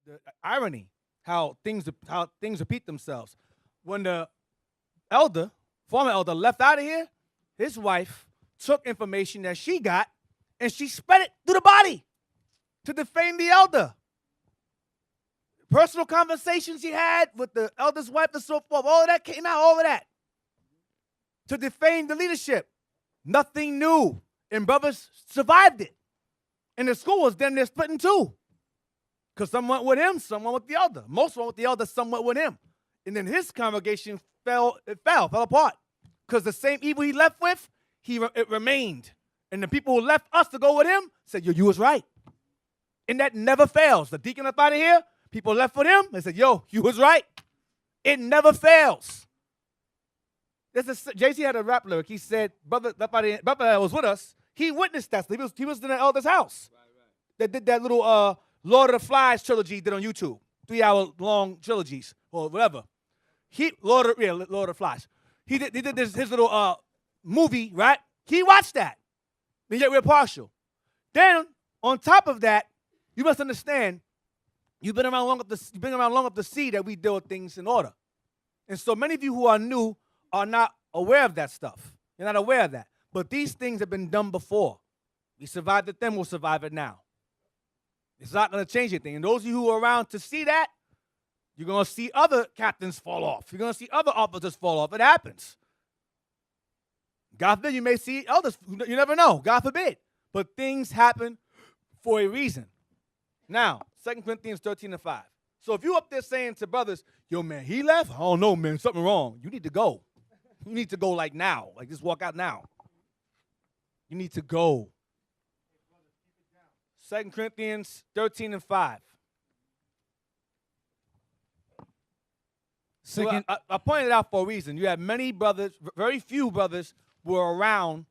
the irony, how things repeat themselves. When the former elder, left out of here, his wife took information that she got and she spread it through the body to defame the elder. Personal conversations he had with the elder's wife and so forth, all of that came out, all of that, to defame the leadership. Nothing new. And brothers survived it. And the school was then they're split in two. Because some went with him, some went with the elder. Most went with the elder, some went with him. And then his congregation fell apart. Because the same evil he left with, it remained. And the people who left us to go with him said, yo, you was right. And that never fails. The deacon up out of here, people left with him, they said, yo, you was right. It never fails. JC had a rap lyric. He said, brother that was with us, he witnessed that. He was in the elder's house. Right. They did that little Lord of the Flies trilogy he did on YouTube. 3-hour-long trilogies or whatever. Lord of the Flies. He did his little movie, right? He watched that. And yet we're partial. Then, on top of that, you must understand, you've been around long enough to see that we deal with things in order. And so many of you who are new are not aware of that stuff. You're not aware of that. But these things have been done before. We survived it then, we'll survive it now. It's not going to change anything. And those of you who are around to see that, you're going to see other captains fall off. You're going to see other officers fall off. It happens. God forbid, you may see elders. You never know. God forbid. But things happen for a reason. Now, 2 Corinthians 13:5. So if you up there saying to brothers, yo, man, he left? I don't know, man. Something wrong. You need to go. You need to go like now. Like just walk out now. You need to go. 2 Corinthians 13:5. So I pointed it out for a reason. You have many brothers, very few brothers were around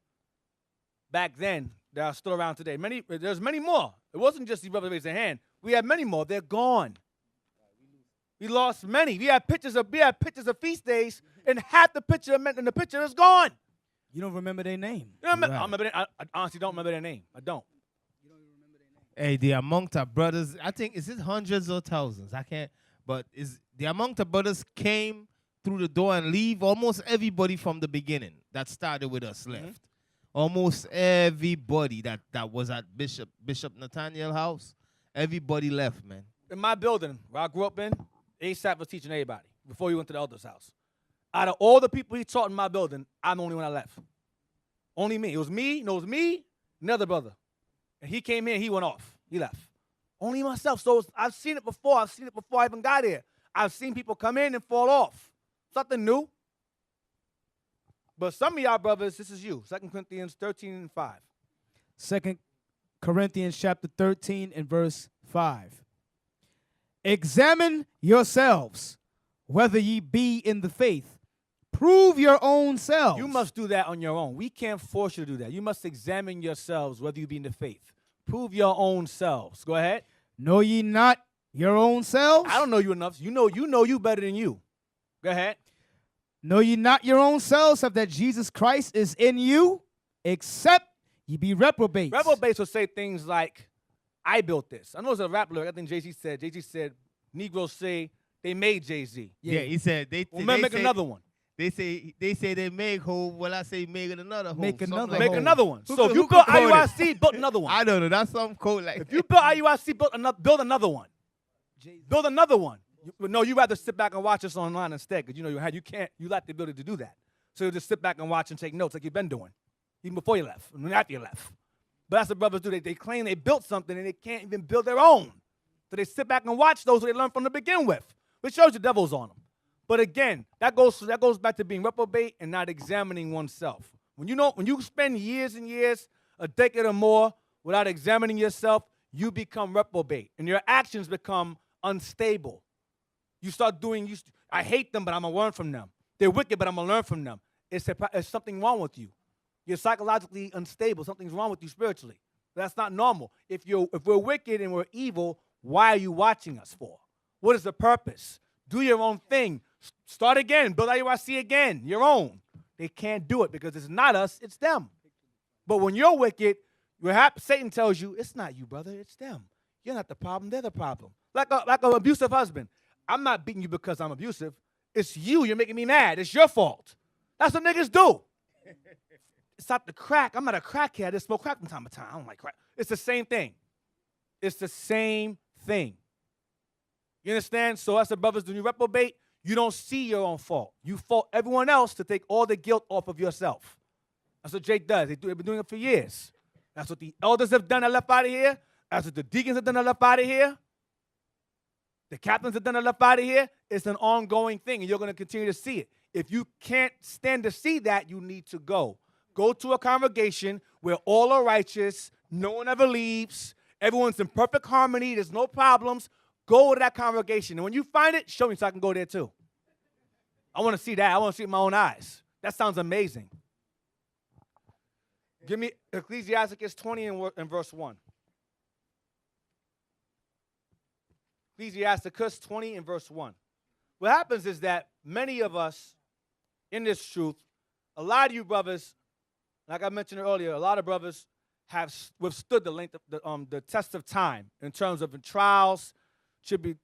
back then that are still around today. There's many more. It wasn't just these brothers raised their hand. We have many more. They're gone. We lost many. We have pictures of feast days, and half the picture and the picture is gone. You don't remember their name. I honestly don't remember their name. I don't. You don't even remember their name. Hey, the among our brothers, I think, is it hundreds or thousands? I can't. But is the among our brothers came through the door and leave? Almost everybody from the beginning that started with us left. Mm-hmm. Almost everybody that was at Bishop Nathaniel's house, everybody left, man. In my building, where I grew up in, Asaph was teaching everybody before he went to the elder's house. Out of all the people he taught in my building, I'm the only one that left. Only me. It was me, another brother. And he came in, he went off. He left. Only myself. So I've seen it before. I've seen it before I even got here. I've seen people come in and fall off. Something new. But some of y'all brothers, this is you. 2 Corinthians 13:5. 2 Corinthians chapter 13 and verse 5. Examine yourselves, whether ye be in the faith. Prove your own selves. You must do that on your own. We can't force you to do that. You must examine yourselves, whether you be in the faith. Prove your own selves. Go ahead. Know ye not your own selves? I don't know you enough. You know you better than you. Go ahead. Know ye not your own selves, of that Jesus Christ is in you, except ye be reprobates. Reprobates will say things like, I built this. I know it's a rap lyric. I think Jay-Z said, Negroes say they made Jay-Z. Yeah, he said they make another one. They say they make whole. Well, I say make another whole. Make another like make hole. Another one. So if you built IUIC, build another one. I don't know. That's some code like. If you built IUIC, build another one. Build another one. No, you rather sit back and watch us online instead, because you lack the ability to do that. So you just sit back and watch and take notes like you've been doing, even before you left, and after you left. But that's what brothers do. They claim they built something and they can't even build their own. So they sit back and watch those who they learned from to begin with, which shows the devil's on them. But again, that goes back to being reprobate and not examining oneself. When you spend years and years, a decade or more, without examining yourself, you become reprobate, and your actions become unstable. You start doing, I hate them, but I'm going to learn from them. They're wicked, but I'm going to learn from them. It's something wrong with you. You're psychologically unstable. Something's wrong with you spiritually. That's not normal. If we're wicked and we're evil, why are you watching us for? What is the purpose? Do your own thing. Start again. Build IUIC again. Your own. They can't do it because it's not us, it's them. But when you're wicked, Satan tells you, it's not you, brother, it's them. You're not the problem, they're the problem. like an abusive husband. I'm not beating you because I'm abusive. It's you. You're making me mad. It's your fault. That's what niggas do. It's not the crack. I'm not a crackhead. I just smoke crack from time to time. I don't like crack. It's the same thing. It's the same thing. You understand? So as the brothers, when you reprobate, you don't see your own fault. You fault everyone else to take all the guilt off of yourself. That's what Jake does. They've been doing it for years. That's what the elders have done that left out of here. That's what the deacons have done that left out of here. The captains have done that left out of here. It's an ongoing thing, and you're going to continue to see it. If you can't stand to see that, you need to go. Go to a congregation where all are righteous, no one ever leaves, everyone's in perfect harmony, there's no problems. Go to that congregation. And when you find it, show me so I can go there too. I want to see that. I want to see it with my own eyes. That sounds amazing. Give me Ecclesiastes 20 and verse 1. Ecclesiastes 20 and verse 1. What happens is that many of us in this truth, a lot of you brothers, like I mentioned earlier, a lot of brothers have withstood the length of the test of time in terms of trials,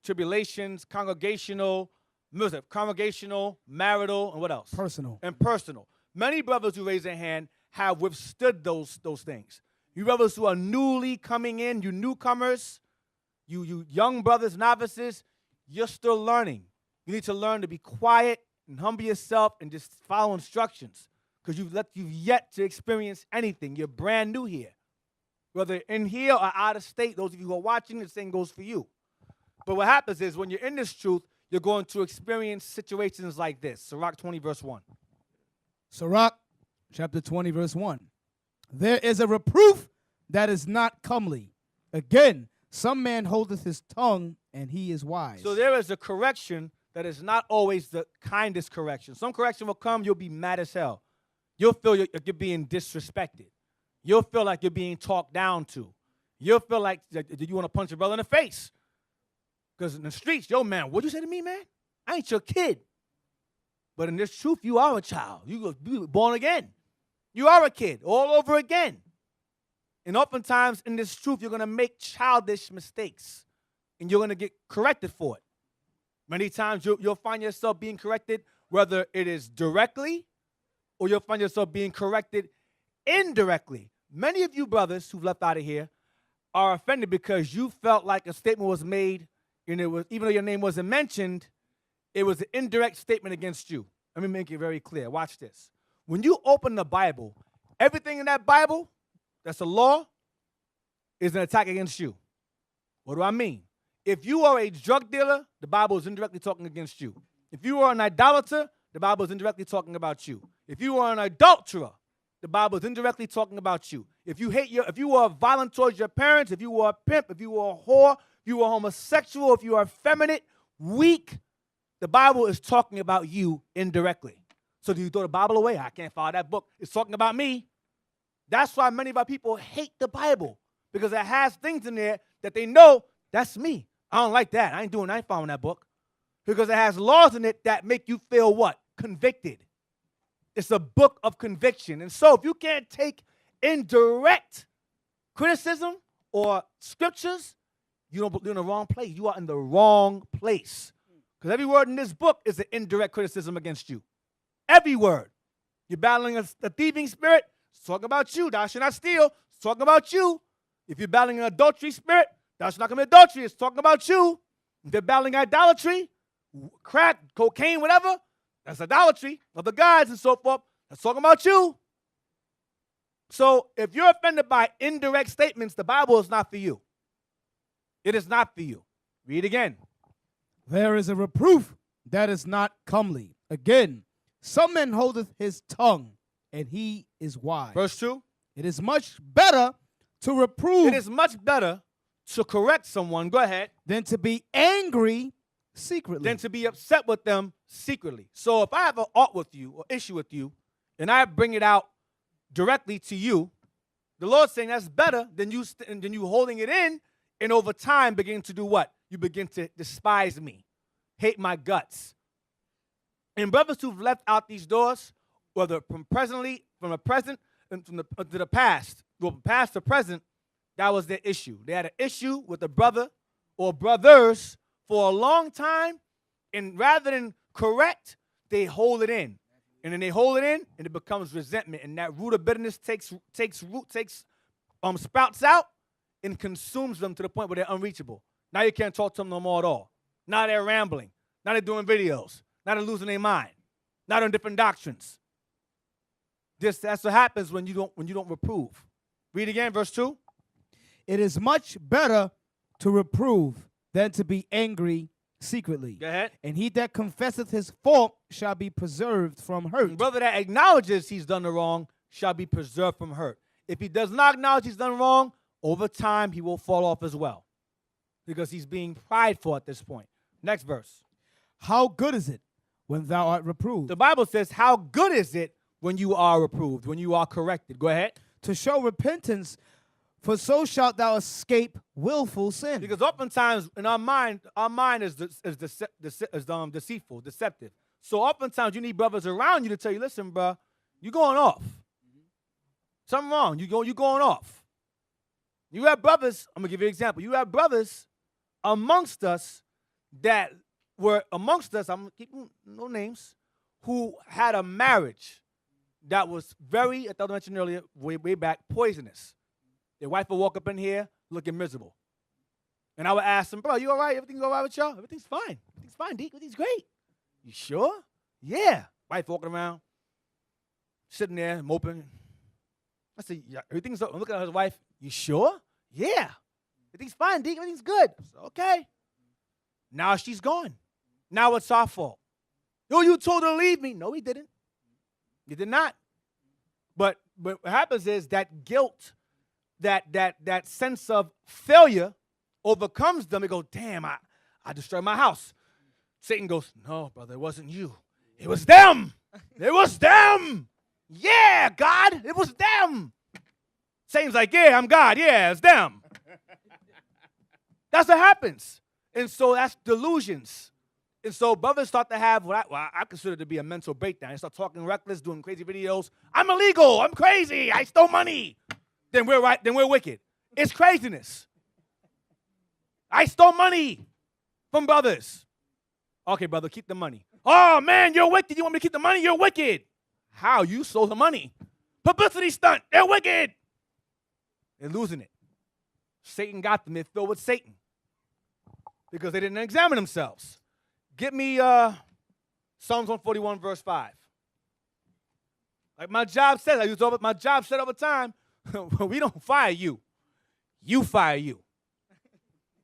tribulations, congregational, marital, and what else? Personal. And personal. Many brothers who raise their hand have withstood those things. You brothers who are newly coming in, you newcomers, you young brothers, novices, you're still learning. You need to learn to be quiet and humble yourself and just follow instructions, because you've yet to experience anything. You're brand new here. Whether in here or out of state, those of you who are watching, the same goes for you. But what happens is when you're in this truth, you're going to experience situations like this. Sirach 20, verse 1. Sirach, chapter 20, verse 1. There is a reproof that is not comely. Again, some man holdeth his tongue, and he is wise. So there is a correction that is not always the kindest correction. Some correction will come, you'll be mad as hell. You'll feel you're being disrespected. You'll feel like you're being talked down to. You'll feel like you want to punch your brother in the face. Because in the streets, yo, man, what'd you say to me, man? I ain't your kid. But in this truth, you are a child. You were born again. You are a kid all over again. And oftentimes in this truth, you're going to make childish mistakes. And you're going to get corrected for it. Many times you'll find yourself being corrected, whether it is directly or you'll find yourself being corrected indirectly. Many of you brothers who've left out of here are offended because you felt like a statement was made, and it was, even though your name wasn't mentioned, it was an indirect statement against you. Let me make it very clear. Watch this. When you open the Bible, everything in that Bible that's a law is an attack against you. What do I mean? If you are a drug dealer, the Bible is indirectly talking against you. If you are an idolater, the Bible is indirectly talking about you. If you are an adulterer, the Bible is indirectly talking about you. If you are violent towards your parents, if you are a pimp, if you are a whore, if you are homosexual, if you are effeminate, weak, the Bible is talking about you indirectly. So do you throw the Bible away? I can't follow that book. It's talking about me. That's why many of our people hate the Bible, because it has things in there that they know that's me. I don't like that. I ain't following that book. Because it has laws in it that make you feel what? Convicted. It's a book of conviction. And so if you can't take indirect criticism or scriptures, you're in the wrong place. You are in the wrong place. Because every word in this book is an indirect criticism against you. Every word. You're battling a thieving spirit, it's talking about you. Thou shalt not steal, it's talking about you. If you're battling an adultery spirit, thou shalt not commit adultery, it's talking about you. If they're battling idolatry, crack, cocaine, whatever, that's idolatry of the gods and so forth. That's talking about you. So if you're offended by indirect statements, the Bible is not for you. It is not for you. Read again. There is a reproof that is not comely. Again, some man holdeth his tongue, and he is wise. Verse 2. It is much better to reprove. It is much better to correct someone, go ahead, than to be angry secretly. than to be upset with them secretly. So if I have an art with you or issue with you, and I bring it out directly to you, the Lord's saying that's better than you holding it in, and over time begin to do what? You begin to despise me, hate my guts. And brothers who've left out these doors, whether from the present, and to the past, well, from past to present, that was their issue. They had an issue with a brother or brothers for a long time, and rather than correct, they hold it in. And then they hold it in, and it becomes resentment. And that root of bitterness sprouts out and consumes them to the point where they're unreachable. Now you can't talk to them no more at all. Now they're rambling. Now they're doing videos. Now they're losing their mind. Now they're on different doctrines. That's what happens when you don't reprove. Read again, verse 2. It is much better to reprove than to be angry secretly. Go ahead. And he that confesseth his fault shall be preserved from hurt. The brother that acknowledges he's done the wrong shall be preserved from hurt. If he does not acknowledge he's done wrong, over time he will fall off as well, because he's being prideful at this point. Next verse. How good is it when thou art reproved? The Bible says, how good is it when you are reproved, when you are corrected? Go ahead. To show repentance, for so shalt thou escape willful sin. Because oftentimes in our mind is deceitful, deceptive. So oftentimes you need brothers around you to tell you, listen, bro, you're going off. Something wrong. You're going off. You have brothers, I'm going to give you an example. You have brothers amongst us that were amongst us, I'm going to keep no names, who had a marriage that was very, I thought I mentioned earlier, way back, poisonous. Their wife would walk up in here looking miserable. And I would ask them, bro, you all right? Everything's all right with y'all? Everything's fine. Everything's fine, Deacon. Everything's great. You sure? Yeah. Wife walking around, sitting there, moping. I said, yeah, everything's, I'm looking at his wife. You sure? Yeah. Everything's fine, Deacon. Everything's good. I said, okay. Now she's gone. Now it's our fault. Yo, you told her to leave me. No, he didn't. He did not. But what happens is that guilt, that sense of failure overcomes them. They go, damn, I destroyed my house. Satan goes, no, brother, it wasn't you. It was them. It was them. Yeah, God, it was them. Satan's like, yeah, I'm God. Yeah, it's them. That's what happens. And so that's delusions. And so brothers start to have what I consider to be a mental breakdown. They start talking reckless, doing crazy videos. I'm illegal. I'm crazy. I stole money. Then we're right. Then we're wicked. It's craziness. I stole money from brothers. Okay, brother, keep the money. Oh, man, you're wicked. You want me to keep the money? You're wicked. How? You stole the money. Publicity stunt. They're wicked. They're losing it. Satan got them. They're filled with Satan because they didn't examine themselves. Get me Psalms 141, verse 5. Like my job says, my job said over time, we don't fire you. You fire you.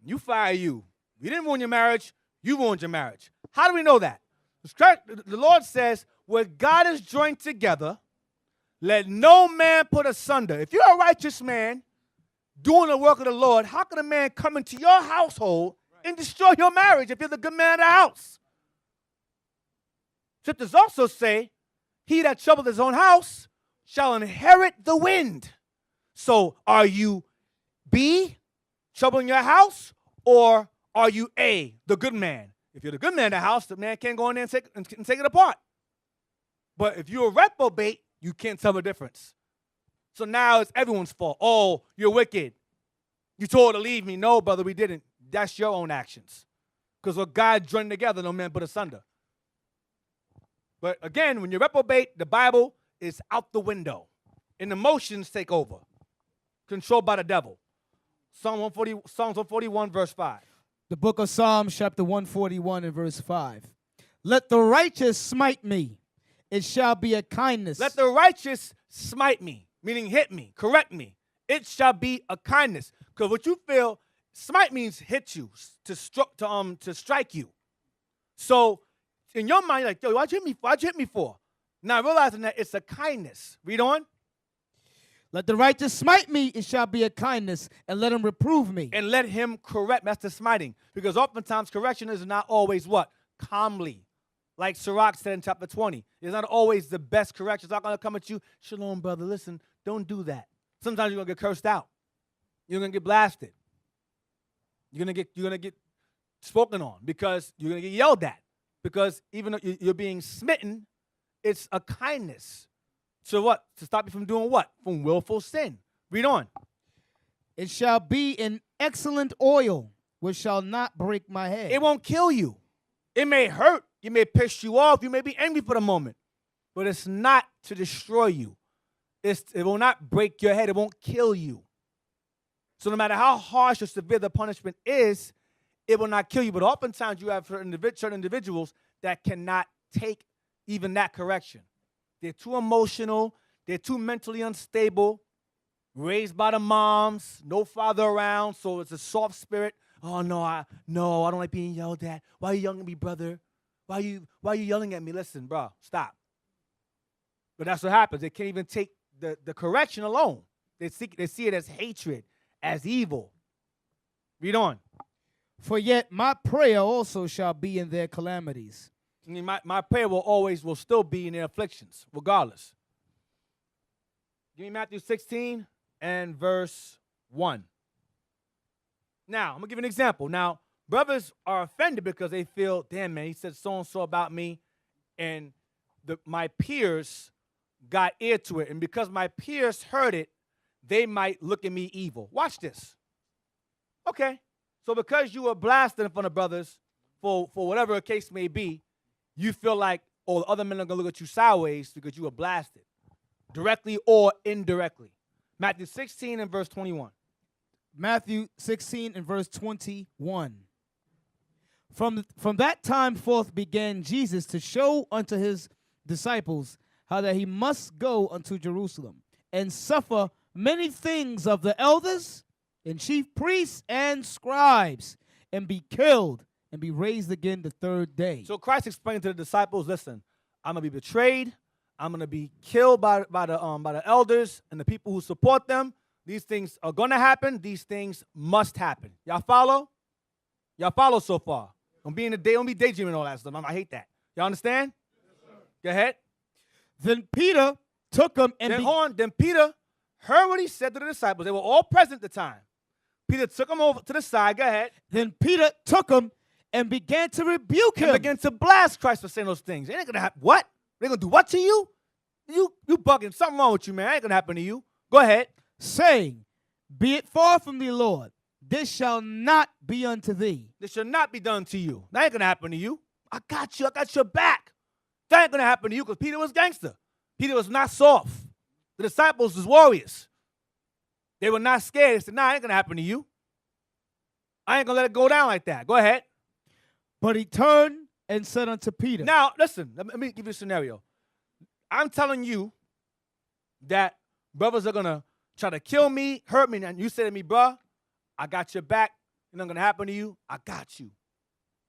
You fire you. You didn't ruin your marriage. You ruined your marriage. How do we know that? The Lord says, what God has joined together, let no man put asunder. If you're a righteous man doing the work of the Lord, how can a man come into your household and destroy your marriage if you're the good man of the house? Scriptures also say, he that troubleth his own house shall inherit the wind. So are you B, troubling your house, or are you A, the good man? If you're the good man of the house, the man can't go in there and take it apart. But if you're a reprobate, you can't tell the difference. So now it's everyone's fault. Oh, you're wicked. You told her to leave me. No, brother, we didn't. That's your own actions. Because what God joined together, no man put asunder. But again, when you reprobate, the Bible is out the window. And emotions take over. Controlled by the devil. Psalms 141, verse 5. The book of Psalms, chapter 141 and verse 5. Let the righteous smite me. It shall be a kindness. Let the righteous smite me, meaning hit me, correct me. It shall be a kindness. Because what you feel, smite means hit you, to strike you. So in your mind, you're like, yo, why'd you hit me for? Why'd you hit me for? Now realizing that it's a kindness. Read on. Let the righteous smite me, it shall be a kindness, and let him reprove me. And let him correct. That's the smiting. Because oftentimes correction is not always what? Calmly. Like Sirach said in chapter 20. It's not always the best correction. It's not going to come at you. Shalom, brother. Listen, don't do that. Sometimes you're going to get cursed out. You're going to get blasted. You're going to get spoken on because you're going to get yelled at. Because even though you're being smitten, it's a kindness. So what? To stop you from doing what? From willful sin. Read on. It shall be an excellent oil which shall not break my head. It won't kill you. It may hurt. You may piss you off. You may be angry for the moment. But it's not to destroy you. It will not break your head. It won't kill you. So no matter how harsh or severe the punishment is, it will not kill you. But oftentimes you have certain individuals that cannot take even that correction. They're too emotional. They're too mentally unstable. Raised by the moms, no father around, so it's a soft spirit. Oh no, I don't like being yelled at. Why are you yelling at me, brother? Why are you yelling at me? Listen, bro, stop. But that's what happens. They can't even take the correction alone. They see it as hatred, as evil. Read on. For yet my prayer also shall be in their calamities. I mean, my prayer will still be in their afflictions, regardless. Give me Matthew 16 and verse 1. Now, I'm going to give you an example. Now, brothers are offended because they feel, damn, man, he said so-and-so about me, and my peers got ear to it. And because my peers heard it, they might look at me evil. Watch this. Okay. So because you were blasted in front of brothers for whatever the case may be, you feel like, oh, the other men are going to look at you sideways because you were blasted, directly or indirectly. Matthew 16 and verse 21. Matthew 16 and verse 21. From that time forth began Jesus to show unto his disciples how that he must go unto Jerusalem and suffer many things of the elders and chief priests and scribes, and be killed and be raised again the third day. So Christ explained to the disciples, listen, I'm going to be betrayed. I'm going to be killed by the elders and the people who support them. These things are going to happen. These things must happen. Y'all follow? Y'all follow so far? Don't be daydreaming all that stuff. I hate that. Y'all understand? Yes, go ahead. Then Peter took him and Then Peter heard what he said to the disciples. They were all present at the time. Peter took him over to the side. Go ahead. Then Peter took him and began to rebuke him. And began to blast Christ for saying those things. It ain't going to happen. What? They're going to do what to you? You bugging. Something wrong with you, man. It ain't going to happen to you. Go ahead. Saying, be it far from thee, Lord. This shall not be unto thee. This shall not be done to you. That ain't going to happen to you. I got you. I got your back. That ain't going to happen to you because Peter was gangster. Peter was not soft. The disciples was warriors. They were not scared. They said, nah, it ain't going to happen to you. I ain't going to let it go down like that. Go ahead. But he turned and said unto Peter. Now, listen. Let me give you a scenario. I'm telling you that brothers are going to try to kill me, hurt me. And you say to me, bruh, I got your back. It's not going to happen to you. I got you.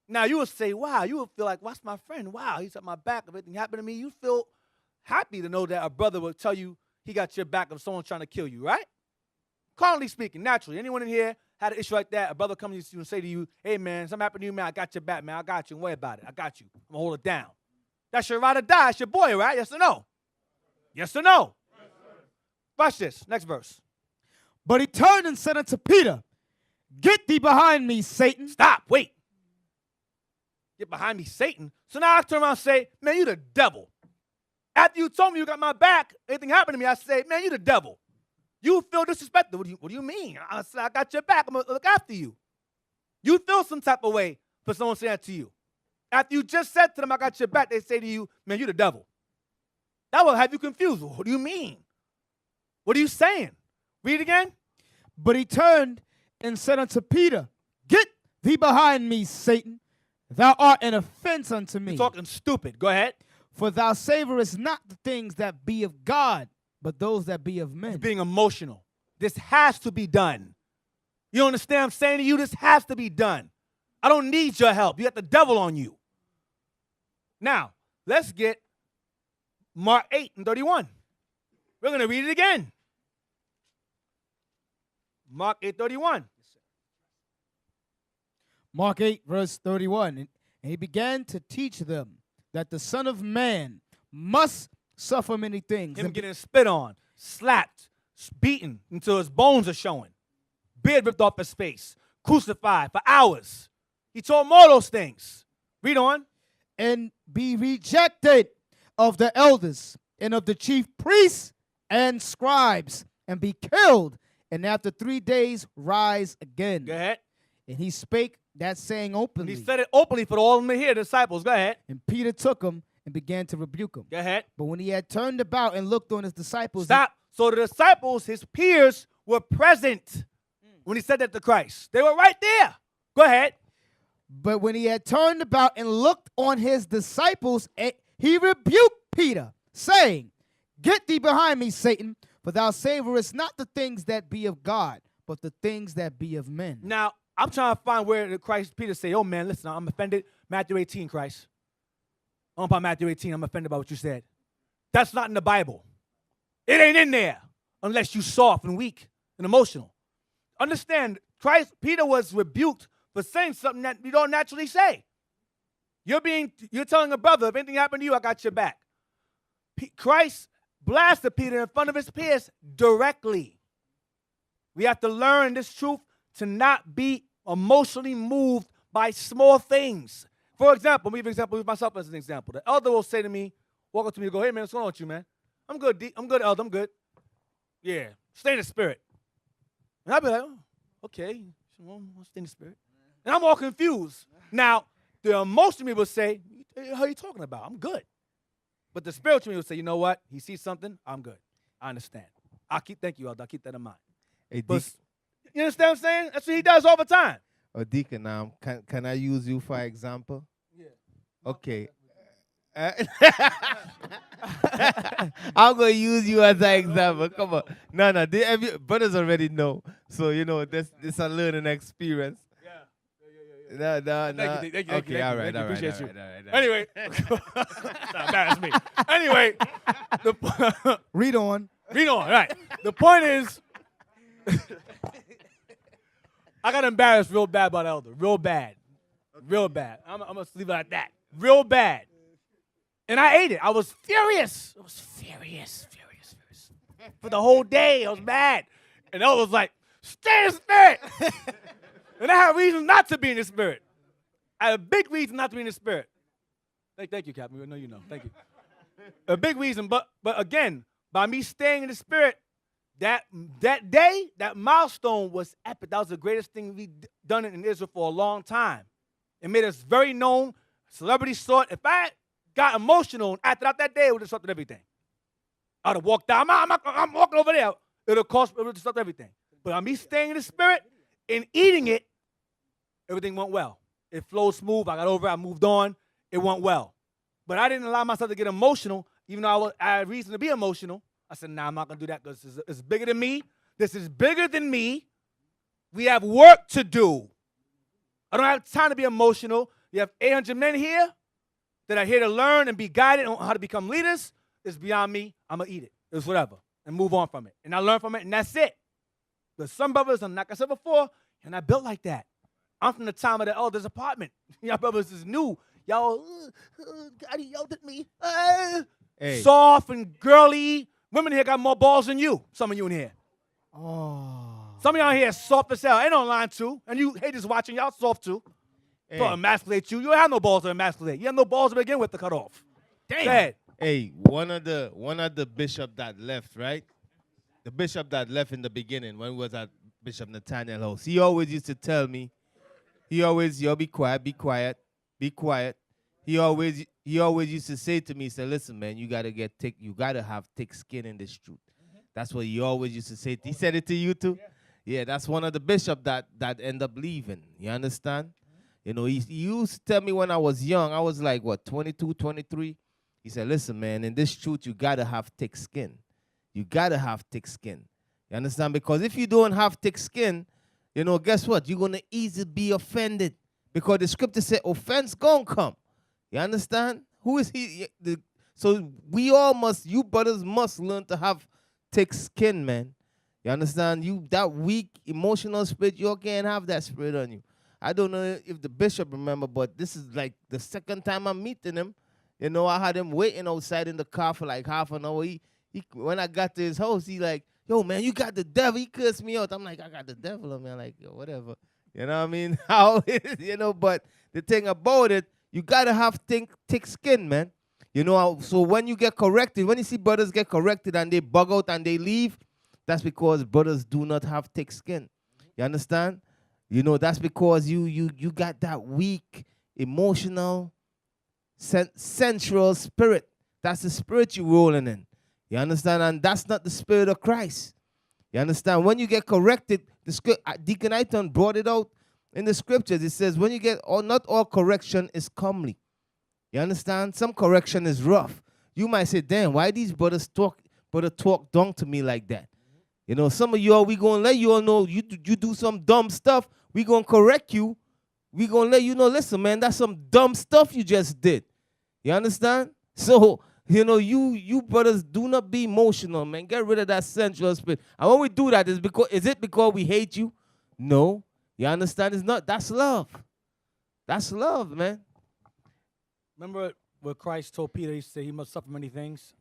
Now, you would say, wow, you would feel like, what's my friend? Wow, he's at my back. If anything happened to me, you feel happy to know that a brother will tell you he got your back if someone's trying to kill you, right? Carnally speaking, naturally. Anyone in here had an issue like that, a brother comes to you and say to you, hey, man, something happened to you, man, I got your back, man. I got you. Don't worry about it. I got you. I'm going to hold it down. That's your ride or die. It's your boy, right? Yes or no? Yes or no? Yes, watch this. Next verse. But he turned and said unto Peter, get thee behind me, Satan. Stop. Wait. Get behind me, Satan. So now I turn around and say, man, you the devil. After you told me you got my back, anything happened to me, I say, man, you the devil. You feel disrespected. What do you mean? I said, I got your back. I'm going to look after you. You feel some type of way for someone saying that to you. After you just said to them, I got your back, they say to you, man, you the devil. That will have you confused. What do you mean? What are you saying? Read it again. But he turned and said unto Peter, get thee behind me, Satan. Thou art an offense unto me. You're talking stupid. Go ahead. For thou savorest not the things that be of God, but those that be of men. You're being emotional. This has to be done. You understand what I'm saying to you? This has to be done. I don't need your help. You got the devil on you. Now, let's get Mark 8 and 31. We're going to read it again. Mark 8:31. Mark 8, verse 31. And he began to teach them that the Son of Man must suffer many things. Him getting spit on, slapped, beaten until his bones are showing. Beard ripped off his face. Crucified for hours. He told him all those things. Read on. And be rejected of the elders and of the chief priests and scribes, and be killed, and after 3 days rise again. Go ahead. And he spake that saying And openly. he said it openly for all of them to hear, the disciples. Go ahead. And Peter took him and began to rebuke him. Go ahead. But when he had turned about and looked on his disciples, Stop. So the disciples, his peers, were present when he said that to Christ. They were right there. Go ahead. But when he had turned about and looked on his disciples, he rebuked Peter, saying, Get thee behind me, Satan, for thou savorest not the things that be of God, but the things that be of men. Now, I'm trying to find where Peter say, oh, man, listen, I'm offended. Matthew 18, Christ. I'm about Matthew 18. I'm offended by what you said. That's not in the Bible. It ain't in there unless you soft and weak and emotional. Understand, Peter was rebuked for saying something that you don't naturally say. You're telling a brother, if anything happened to you, I got your back. Christ blasted Peter in front of his peers directly. We have to learn this truth to not be emotionally moved by small things. For example, let me give an example with myself as an example. The elder will say to me, walk up to me and go, hey, man, what's going on with you, man? I'm good, I'm good, elder, I'm good. Yeah, stay in the spirit. And I'll be like, oh, okay, I'll stay in the spirit. And I'm all confused. Now, the emotional me will say, how are you talking about? I'm good. But the spiritual me will say, you know what? He sees something, I'm good. I understand. Thank you, elder. I'll keep that in mind. Hey, But, you understand what I'm saying? That's what he does all the time. Deacon, can I use you for example? Yeah. Okay. I'm going to use you as an example. Come on. No, brothers already know. So, this is a learning experience. Yeah. No. Thank you. Okay, all right. Appreciate you. All right. Anyway. Stop embarrassing me. Anyway. Read on. All right. The point is, I got embarrassed real bad by the elder. Real bad. Real bad. I'm going to leave it like that. Real bad. And I ate it. I was furious. Furious. For the whole day, I was mad. And I was like, stay in the spirit. And I had reasons not to be in the spirit. I had a big reason not to be in the spirit. Thank you, Captain. I know you know. Thank you. A big reason. But again, by me staying in the spirit, that day, that milestone was epic. That was the greatest thing we've done in Israel for a long time. It made us very known. Celebrities saw it. If I got emotional and acted out that day, it would have disrupted everything. I would have walked out. I'm walking over there. It would have disrupted everything. But by me staying in the spirit and eating it, everything went well. It flowed smooth. I got over it. I moved on. It went well. But I didn't allow myself to get emotional, even though I had reason to be emotional. I said, nah, I'm not going to do that because it's bigger than me. This is bigger than me. We have work to do. I don't have time to be emotional. You have 800 men here that are here to learn and be guided on how to become leaders. It's beyond me. I'm going to eat it. It's whatever. And move on from it. And I learn from it, and that's it. But some brothers, like I said before, and I built like that. I'm from the time of the elder's apartment. Y'all brothers is new. Y'all, God, he yelled at me. Hey. Soft and girly. Women here got more balls than you. Some of you in here. Oh. Some of y'all here soft as hell. Ain't no line too. And you haters watching, y'all soft too. Hey. To emasculate you. You don't have no balls to emasculate. You have no balls to begin with to cut off. Damn. Go ahead. Hey, one of the bishop that left, right? The bishop that left in the beginning when we was at Bishop Nathaniel house, he always used to tell me, yo, be quiet. He always used to say to me, he said, listen, man, you gotta have thick skin in this truth. That's what he always used to say. He said it to you too? Yeah, that's one of the bishops that end up leaving. You understand? He used to tell me when I was young, I was like, 22, 23? He said, listen, man, in this truth, you gotta have thick skin. You gotta have thick skin. You understand? Because if you don't have thick skin, guess what? You're gonna easily be offended. Because the scripture said offense gonna come. You understand? Who is he? So you brothers must learn to have thick skin, man. You understand? You that weak emotional spirit, you can't have that spirit on you. I don't know if the bishop remember, but this is like the second time I'm meeting him. I had him waiting outside in the car for like half an hour. He when I got to his house, he like, yo, man, you got the devil. He cursed me out. I'm like, I got the devil on me. I'm like, yo, whatever. You know what I mean? How but the thing about it, you got to have thick skin, man. So when you get corrected, when you see brothers get corrected and they bug out and they leave, that's because brothers do not have thick skin. You understand? You know, that's because you got that weak, emotional, sensual spirit. That's the spirit you're rolling in. You understand? And that's not the spirit of Christ. You understand? When you get corrected, Deacon Aiton brought it out in the scriptures. It says, when you get, not all correction is comely. You understand? Some correction is rough. You might say, damn, why these brothers talk down to me like that? You know, some of y'all, we going to let you all know you do some dumb stuff. We going to correct you. We going to let you know, listen, man, that's some dumb stuff you just did. You understand? So, you know, you brothers, do not be emotional, man. Get rid of that sensual spirit. And when we do that, is it because we hate you? No. You understand? It's not. That's love. That's love, man. Remember what Christ told Peter? He said he must suffer many things.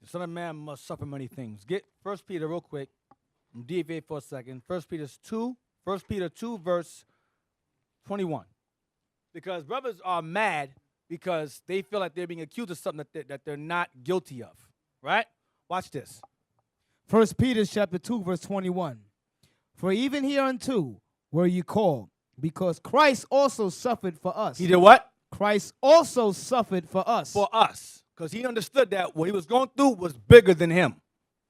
The Son of Man must suffer many things. Get 1 Peter real quick. Deviate for a second. 1 Peter 2, verse 21. Because brothers are mad because they feel like they're being accused of something that they're not guilty of. Right? Watch this. 1 Peter chapter 2, verse 21. For even hereunto were you called, because Christ also suffered for us. He did what? Christ also suffered for us. For us. Because he understood that what he was going through was bigger than him.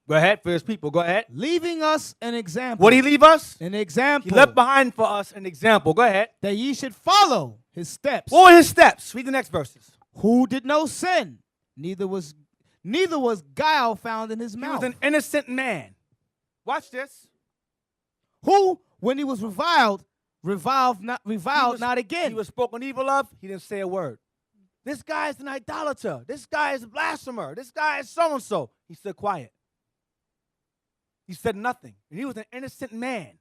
Go ahead, for his people. Go ahead. Leaving us an example. What did he leave us? An example. He left behind for us an example. Go ahead. That ye should follow his steps. What were his steps? Read the next verses. Who did no sin, neither was guile found in his mouth. He was an innocent man. Watch this. Who, when he was reviled not again. He was spoken evil of. He didn't say a word. This guy is an idolater. This guy is a blasphemer. This guy is so-and-so. He stood quiet. He said nothing. And he was an innocent man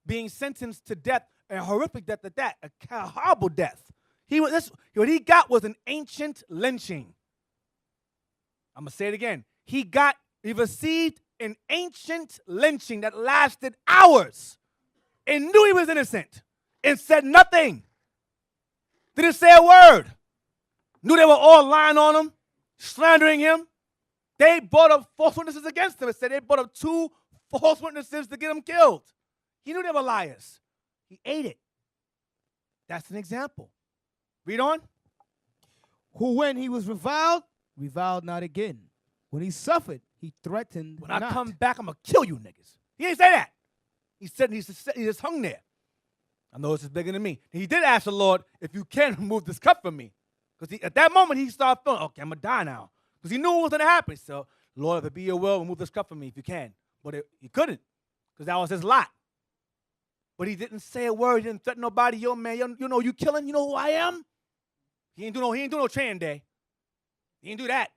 being sentenced to death, a horrific death at that, a horrible death. What he got was an ancient lynching. I'm going to say it again. He received an ancient lynching that lasted hours and knew he was innocent and said nothing. Didn't say a word. Knew they were all lying on him, slandering him. They brought up false witnesses against him. It said they brought up 2 false witnesses to get him killed. He knew they were liars. He ate it. That's an example. Read on. Who, when he was reviled not again. When he suffered, he threatened When not. I come back, I'm going to kill you niggas. He didn't say that. He said he just hung there. I know this is bigger than me. And he did ask the Lord, if you can, remove this cup from me. Because at that moment, he started feeling, okay, I'm going to die now. Because he knew what was going to happen. So, Lord, if it be your will, remove this cup from me if you can. But he couldn't, because that was his lot. But he didn't say a word. He didn't threaten nobody. Yo, man, you know you killing? You know who I am? He ain't do no training day. He ain't do that.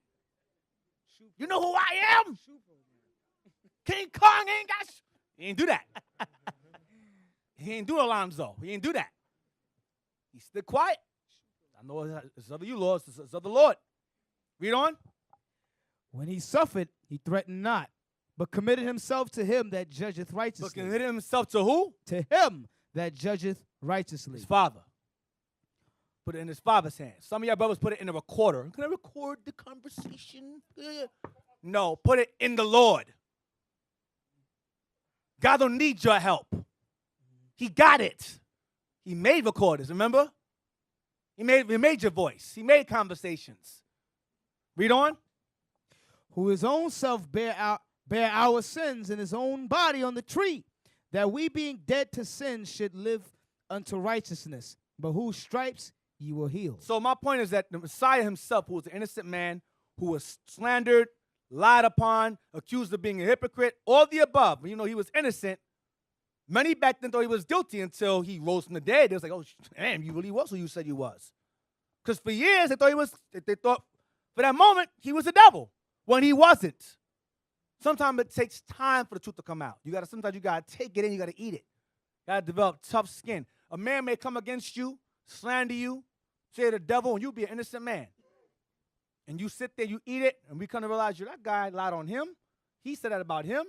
You know who I am? King Kong ain't got. He ain't do that. He ain't do Alonzo. He ain't do that. He stood quiet. I know it's of you, Lord. It's of the Lord. Read on. When he suffered, he threatened not, but committed himself to him that judgeth righteously. But committed himself to who? To him that judgeth righteously. His father. Put it in his father's hands. Some of y'all brothers put it in a recorder. Can I record the conversation? No, put it in the Lord. God don't need your help. He got it. He made recorders, remember? He made your voice. He made conversations. Read on. Who his own self bear our sins in his own body on the tree, that we being dead to sin should live unto righteousness, but whose stripes ye were healed. So my point is that the Messiah himself, who was an innocent man, who was slandered, lied upon, accused of being a hypocrite, all the above, you know, he was innocent. Many back then thought he was guilty until he rose from the dead. They was like, oh, damn, you really was who you said you was. Because for years they thought for that moment he was the devil when he wasn't. Sometimes it takes time for the truth to come out. Sometimes you gotta take it in, you gotta eat it. You gotta develop tough skin. A man may come against you, slander you, say the devil, and you'll be an innocent man. And you sit there, you eat it, and we come to realize that guy lied on him. He said that about him.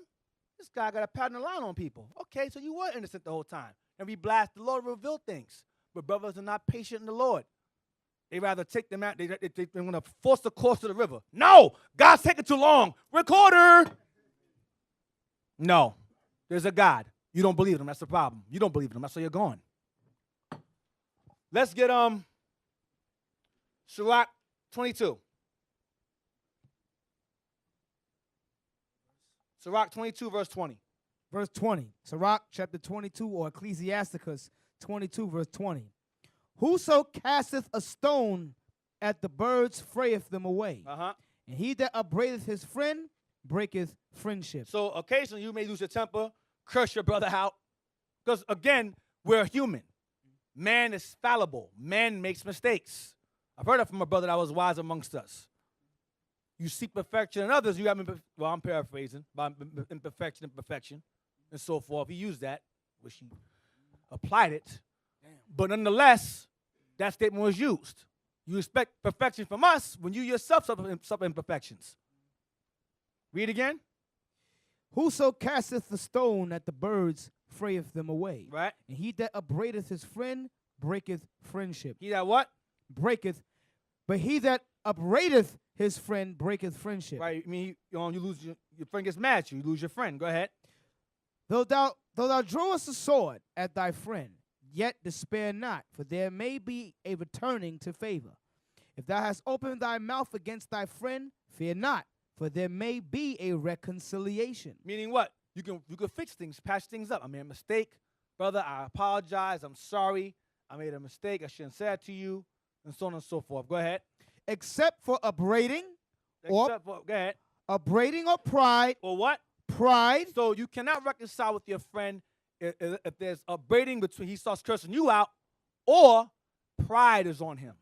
This guy got a pattern of lying on people. Okay, so you were innocent the whole time. And we blast the Lord, reveal things. But brothers are not patient in the Lord. They rather take them out. They want to force the course of the river. No, God's taking too long. Recorder. No, there's a God. You don't believe him. That's the problem. You don't believe him. That's why you're gone. Let's get Sirach 22. Sirach 22, verse 20. Verse 20. Sirach chapter 22, or Ecclesiasticus 22, verse 20. Whoso casteth a stone at the birds frayeth them away. Uh-huh. And he that upbraideth his friend breaketh friendship. So occasionally you may lose your temper, curse your brother out. Because again, we're human. Man is fallible. Man makes mistakes. I've heard that from a brother that was wise amongst us. You seek perfection in others, you have, well, I'm paraphrasing, by imperfection and perfection, and so forth. He used that, wish he applied it. Damn. But nonetheless, that statement was used. You expect perfection from us when you yourself suffer imperfections. Read again. Whoso casteth the stone at the birds frayeth them away. Right. And he that upbraideth his friend breaketh friendship. He that what? Breaketh. But he that upbraideth his friend breaketh friendship. Right. I mean, you lose your friend gets mad at you. You lose your friend. Go ahead. Though thou drawest a sword at thy friend, yet despair not, for there may be a returning to favor. If thou hast opened thy mouth against thy friend, fear not, for there may be a reconciliation. Meaning what? You can fix things, patch things up. I made a mistake. Brother, I apologize. I'm sorry. I made a mistake. I shouldn't say that to you, and so on and so forth. Go ahead. Except for upbraiding, Go ahead. Upbraiding or pride. Or what? Pride. So you cannot reconcile with your friend if there's upbraiding between he starts cursing you out, or pride is on him.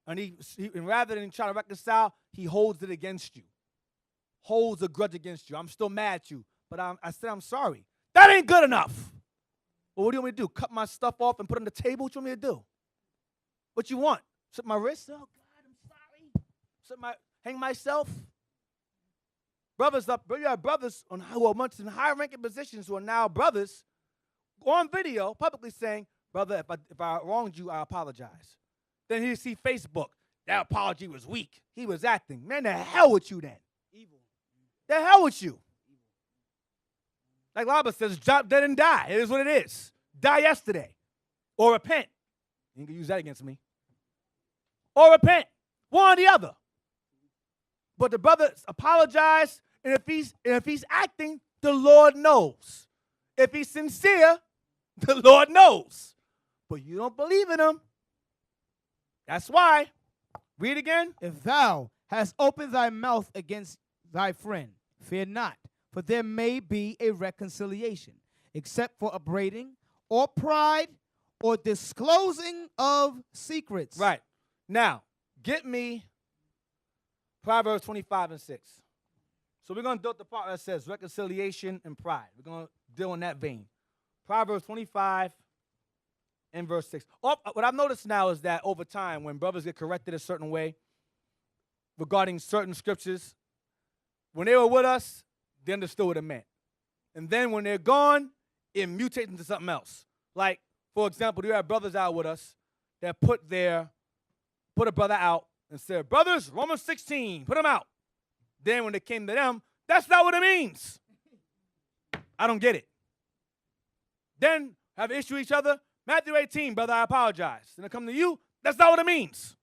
And and rather than trying to reconcile, he holds it against you. Holds a grudge against you. I'm still mad at you, but I said I'm sorry. That ain't good enough. Well, what do you want me to do? Cut my stuff off and put it on the table? What you want me to do? What you want? Slip my wrist? Oh, God, I'm sorry. Hang myself? Brothers you have brothers who are much in high-ranking positions who are now brothers on video publicly saying, brother, if I wronged you, I apologize. Then he see Facebook. That apology was weak. He was acting. Man, the hell with you then. Evil. The hell with you. Like Laba says, drop dead and die. It is what it is. Die yesterday. Or repent. You can use that against me. Or repent. One or the other. But the brother apologized, and if he's acting, the Lord knows. If he's sincere, the Lord knows. But you don't believe in him. That's why. Read again. If thou hast opened thy mouth against thy friend, fear not, for there may be a reconciliation, except for upbraiding or pride or disclosing of secrets. Right. Now, get me Proverbs 25 and 6. So we're going to deal with the part that says reconciliation and pride. We're going to deal in that vein. Proverbs 25 and verse 6. What I've noticed now is that over time, when brothers get corrected a certain way regarding certain scriptures, when they were with us, they understood what it meant. And then when they're gone, it mutates into something else. Like, for example, you have brothers out with us that put a brother out and said, brothers, Romans 16, put him out. Then when it came to them, that's not what it means. I don't get it. Then have an issue with each other. Matthew 18, brother, I apologize. Then I come to you, that's not what it means.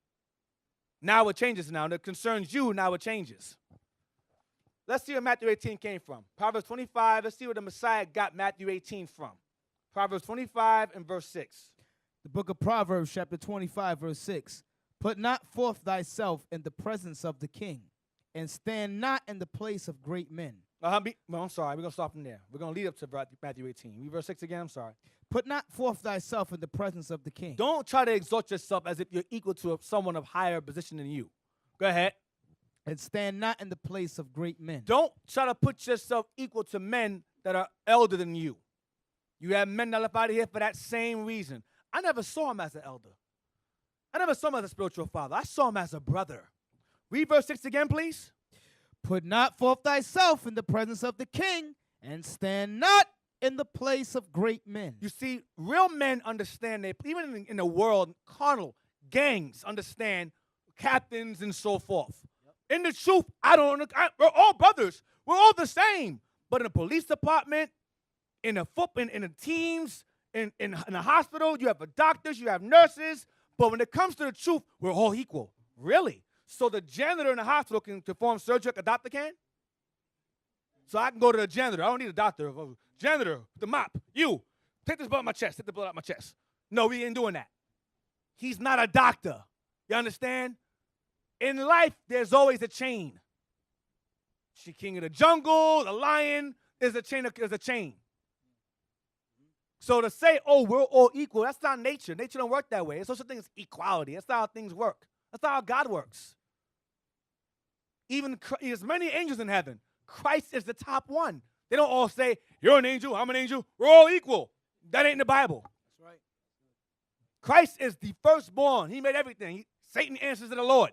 Now it changes now. That concerns you, now it changes. Let's see where Matthew 18 came from. Proverbs 25, let's see where the Messiah got Matthew 18 from. Proverbs 25 and verse 6. The book of Proverbs, chapter 25, verse 6. Put not forth thyself in the presence of the king, and stand not in the place of great men. Well, I'm sorry. We're going to start from there. We're going to lead up to Matthew 18. Read verse 6 again. I'm sorry. Put not forth thyself in the presence of the king. Don't try to exalt yourself as if you're equal to someone of higher position than you. Go ahead. And stand not in the place of great men. Don't try to put yourself equal to men that are elder than you. You have men that left out of here for that same reason. I never saw him as an elder. I never saw him as a spiritual father. I saw him as a brother. Read verse 6 again, please. Put not forth thyself in the presence of the king, and stand not in the place of great men. You see, real men understand, even in the world, carnal gangs understand captains and so forth. Yep. In the truth, we're all brothers. We're all the same. But in the police department, in the teams, In a hospital, you have doctors, you have nurses, but when it comes to the truth, we're all equal. Really? So the janitor in the hospital can perform surgery like a doctor can? So I can go to the janitor. I don't need a doctor. Janitor, the mop, you, take this blood out my chest. Take the blood out my chest. No, we ain't doing that. He's not a doctor. You understand? In life, there's always a chain. She king of the jungle, the lion, there's a chain. So to say, oh, we're all equal, that's not nature. Nature don't work that way. There's such a thing as equality. That's not how things work. That's not how God works. Even there's many angels in heaven. Christ is the top one. They don't all say, you're an angel, I'm an angel, we're all equal. That ain't in the Bible. That's right. Christ is the firstborn. He made everything. Satan answers to the Lord.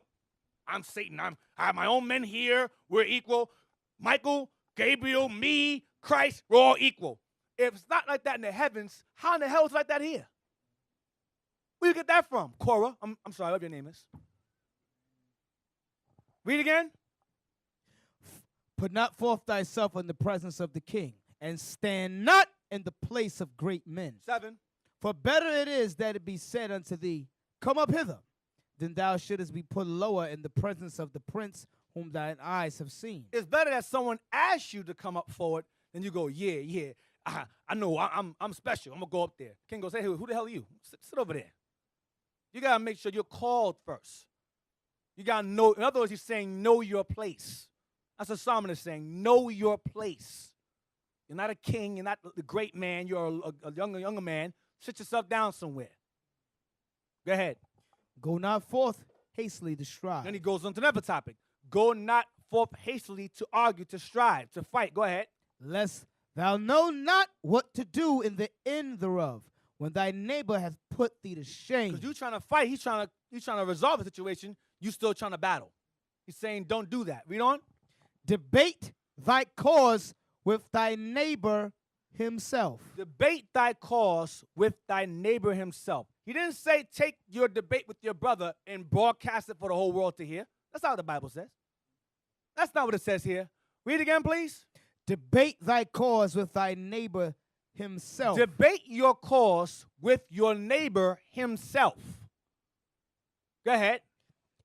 I'm Satan. I have my own men here. We're equal. Michael, Gabriel, me, Christ, we're all equal. If it's not like that in the heavens, how in the hell is it like that here? Where you get that from? Cora, I'm sorry, whatever your name is. Read again. Put not forth thyself in the presence of the king, and stand not in the place of great men. 7. For better it is that it be said unto thee, come up hither, than thou shouldest be put lower in the presence of the prince whom thine eyes have seen. It's better that someone asks you to come up forward than you go, yeah, I know, I'm special. I'm going to go up there. King goes, hey, who the hell are you? Sit over there. You got to make sure you're called first. You got to know. In other words, he's saying, know your place. That's what Solomon is saying. Know your place. You're not a king. You're not the great man. You're a younger man. Sit yourself down somewhere. Go ahead. Go not forth hastily to strive. Then he goes on to another topic. Go not forth hastily to argue, to strive, to fight. Go ahead. Lest thou know not what to do in the end thereof, when thy neighbor hath put thee to shame. Because you're trying to fight. He's trying to resolve a situation. You still trying to battle. He's saying, don't do that. Read on. Debate thy cause with thy neighbor himself. Debate thy cause with thy neighbor himself. He didn't say take your debate with your brother and broadcast it for the whole world to hear. That's not what the Bible says. That's not what it says here. Read again, please. Debate thy cause with thy neighbor himself. Debate your cause with your neighbor himself. Go ahead.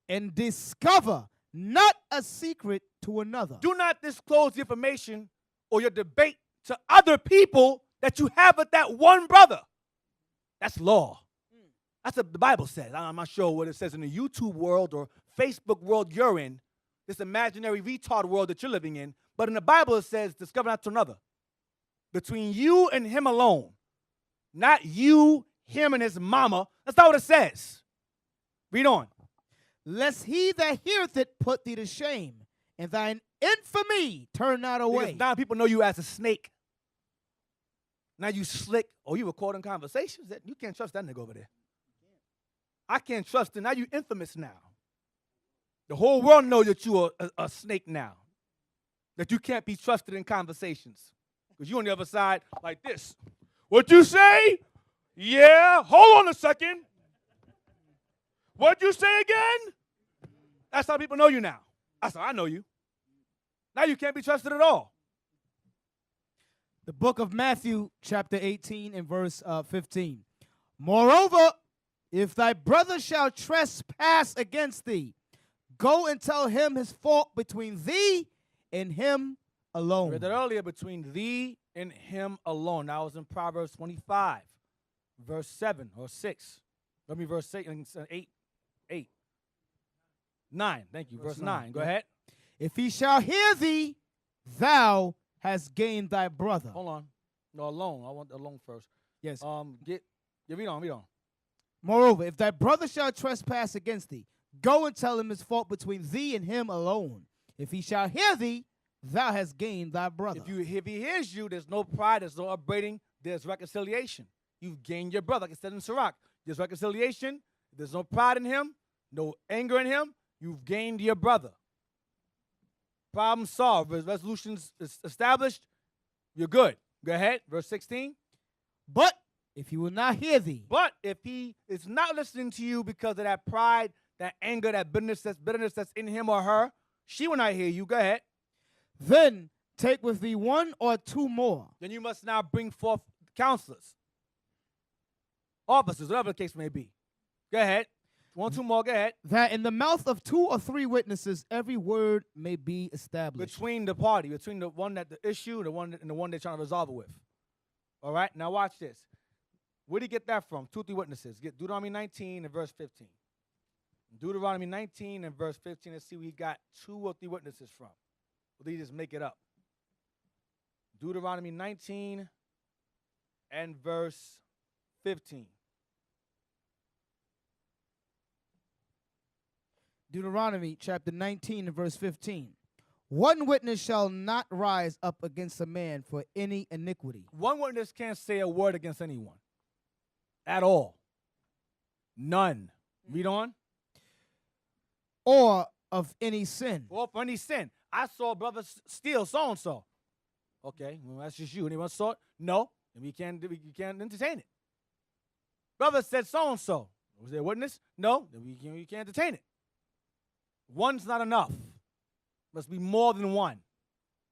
And discover not a secret to another. Do not disclose the information or your debate to other people that you have with that one brother. That's law. That's what the Bible says. I'm not sure what it says in the YouTube world or Facebook world you're in, this imaginary retard world that you're living in. But in the Bible it says, discover not to another. Between you and him alone. Not you, him, and his mama. That's not what it says. Read on. Lest he that heareth it put thee to shame, and thine infamy turn not away. Because now people know you as a snake. Now you slick. Oh, you recording conversations? You can't trust that nigga over there. I can't trust him. Now you infamous now. The whole world knows that you are a snake now. That you can't be trusted in conversations. Because you on the other side like this. What you say? Yeah. Hold on a second. What'd you say again? That's how people know you now. That's how I know you. Now you can't be trusted at all. The book of Matthew, chapter 18 and verse 15. Moreover, if thy brother shall trespass against thee, go and tell him his fault between thee and him alone. I read that earlier, between thee and him alone. That was in Proverbs 25, verse 7 or 6. Let me verse 8. 9. Thank you. Verse 9. Go ahead. If he shall hear thee, thou hast gained thy brother. Hold on. No, alone. I want the alone first. Yes. Read on. Moreover, if thy brother shall trespass against thee, go and tell him his fault between thee and him alone. If he shall hear thee, thou hast gained thy brother. If he hears you, there's no pride, there's no upbraiding, there's reconciliation. You've gained your brother. Like it said in Sirach, there's reconciliation. There's no pride in him, no anger in him. You've gained your brother. Problem solved. Resolutions established. You're good. Go ahead. Verse 16. But if he will not hear thee. But if he is not listening to you because of that pride, that anger, that bitterness that's in him or her, she will not hear you. Go ahead. Then take with thee one or two more. Then you must now bring forth counselors. officers, whatever the case may be. Go ahead. One, two more. Go ahead. That in the mouth of 2 or 3 witnesses every word may be established. Between the party, between the one that the issue, and the one they're trying to resolve it with. All right. Now watch this. Where do you get that from? 2 or 3 witnesses. Get Deuteronomy 19 and verse 15. Deuteronomy 19 and verse 15. Let's see where he got 2 or 3 witnesses from. Or did he just make it up? Deuteronomy 19 and verse 15. Deuteronomy chapter 19 and verse 15. 1 witness shall not rise up against a man for any iniquity. 1 witness can't say a word against anyone. At all. None. Read on. Or of any sin. Or for any sin. I saw a brother steal so-and-so. Okay, well, that's just you. Anyone saw it? No. Then you can't entertain it. Brother said so-and-so. Was there a witness? No. Then you can't entertain it. One's not enough. Must be more than one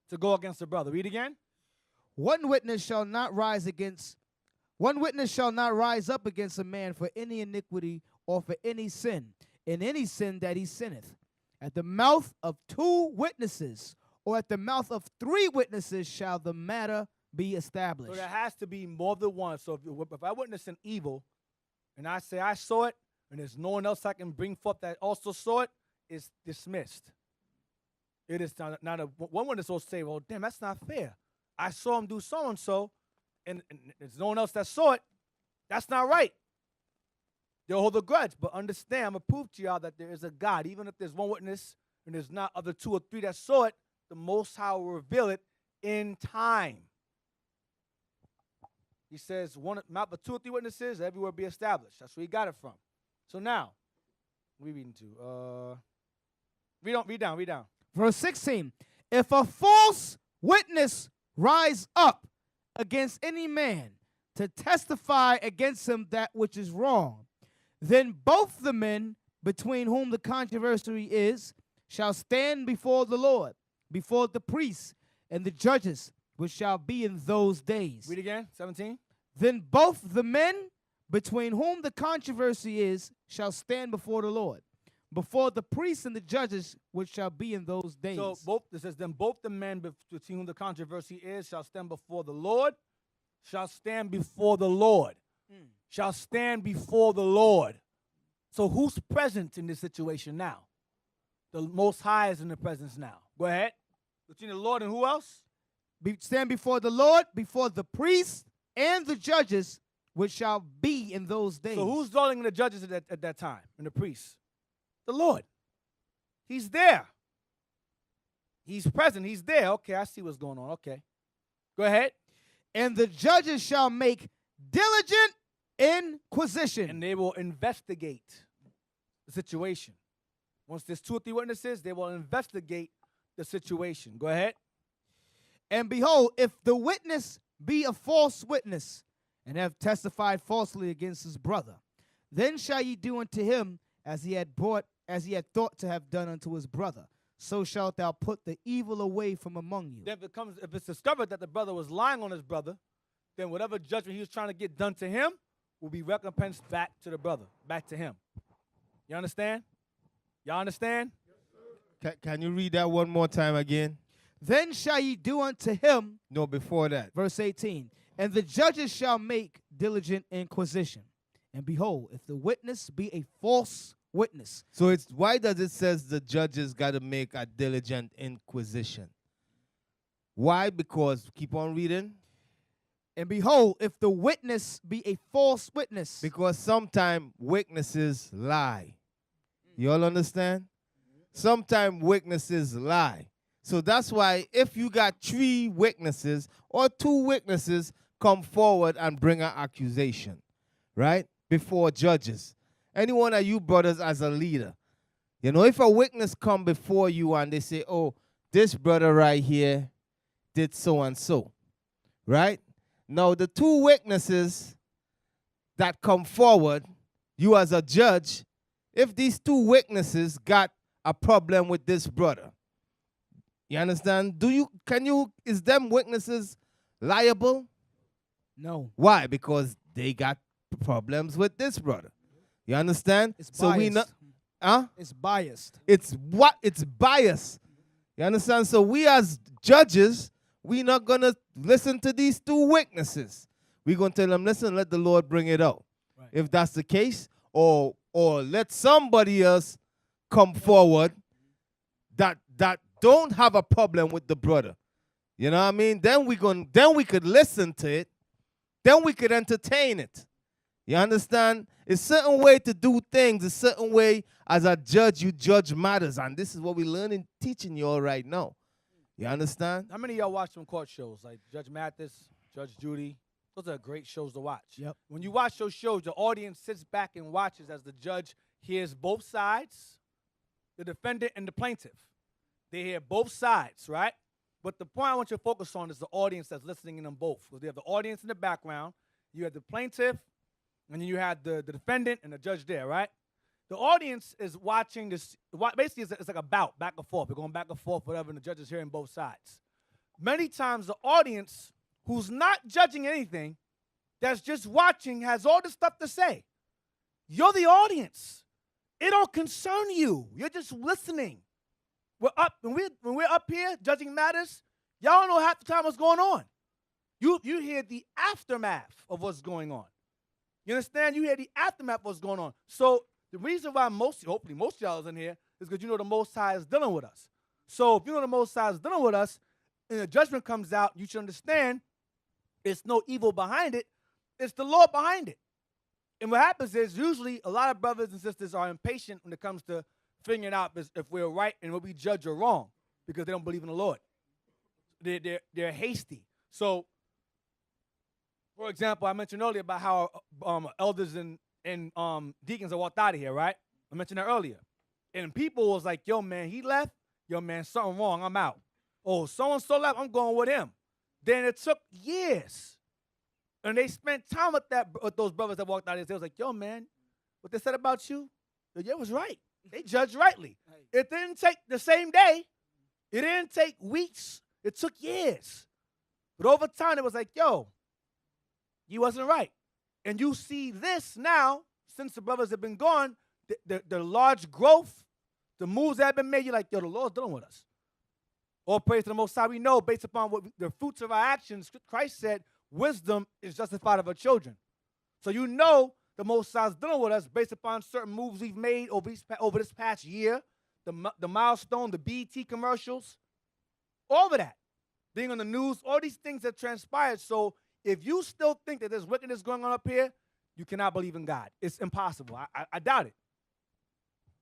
to go against a brother. Read again. 1 witness shall not rise up against a man for any iniquity or for any sin, in any sin that he sinneth. At the mouth of 2 witnesses or at the mouth of 3 witnesses shall the matter be established. So there has to be more than one. So if I witness an evil and I say I saw it and there's no one else I can bring forth that also saw it, it's dismissed. It is not a one witness will say, well, damn, that's not fair. I saw him do so-and-so and there's no one else that saw it. That's not right. They'll hold a grudge. But understand, I'm going to prove to y'all that there is a God. Even if there's 1 witness and there's not other 2 or 3 that saw it, the Most High will reveal it in time. He says, mouth of 2 or 3 witnesses, everywhere be established. That's where he got it from. So now, what are we reading to? Read down. Verse 16. If a false witness rise up against any man to testify against him that which is wrong, then both the men between whom the controversy is shall stand before the Lord, before the priests and the judges, which shall be in those days. Read again, 17. Then both the men between whom the controversy is shall stand before the Lord, before the priests and the judges, which shall be in those days. So it says, then both the men between whom the controversy is shall stand before the Lord, shall stand before the Lord, shall stand before the Lord. So who's present in this situation now? The Most High is in the presence now. Go ahead. Between the Lord and who else? Stand before the Lord, before the priests and the judges, which shall be in those days. So who's dwelling in the judges at that time, and the priests? The Lord. He's there. He's present. He's there. Okay, I see what's going on. Okay. Go ahead. And the judges shall make diligent inquisition. And they will investigate the situation. Once there's 2 or 3 witnesses, they will investigate the situation. Go ahead. And behold, if the witness be a false witness, and have testified falsely against his brother, then shall ye do unto him as he had thought to have done unto his brother. So shalt thou put the evil away from among you. Then if it's discovered that the brother was lying on his brother, then whatever judgment he was trying to get done to him will be recompensed back to the brother, back to him. You understand? Y'all understand? Can you read that one more time again? Then shall ye do unto him. No, before that. Verse 18. And the judges shall make diligent inquisition. And behold, if the witness be a false witness. So why does it says the judges got to make a diligent inquisition? Why? Because, keep on reading. And behold, if the witness be a false witness. Because sometimes witnesses lie. You all understand? Sometimes witnesses lie. So that's why if you got 3 witnesses or 2 witnesses come forward and bring an accusation, right, before judges. Any one of you brothers as a leader, you know, if a witness come before you and they say, oh, this brother right here did so and so, right? Now, the 2 witnesses that come forward, you as a judge, if these 2 witnesses got a problem with this brother, you understand? Is them witnesses liable? No. Why? Because they got problems with this brother. You understand? It's So we biased. not, It's biased. it's bias. You understand? So we as judges, we not gonna listen to these two witnesses. We're gonna tell them, listen, let the Lord bring it out. Right. If that's the case, or let somebody else come forward that don't have a problem with the brother. You know what I mean? Then we could listen to it. Then we could entertain it. You understand? It's a certain way to do things. A certain way as a judge, you judge matters. And this is what we're learning, teaching you all right now. You understand? How many of y'all watch some court shows like Judge Mathis, Judge Judy? Those are great shows to watch. Yep. When you watch those shows, the audience sits back and watches as the judge hears both sides, the defendant and the plaintiff. They hear both sides, right? But the point I want you to focus on is the audience that's listening in them both. Because they have the audience in the background, you have the plaintiff, and then you have the defendant and the judge there, right? The audience is watching this. Basically, it's like a bout, back and forth. They're going back and forth, whatever, and the judge is hearing both sides. Many times, the audience, who's not judging anything, that's just watching, has all this stuff to say. You're the audience. It don't concern you. You're just listening. We're up when we're up here judging matters. Y'all don't know half the time what's going on. You hear the aftermath of what's going on. You understand? You hear the aftermath of what's going on. So the reason why hopefully most of y'all is in here is because you know the Most High is dealing with us. So if you know the Most High is dealing with us, and the judgment comes out, you should understand it's no evil behind it. It's the Lord behind it. And what happens is usually a lot of brothers and sisters are impatient when it comes to figuring out if we're right and what we judge are wrong because they don't believe in the Lord. They're hasty. So, for example, I mentioned earlier about how elders and deacons are walked out of here, right? I mentioned that earlier. And people was like, yo, man, he left. Yo, man, something wrong. I'm out. Oh, so-and-so left. I'm going with him. Then it took years. And they spent time with those brothers that walked out of here. They was like, yo, man, what they said about you, it was right. They judged rightly. It didn't take the same day. It didn't take weeks. It took years. But over time, it was like, yo, you wasn't right. And you see this now, since the brothers have been gone, the large growth, the moves that have been made, you're like, yo, the Lord's dealing with us. All praise to the Most High. We know, based upon the fruits of our actions, Christ said, wisdom is justified of our children. So you know the Most High is dealing with us based upon certain moves we've made over this past year, the milestone, the BET commercials, all of that, being on the news, all these things that transpired. So if you still think that there's wickedness going on up here, you cannot believe in God. It's impossible. I doubt it.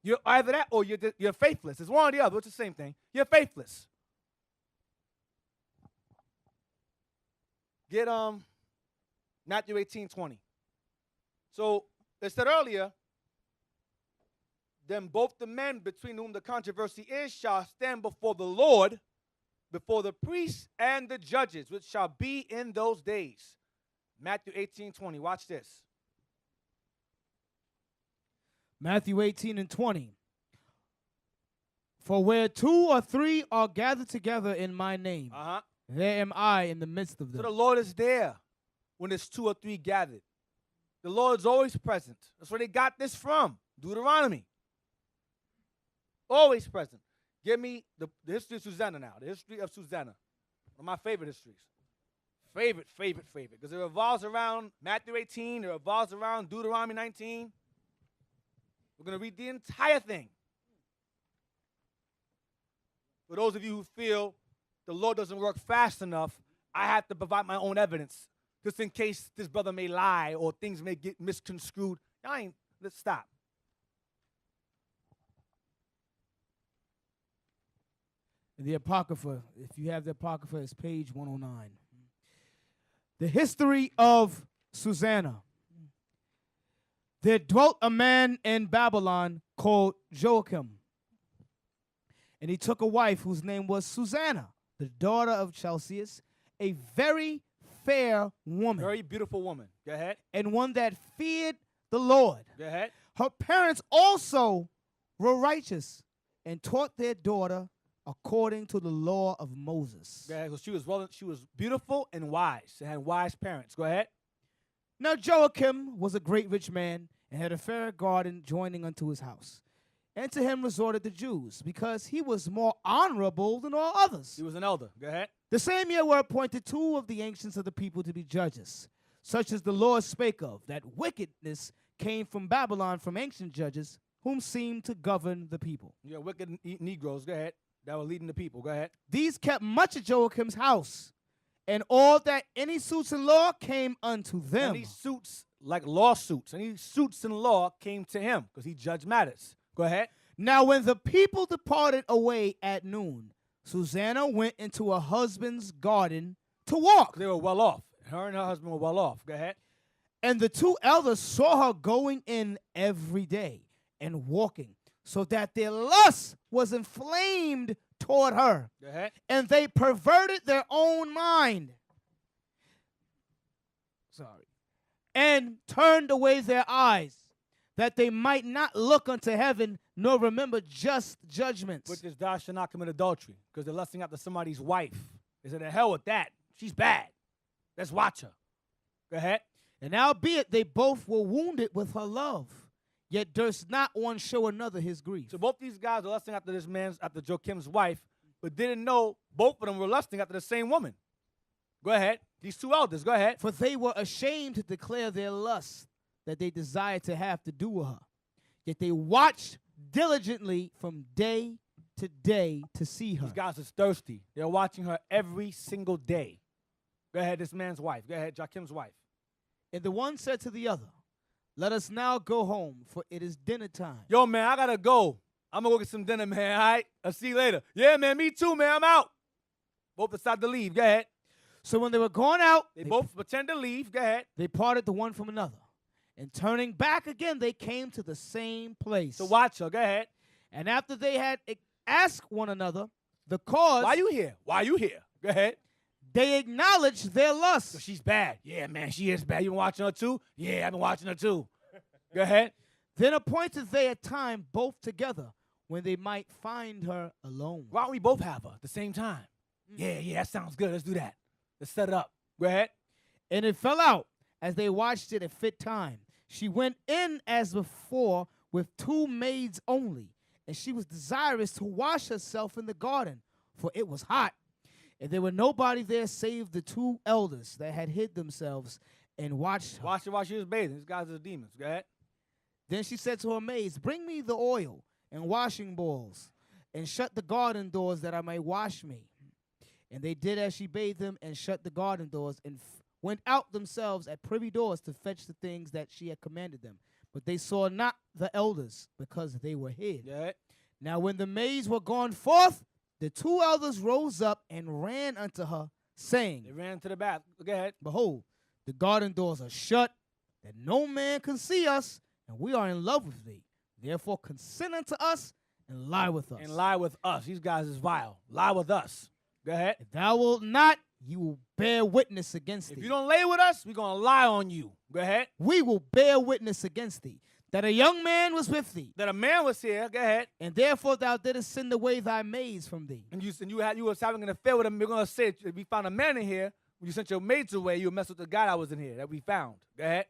You're either that or you're faithless. It's one or the other. It's the same thing. You're faithless. Get Matthew 18:20. So it said earlier, then both the men between whom the controversy is shall stand before the Lord, before the priests and the judges, which shall be in those days. Matthew 18:20. Watch this. Matthew 18:20. For where 2 or 3 are gathered together in my name, there am I in the midst of them. So the Lord is there when there's 2 or 3 gathered. The Lord's always present. That's where they got this from. Deuteronomy. Always present. Give me the history of Susanna now. The history of Susanna. One of my favorite histories. Favorite. Because it revolves around Matthew 18. It revolves around Deuteronomy 19. We're going to read the entire thing. For those of you who feel the Lord doesn't work fast enough, I have to provide my own evidence, just in case this brother may lie or things may get misconstrued. Let's stop. The Apocrypha, if you have the Apocrypha, it's page 109. The history of Susanna. There dwelt a man in Babylon called Joachim, and he took a wife whose name was Susanna, the daughter of Chelcias, a very fair woman. Very beautiful woman. Go ahead. And one that feared the Lord. Go ahead. Her parents also were righteous and taught their daughter according to the law of Moses. Go ahead. She was beautiful and wise. She had wise parents. Go ahead. Now Joachim was a great rich man, and had a fair garden joining unto his house. And to him resorted the Jews, because he was more honorable than all others. He was an elder. Go ahead. The same year were appointed 2 of the ancients of the people to be judges, such as the Lord spake of, that wickedness came from Babylon from ancient judges, whom seemed to govern the people. You got wicked Negroes. Go ahead. That were leading the people. Go ahead. These kept much of Joachim's house, and all that any suits in law came unto them. Any suits, like lawsuits, any suits in law came to him because he judged matters. Go ahead. Now when the people departed away at noon, Susanna went into her husband's garden to walk. They were well off. Her and her husband were well off. Go ahead. And the 2 elders saw her going in every day and walking, so that their lust was inflamed toward her. Go ahead. And they perverted their own mind. And turned away their eyes, that they might not look unto heaven, nor remember just judgments. Which is thou shalt not commit adultery, because they're lusting after somebody's wife. They said, the hell with that. She's bad. Let's watch her. Go ahead. And albeit they both were wounded with her love, yet durst not one show another his grief. So both these guys were lusting after after Joachim's wife, but didn't know both of them were lusting after the same woman. Go ahead. These 2 elders, go ahead. For they were ashamed to declare their lust that they desired to have to do with her. Yet they watched diligently from day to day to see her. These guys are thirsty. They're watching her every single day. Go ahead, this man's wife. Go ahead, Joachim's wife. And the one said to the other, let us now go home, for it is dinner time. Yo, man, I gotta go. I'm gonna go get some dinner, man, all right? I'll see you later. Yeah, man, me too, man, I'm out. Both decided to leave. Go ahead. So when they were going out, They both pretend to leave. Go ahead. they parted the one from another. And turning back again, they came to the same place. So watch her. Go ahead. And after they had asked one another the cause, Why you here? Why you here? Go ahead. they acknowledged their lust. So she's bad. Yeah, man, she is bad. You been watching her too? Yeah, I've been watching her too. Go ahead. Then appointed they a time both together, when they might find her alone. Why don't we both have her at the same time? Yeah, that sounds good. Let's do that. Let's set it up. Go ahead. And it fell out, as they watched it a fit time. She went in as before with 2 maids only, and she was desirous to wash herself in the garden, for it was hot. And there were nobody there save the 2 elders that had hid themselves and watched her. Watch her while she was bathing. These guys are demons. Go ahead. Then she said to her maids, bring me the oil and washing balls, and shut the garden doors that I may wash me. And they did as she bade them, and shut the garden doors, and went out themselves at privy doors to fetch the things that she had commanded them. But they saw not the elders, because they were hid. Go ahead. Now when the maids were gone forth, the 2 elders rose up and ran unto her, saying, They ran to the bath. Go ahead. behold, the garden doors are shut, that no man can see us, and we are in love with thee. Therefore consent unto us, and lie with us. And lie with us. These guys is vile. Lie with us. Go ahead. If thou wilt not, you will bear witness against If thee. you don't lay with us, we're going to lie on you. Go ahead. We will bear witness against thee, that a young man was with thee, That a man was here. Go ahead. and therefore thou didst send away thy maids from thee. And you was having an affair with him. We're going to say, if we found a man in here, when you sent your maids away, you messed with the guy that was in here that we found. Go ahead.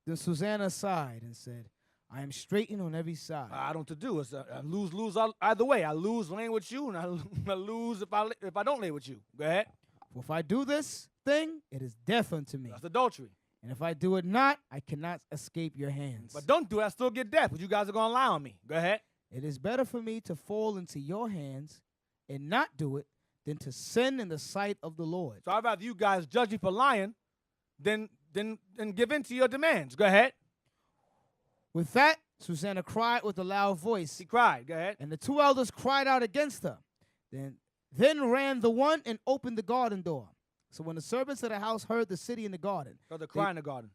Then Susanna sighed and said, I am straitened on every side. I don't know what to do. It's I lose either way. I lose laying with you, and I lose if I don't lay with you. Go ahead. For if I do this thing, it is death unto me. That's adultery. And if I do it not, I cannot escape your hands. But don't do it. I still get death. But you guys are going to lie on me. Go ahead. It is better for me to fall into your hands and not do it than to sin in the sight of the Lord. So I'd rather you guys judge me for lying than give in to your demands. Go ahead. With that, Susanna cried with a loud voice, He cried. Go ahead. and the 2 elders cried out against her. Then ran the one and opened the garden door. So when the servants of the house heard the city in the garden, Got the cry in the garden.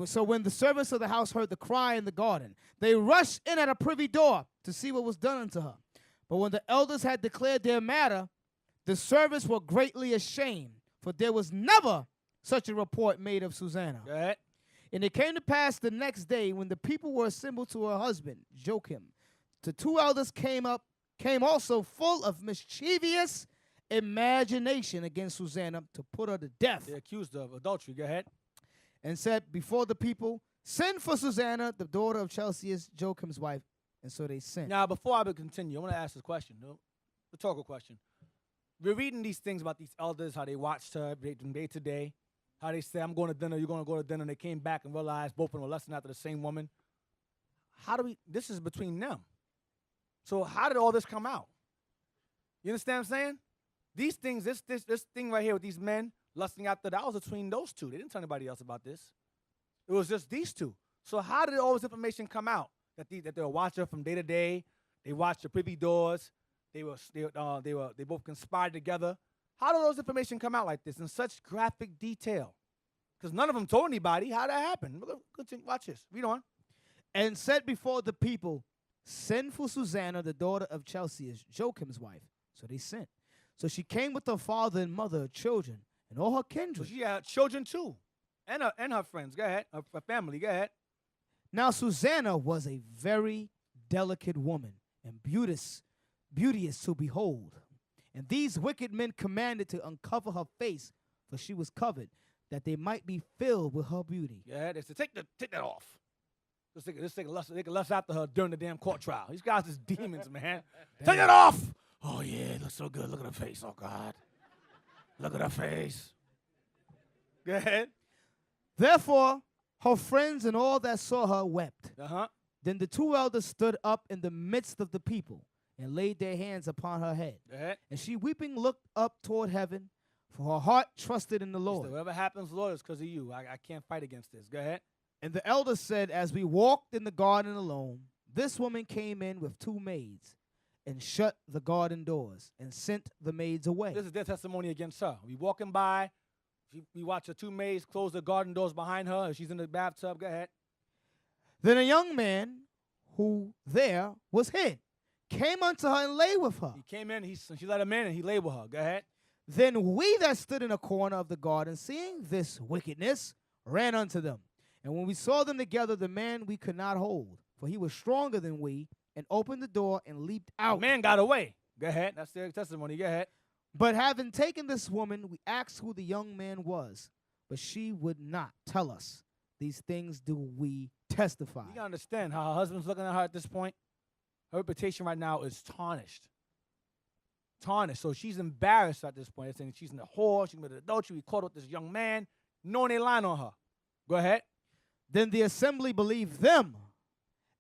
so when the servants of the house heard the cry in the garden, they rushed in at a privy door to see what was done unto her. But when the elders had declared their matter, the servants were greatly ashamed, for there was never such a report made of Susanna. Go ahead. And it came to pass the next day, when the people were assembled to her husband, Joachim, the 2 elders came also full of mischievous imagination against Susanna to put her to death. They're accused of adultery. Go ahead. and said before the people, send for Susanna, the daughter of Chelcias, Joachim's wife. And so they sent. Now, before I continue, I want to ask this question, the rhetorical question. We're reading these things about these elders, how they watched her from day to day, how they say, I'm going to dinner, you're going to go to dinner, and they came back and realized both of them were lusting after the same woman. This is between them. So how did all this come out? You understand what I'm saying? These things, this thing right here with these men lusting after, that was between those two. They didn't tell anybody else about this. It was just these two. So how did all this information come out? That they were watching her from day to day. They watched the privy doors. They both conspired together. How did those information come out like this in such graphic detail? Because none of them told anybody. How did that happen? Continue, watch this. Read on. And said before the people, send for Susanna, the daughter of Chelcias, Joachim's wife. So they sent. So she came with her father and mother, her children, and all her kindred. So she had children too, and her friends. Go ahead. Her family. Go ahead. Now Susanna was a very delicate woman and beauteous to behold. And these wicked men commanded to uncover her face, for she was covered, that they might be filled with her beauty. Yeah, they said, take that off. They can lust after her during the damn court trial. These guys is demons, man. Take it off. Oh, yeah, it looks so good. Look at her face. Oh, God. Look at her face. Go ahead. Therefore, her friends and all that saw her wept. Uh-huh. Then the two elders stood up in the midst of the people and laid their hands upon her head. Go ahead. And she weeping looked up toward heaven, for her heart trusted in the Lord. So whatever happens, Lord, is because of you. I can't fight against this. Go ahead. And the elders said, as we walked in the garden alone, this woman came in with two maids and shut the garden doors and sent the maids away. This is their testimony against her. We walking by. We watch her two maids close the garden doors behind her. And she's in the bathtub. Go ahead. Then a young man who there was hid came unto her and lay with her. He came in. She let him in, and he lay with her. Go ahead. Then we that stood in a corner of the garden, seeing this wickedness, ran unto them. And when we saw them together, the man we could not hold, for he was stronger than we, and opened the door and leaped out. The man got away. Go ahead. That's their testimony. Go ahead. But having taken this woman, we asked who the young man was, but she would not tell us. These things do we testify. You gotta understand how her husband's looking at her at this point. Her reputation right now is tarnished. So she's embarrassed at this point. They're saying she's in a whore. She's committed adultery. We caught with this young man, knowing they lying on her. Go ahead. Then the assembly believed them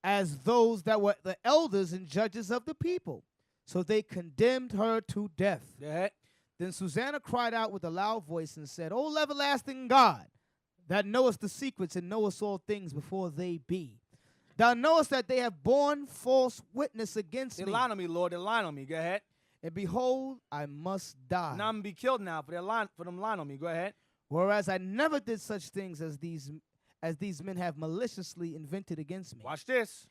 as those that were the elders and judges of the people. So they condemned her to death. Go ahead. Then Susanna cried out with a loud voice and said, O everlasting God, that knowest the secrets and knowest all things before they be. Thou knowest that they have borne false witness against me. They're lying on me, Lord. They're lying on me. Go ahead. And behold, I must die. Now I'm going to be killed now for them lying on me. Go ahead. Whereas I never did such things as these men have maliciously invented against me. Watch this.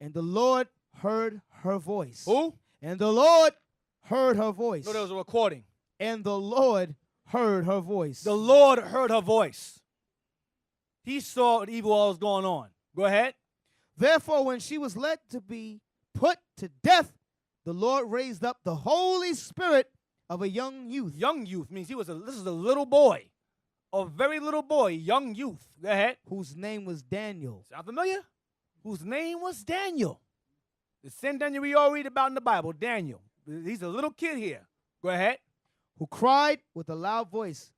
And the Lord heard her voice. Who? And the Lord heard her voice. No, there was a recording. And the Lord heard her voice. The Lord heard her voice. He saw what evil was going on. Go ahead. Therefore, when she was led to be put to death, the Lord raised up the Holy Spirit of a young youth. Young youth means this is a little boy. A very little boy, young youth. Go ahead. Whose name was Daniel. Sound familiar? Whose name was Daniel. The same Daniel we all read about in the Bible, Daniel. He's a little kid here. Go ahead. Who cried with a loud voice,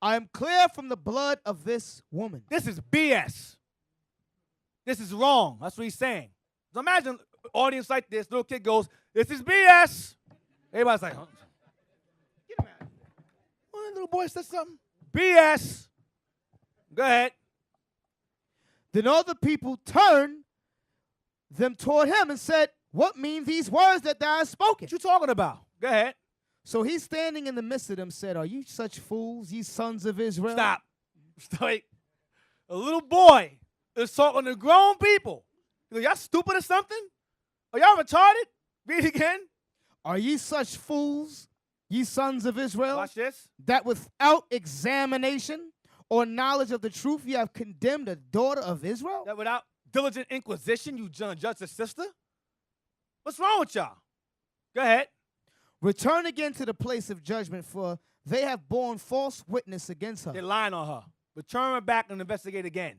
I am clear from the blood of this woman. This is BS. This is wrong. That's what he's saying. So imagine an audience like this. Little kid goes, this is BS. Everybody's like, huh? Get him out. One little boy said something. BS. Go ahead. Then all the people turned them toward him and said, what mean these words that thou hast spoken? What you talking about? Go ahead. So he standing in the midst of them said, are you such fools, ye sons of Israel? Stop. Wait. A little boy is talking to grown people. He goes, y'all stupid or something? Are y'all retarded? Read it again. Are ye such fools, ye sons of Israel? Watch this. That without examination or knowledge of the truth you have condemned a daughter of Israel? That without diligent inquisition you judge a sister? What's wrong with y'all? Go ahead. Return again to the place of judgment, for they have borne false witness against her. They're lying on her. But turn back and investigate again.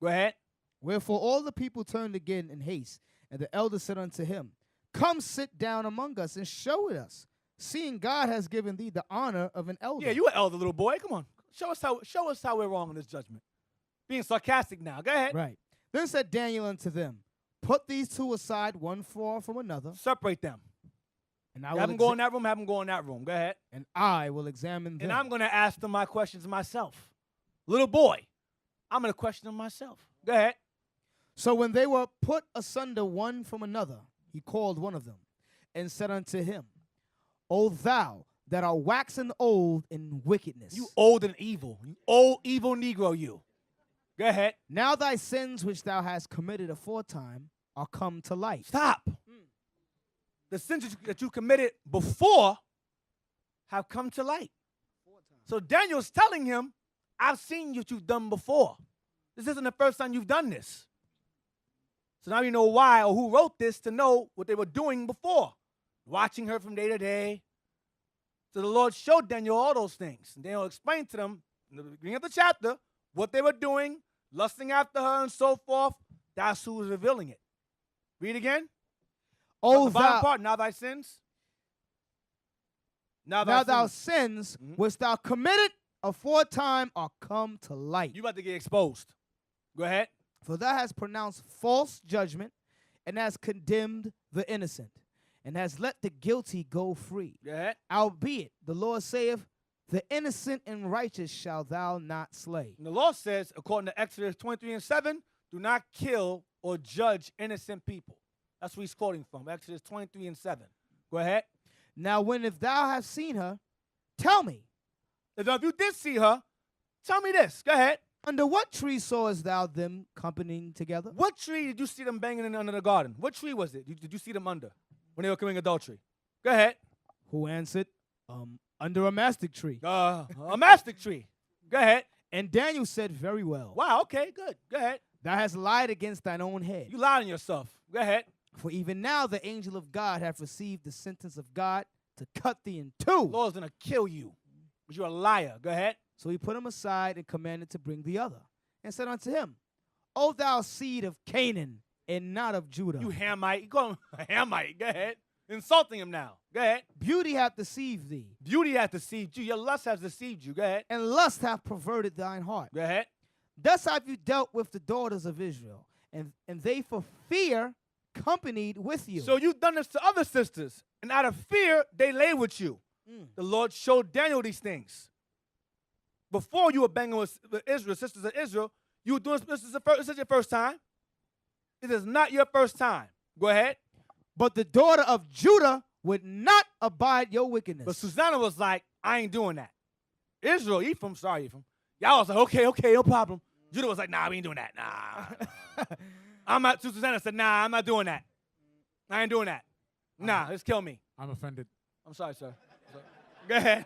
Go ahead. Wherefore all the people turned again in haste, and the elders said unto him, Come sit down among us and show it us, seeing God has given thee the honor of an elder. Yeah, you an elder, little boy. Come on. Show us how we're wrong in this judgment. Being sarcastic now. Go ahead. Right. Then said Daniel unto them, Put these two aside, one far from another, Separate them. and I Have will them go in that room, have them go in that room. Go ahead. and I will examine them. And I'm going to ask them my questions myself. Little boy, I'm going to question them myself. Go ahead. So when they were put asunder one from another, he called one of them, and said unto him, O thou that art waxen old in wickedness, You old and evil. You old, evil Negro, you. Go ahead. now thy sins which thou hast committed aforetime are come to light. Stop. The sins that you committed before have come to light. So Daniel's telling him, I've seen what you've done before. This isn't the first time you've done this. So now you know why or who wrote this to know what they were doing before. Watching her from day to day. So the Lord showed Daniel all those things. And Daniel explained to them in the beginning of the chapter what they were doing, lusting after her and so forth. That's who was revealing it. Read again. O The bottom thou, part, now thy sins. now thou sins which thou committed aforetime are come to light. You about to get exposed. Go ahead. For thou hast pronounced false judgment, and hast condemned the innocent, and hast let the guilty go free. Go ahead. Albeit the Lord saith, The innocent and righteous shall thou not slay. And the law says, according to Exodus 23:7, do not kill or judge innocent people. That's what he's quoting from, Exodus 23:7. Go ahead. Now when if thou hast seen her, tell me, If you did see her, tell me this. Go ahead. under what tree sawest thou them companying together? What tree did you see them banging in under the garden? What tree was it? Did you see them under when they were committing adultery? Go ahead. Who answered, under a mastic tree. A mastic tree. Go ahead. And Daniel said, Very well. Wow, okay, good. Go ahead. Thou hast lied against thine own head. You lied on yourself. Go ahead. For even now the angel of God hath received the sentence of God to cut thee in The two. Lord's going to kill you. But you're a liar. Go ahead. So he put him aside and commanded to bring the other, and said unto him, O thou seed of Canaan, and not of Judah, You Hamite. You call him a Hamite. Go ahead. Insulting him now. Go ahead. beauty hath deceived thee, Beauty hath deceived you. Your lust has deceived you. Go ahead. and lust hath perverted thine heart. Go ahead. Thus have you dealt with the daughters of Israel, and they for fear companied with you. So you've done this to other sisters, and out of fear, they lay with you. The Lord showed Daniel these things. Before you were banging with Israel, sisters of Israel, you were doing this is your first time. It is not your first time. Go ahead. But the daughter of Judah would not abide your wickedness. But Susanna was like, I ain't doing that. Israel, Ephraim, y'all was like, okay, no problem. Judah was like, nah, we ain't doing that. Nah. I'm not, Susanna said, nah, I'm not doing that. I ain't doing that. Nah, just kill me. I'm offended. I'm sorry, sir. Go ahead.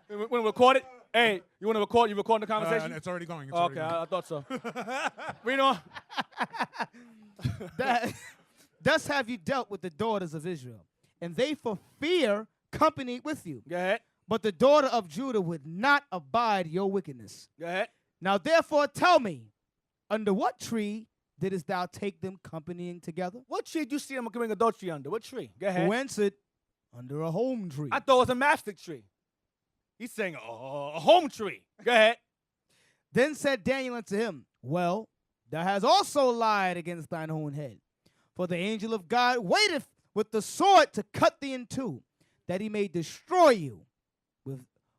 You want to record it? Hey, you want to record? You recording the conversation? It's already going. It's Okay, already going. I thought so. Read on. Thus have you dealt with the daughters of Israel, and they for fear companied with you. Go ahead. But the daughter of Judah would not abide your wickedness. Go ahead. Now therefore tell me, under what tree didst thou take them companying together? What tree did you see them committing adultery under? What tree? Go ahead. Who answered, under a home tree. I thought it was a mastic tree. He's saying a home tree. Go ahead. Then said Daniel unto him, Well, thou hast also lied against thine own head. For the angel of God waiteth with the sword to cut thee in two, that he may destroy you.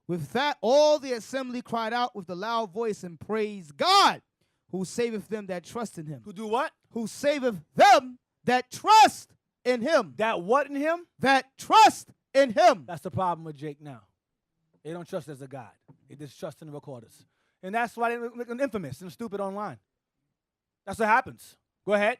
With that all the assembly cried out with a loud voice and praised God, who saveth them that trust in him. Who do what? Who saveth them that trust in him. That what in him? That trust in him. That's the problem with Jake now. They don't trust as a God. They just trust in the recorders. And that's why they're infamous and stupid online. That's what happens. Go ahead.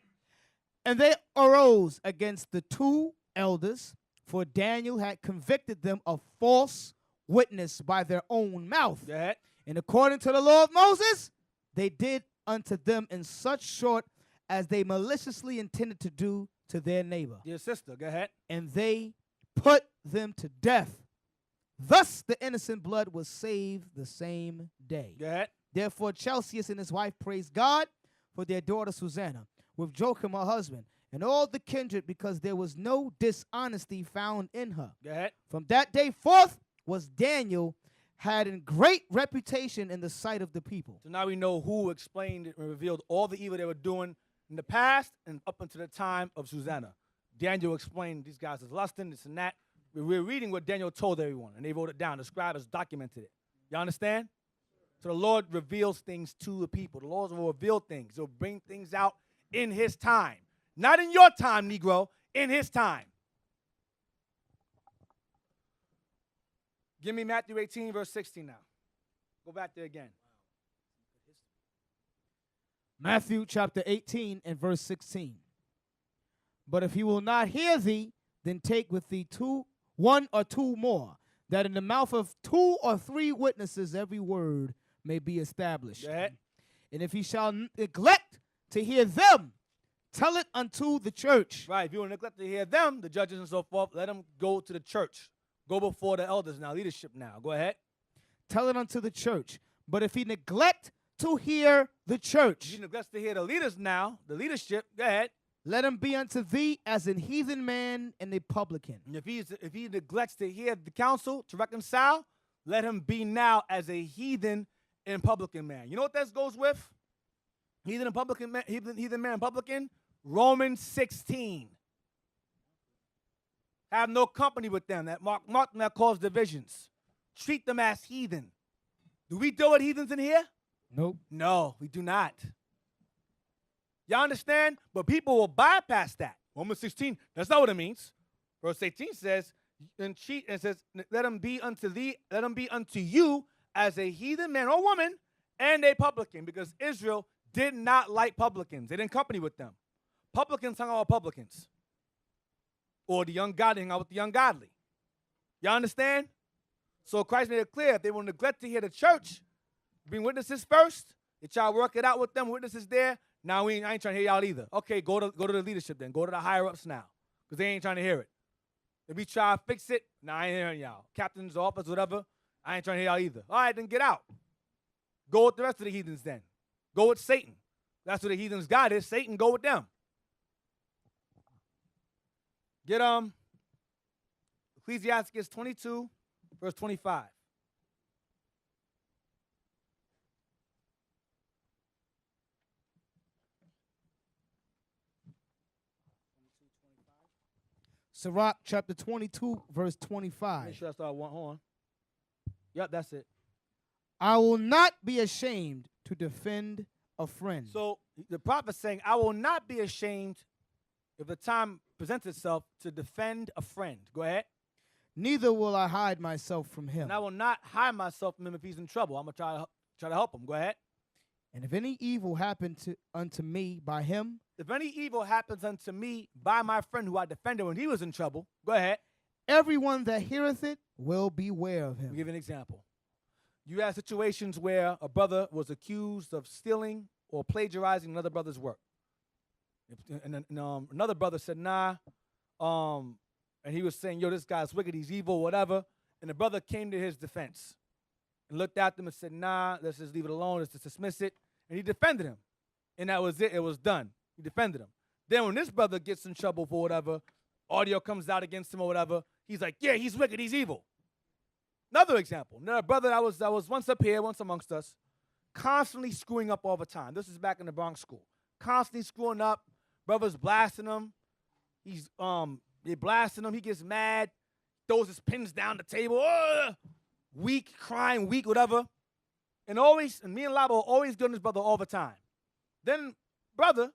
And they arose against the two elders, for Daniel had convicted them of false witness by their own mouth. Go ahead. And according to the law of Moses, they did unto them in such sort as they maliciously intended to do to their neighbor. Dear sister, go ahead. And they put them to death. Thus the innocent blood was saved the same day. Go ahead. Therefore Chelcias and his wife praised God for their daughter Susanna, with Joachim her husband, and all the kindred, because there was no dishonesty found in her. Go ahead. From that day forth was Daniel had a great reputation in the sight of the people. So now we know who explained and revealed all the evil they were doing in the past and up until the time of Susanna. Daniel explained these guys is lusting, this and that. We're reading what Daniel told everyone, and they wrote it down. The scribes documented it. You understand? So the Lord reveals things to the people. The Lord will reveal things. He'll bring things out in his time. Not in your time, Negro, in his time. Give me Matthew 18, verse 16 now. Go back there again. Matthew chapter 18 and verse 16. But if he will not hear thee, then take with thee one or two more, that in the mouth of 2 or 3 witnesses every word may be established. Go ahead. And if he shall neglect to hear them, tell it unto the church. Right. If you will neglect to hear them, the judges and so forth, let them go to the church. Go before the elders now, leadership now. Go ahead. Tell it unto the church. But if he neglect to hear the If church, you neglect to hear the leaders now, the leadership, go ahead. let him be unto thee as an heathen man and a publican. And if he neglects to hear the counsel to reconcile, let him be now as a heathen and publican man. You know what that goes with? Heathen and publican man, heathen man and publican? Romans 16. Have no company with them. That mark them that cause divisions. Treat them as heathen. Do we deal with heathens in here? Nope. No, we do not. Y'all understand? But people will bypass that. Romans 16, that's not what it means. Verse 18 says, and says, let him be unto thee, let him be unto you as a heathen man or woman and a publican, because Israel did not like publicans. They didn't company with them. Publicans hung out with publicans. Or the ungodly hung out with the ungodly. Y'all understand? So Christ made it clear, if they will neglect to hear the church, bring witnesses first, they try to work it out with them, witnesses there. Now I ain't trying to hear y'all either. Okay, go to the leadership then. Go to the higher ups now. Because they ain't trying to hear it. If we try to fix it, I ain't hearing y'all. Captain's office, whatever, I ain't trying to hear y'all either. All right, then get out. Go with the rest of the heathens then. Go with Satan. That's what the heathens' God is. Satan, go with them. Get Ecclesiastes 22, verse 25. Sirach chapter 22, verse 25. Make sure I start one. Hold on. Yep, that's it. I will not be ashamed to defend a friend. So the prophet's saying, I will not be ashamed if the time presents itself to defend a friend. Go ahead. Neither will I hide myself from him. And I will not hide myself from him if he's in trouble. I'm going to try to help him. Go ahead. And if any evil happen unto me by him, If any evil happens unto me by my friend who I defended when he was in trouble, go ahead. everyone that heareth it will beware of him. I'll give you an example. You have situations where a brother was accused of stealing or plagiarizing another brother's work. And another brother said, nah, and he was saying, yo, this guy's wicked, he's evil, whatever. And the brother came to his defense and looked at them and said, nah, let's just leave it alone, let's just dismiss it. And he defended him. And that was it, it was done. He defended him. Then when this brother gets in trouble for whatever, audio comes out against him or whatever, he's like, yeah, he's wicked, he's evil. Another example, another brother that was once up here, once amongst us, constantly screwing up all the time. This is back in the Bronx school. Constantly screwing up. Brothers blasting him. They blasting him. He gets mad, throws his pins down the table. Weak, crying, weak, whatever. And me and Labo always good on this brother all the time. Then brother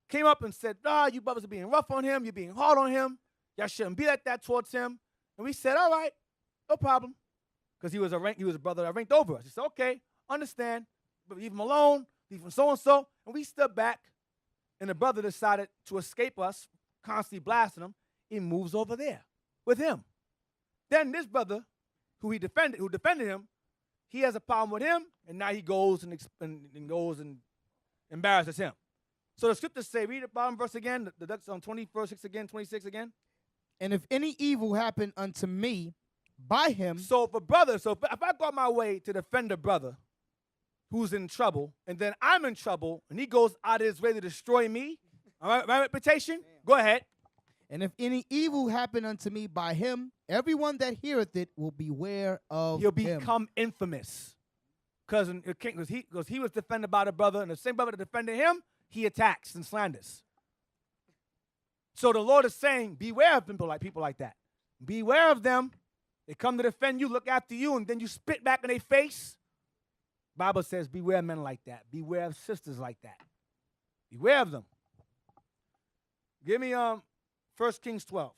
came up and said, you brothers are being rough on him. You're being hard on him. Y'all shouldn't be like that towards him. And we said, all right, no problem. Because he was a brother that ranked over us. He said, okay, understand. But leave him alone. Leave him so-and-so. And we stood back. And the brother decided to escape us, constantly blasting him. He moves over there with him. Then this brother, who defended him, he has a problem with him, and now he goes and embarrasses him. So the scriptures say, read the bottom verse again, the text on 26 again. And if any evil happen unto me by him, So if I go out my way to defend a brother who's in trouble, and then I'm in trouble, and he goes out of his way to destroy me, all right, my reputation, go ahead. And if any evil happen unto me by him, everyone that heareth it will beware of He'll him. become infamous. Because he was defended by the brother, and the same brother that defended him, he attacks and slanders. So the Lord is saying, beware of people like that. Beware of them. They come to defend you, look after you, and then you spit back in their face. Bible says, beware of men like that. Beware of sisters like that. Beware of them. Give me 1 Kings 12.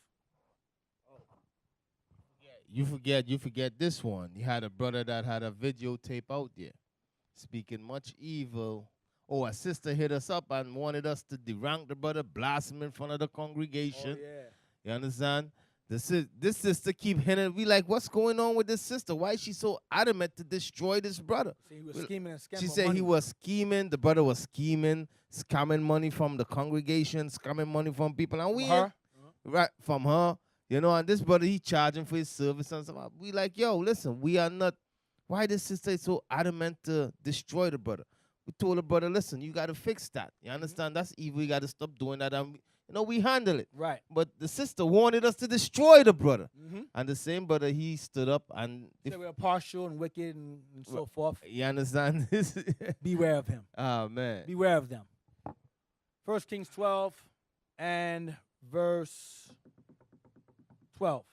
You forget this one. You had a brother that had a videotape out there speaking much evil. Oh, a sister hit us up and wanted us to derank the brother, blast him in front of the congregation. Oh, yeah. You understand? This sister keep hitting. We like, what's going on with this sister? Why is she so adamant to destroy this brother? See, he was scheming and scamming. She said money. he was scheming. The brother was scheming, scamming money from the congregation, scamming money from people. And we Her? right from her. You know, and this brother, he charging for his service and stuff. We like, yo, listen, we are not. Why this sister is so adamant to destroy the brother? We told the brother, listen, you got to fix that. You understand? That's evil. You got to stop doing that. And we handle it. Right. But the sister wanted us to destroy the brother. Mm-hmm. And the same brother, he stood up and... They were partial and wicked and so forth. You understand? Beware of him. Oh, man. Beware of them. 1 Kings 12 and verse 12.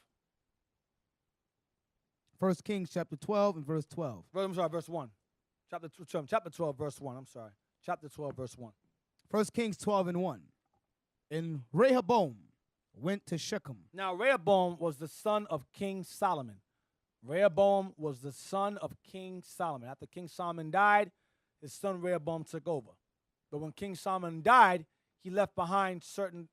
1 Kings chapter 12 and verse 12. I'm sorry, verse 1. Chapter 12, verse 1. I'm sorry. Chapter 12, verse 1. 1 Kings 12 and 1. And Rehoboam went to Shechem. Now, Rehoboam was the son of King Solomon. Rehoboam was the son of King Solomon. After King Solomon died, his son Rehoboam took over. But when King Solomon died, he left behind certain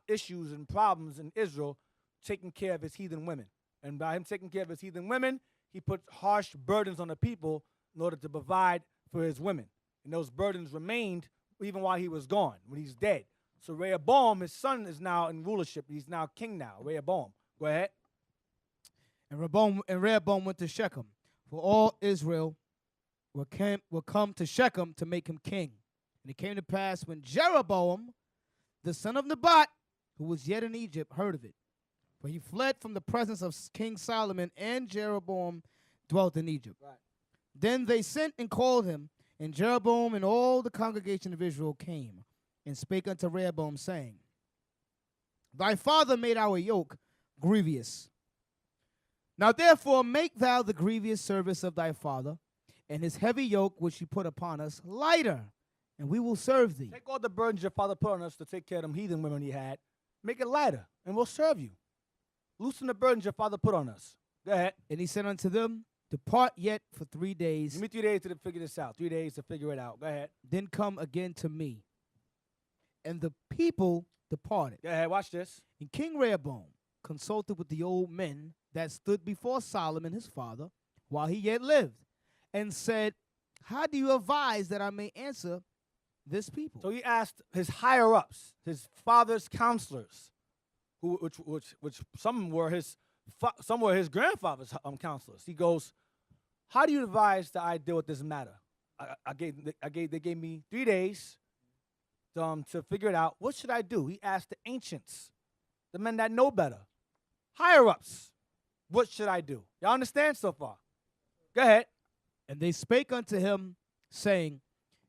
issues and problems in Israel, taking care of his heathen women. And by him taking care of his heathen women, he put harsh burdens on the people in order to provide for his women. And those burdens remained even while he was gone, when he's dead. So Rehoboam, his son, is now in rulership. He's now king now, Rehoboam. Go ahead. And Rehoboam went to Shechem, for all Israel will come to Shechem to make him king. And it came to pass when Jeroboam, the son of Nebat, who was yet in Egypt, heard of it. For he fled from the presence of King Solomon, and Jeroboam dwelt in Egypt. Right. Then they sent and called him, and Jeroboam and all the congregation of Israel came, and spake unto Rehoboam, saying, Thy father made our yoke grievous. Now therefore make thou the grievous service of thy father, and his heavy yoke which he put upon us lighter, and we will serve thee. Take all the burdens your father put on us to take care of them heathen women he had. Make it lighter, and we'll serve you. Loosen the burdens your father put on us. Go ahead. And he said unto them, Depart yet for 3 days, Give me 3 days to figure this out. 3 days to figure it out. Go ahead. then come again to me. And the people departed. Go ahead. Watch this. And King Rehoboam consulted with the old men that stood before Solomon his father while he yet lived, and said, How do you advise that I may answer this people? So he asked his higher ups, his father's counselors, which some were his grandfather's counselors. He goes, How do you advise that I deal with this matter? They gave me 3 days to figure it out. What should I do? He asked the ancients, the men that know better, higher ups. What should I do? Y'all understand so far? Go ahead. And they spake unto him, saying,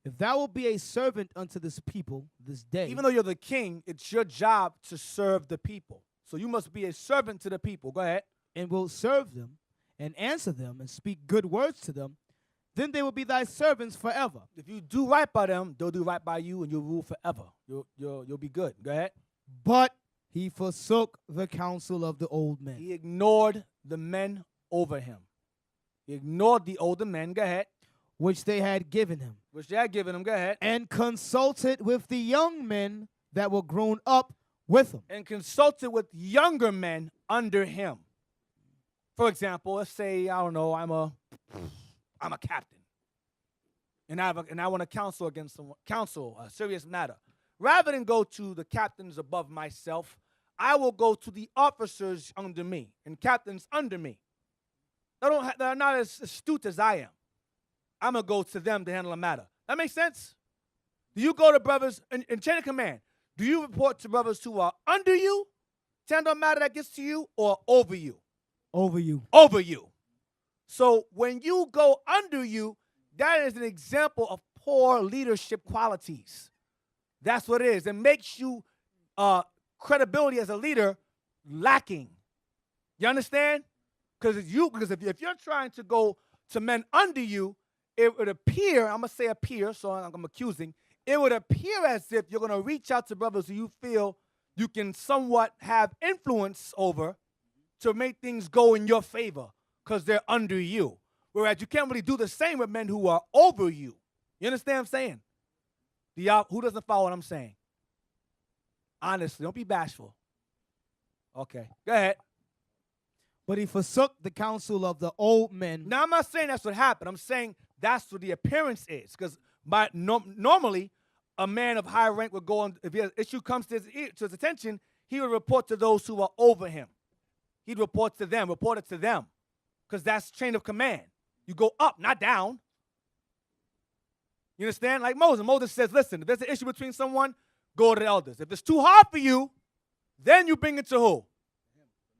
If thou wilt be a servant unto this people this day, Even though you're the king, it's your job to serve the people. So you must be a servant to the people. Go ahead. and wilt serve them, and answer them, and speak good words to them, then they will be thy servants forever. If you do right by them, they'll do right by you, and you'll rule forever. You'll be good. Go ahead. But he forsook the counsel of the old men, He ignored the men over him. He ignored the older men. Go ahead. which they had given him, Which they had given him. Go ahead. and consulted with the young men that were grown up with him. And consulted with younger men under him. For example, let's say, I don't know, I'm a captain. And I want to counsel a serious matter. Rather than go to the captains above myself, I will go to the officers under me and captains under me. That are not as astute as I am. I'm going to go to them to handle the matter. That makes sense? Do you go to brothers in chain of command? Do you report to brothers who are under you to handle a matter that gets to you, or over you? Over you. Over you. So when you go under you, that is an example of poor leadership qualities. That's what it is. It makes you credibility as a leader lacking. You understand? Because if you're trying to go to men under you, it would appear, I'm going to say appear, so I'm accusing, it would appear as if you're going to reach out to brothers who you feel you can somewhat have influence over to make things go in your favor because they're under you. Whereas you can't really do the same with men who are over you. You understand what I'm saying? Who doesn't follow what I'm saying? Honestly, don't be bashful. Okay, go ahead. But he forsook the counsel of the old men. Now, I'm not saying that's what happened. I'm saying that's what the appearance is. Because normally, a man of high rank would go on, if an issue comes to his attention, he would report to those who are over him. He'd report it to them. Because that's chain of command. You go up, not down. You understand? Like Moses. Moses says, listen, if there's an issue between someone, go to the elders. If it's too hard for you, then you bring it to who?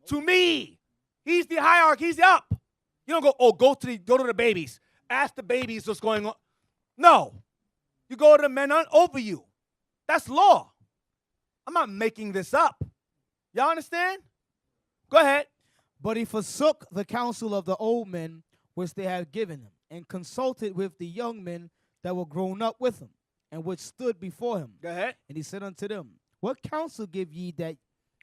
To me. He's the hierarchy. He's up. You don't go, go to the babies. Ask the babies what's going on. No. You go to the men over you. That's law. I'm not making this up. Y'all understand? Go ahead. But he forsook the counsel of the old men which they had given him, and consulted with the young men that were grown up with him, and which stood before him. Go ahead. And he said unto them, what counsel give ye that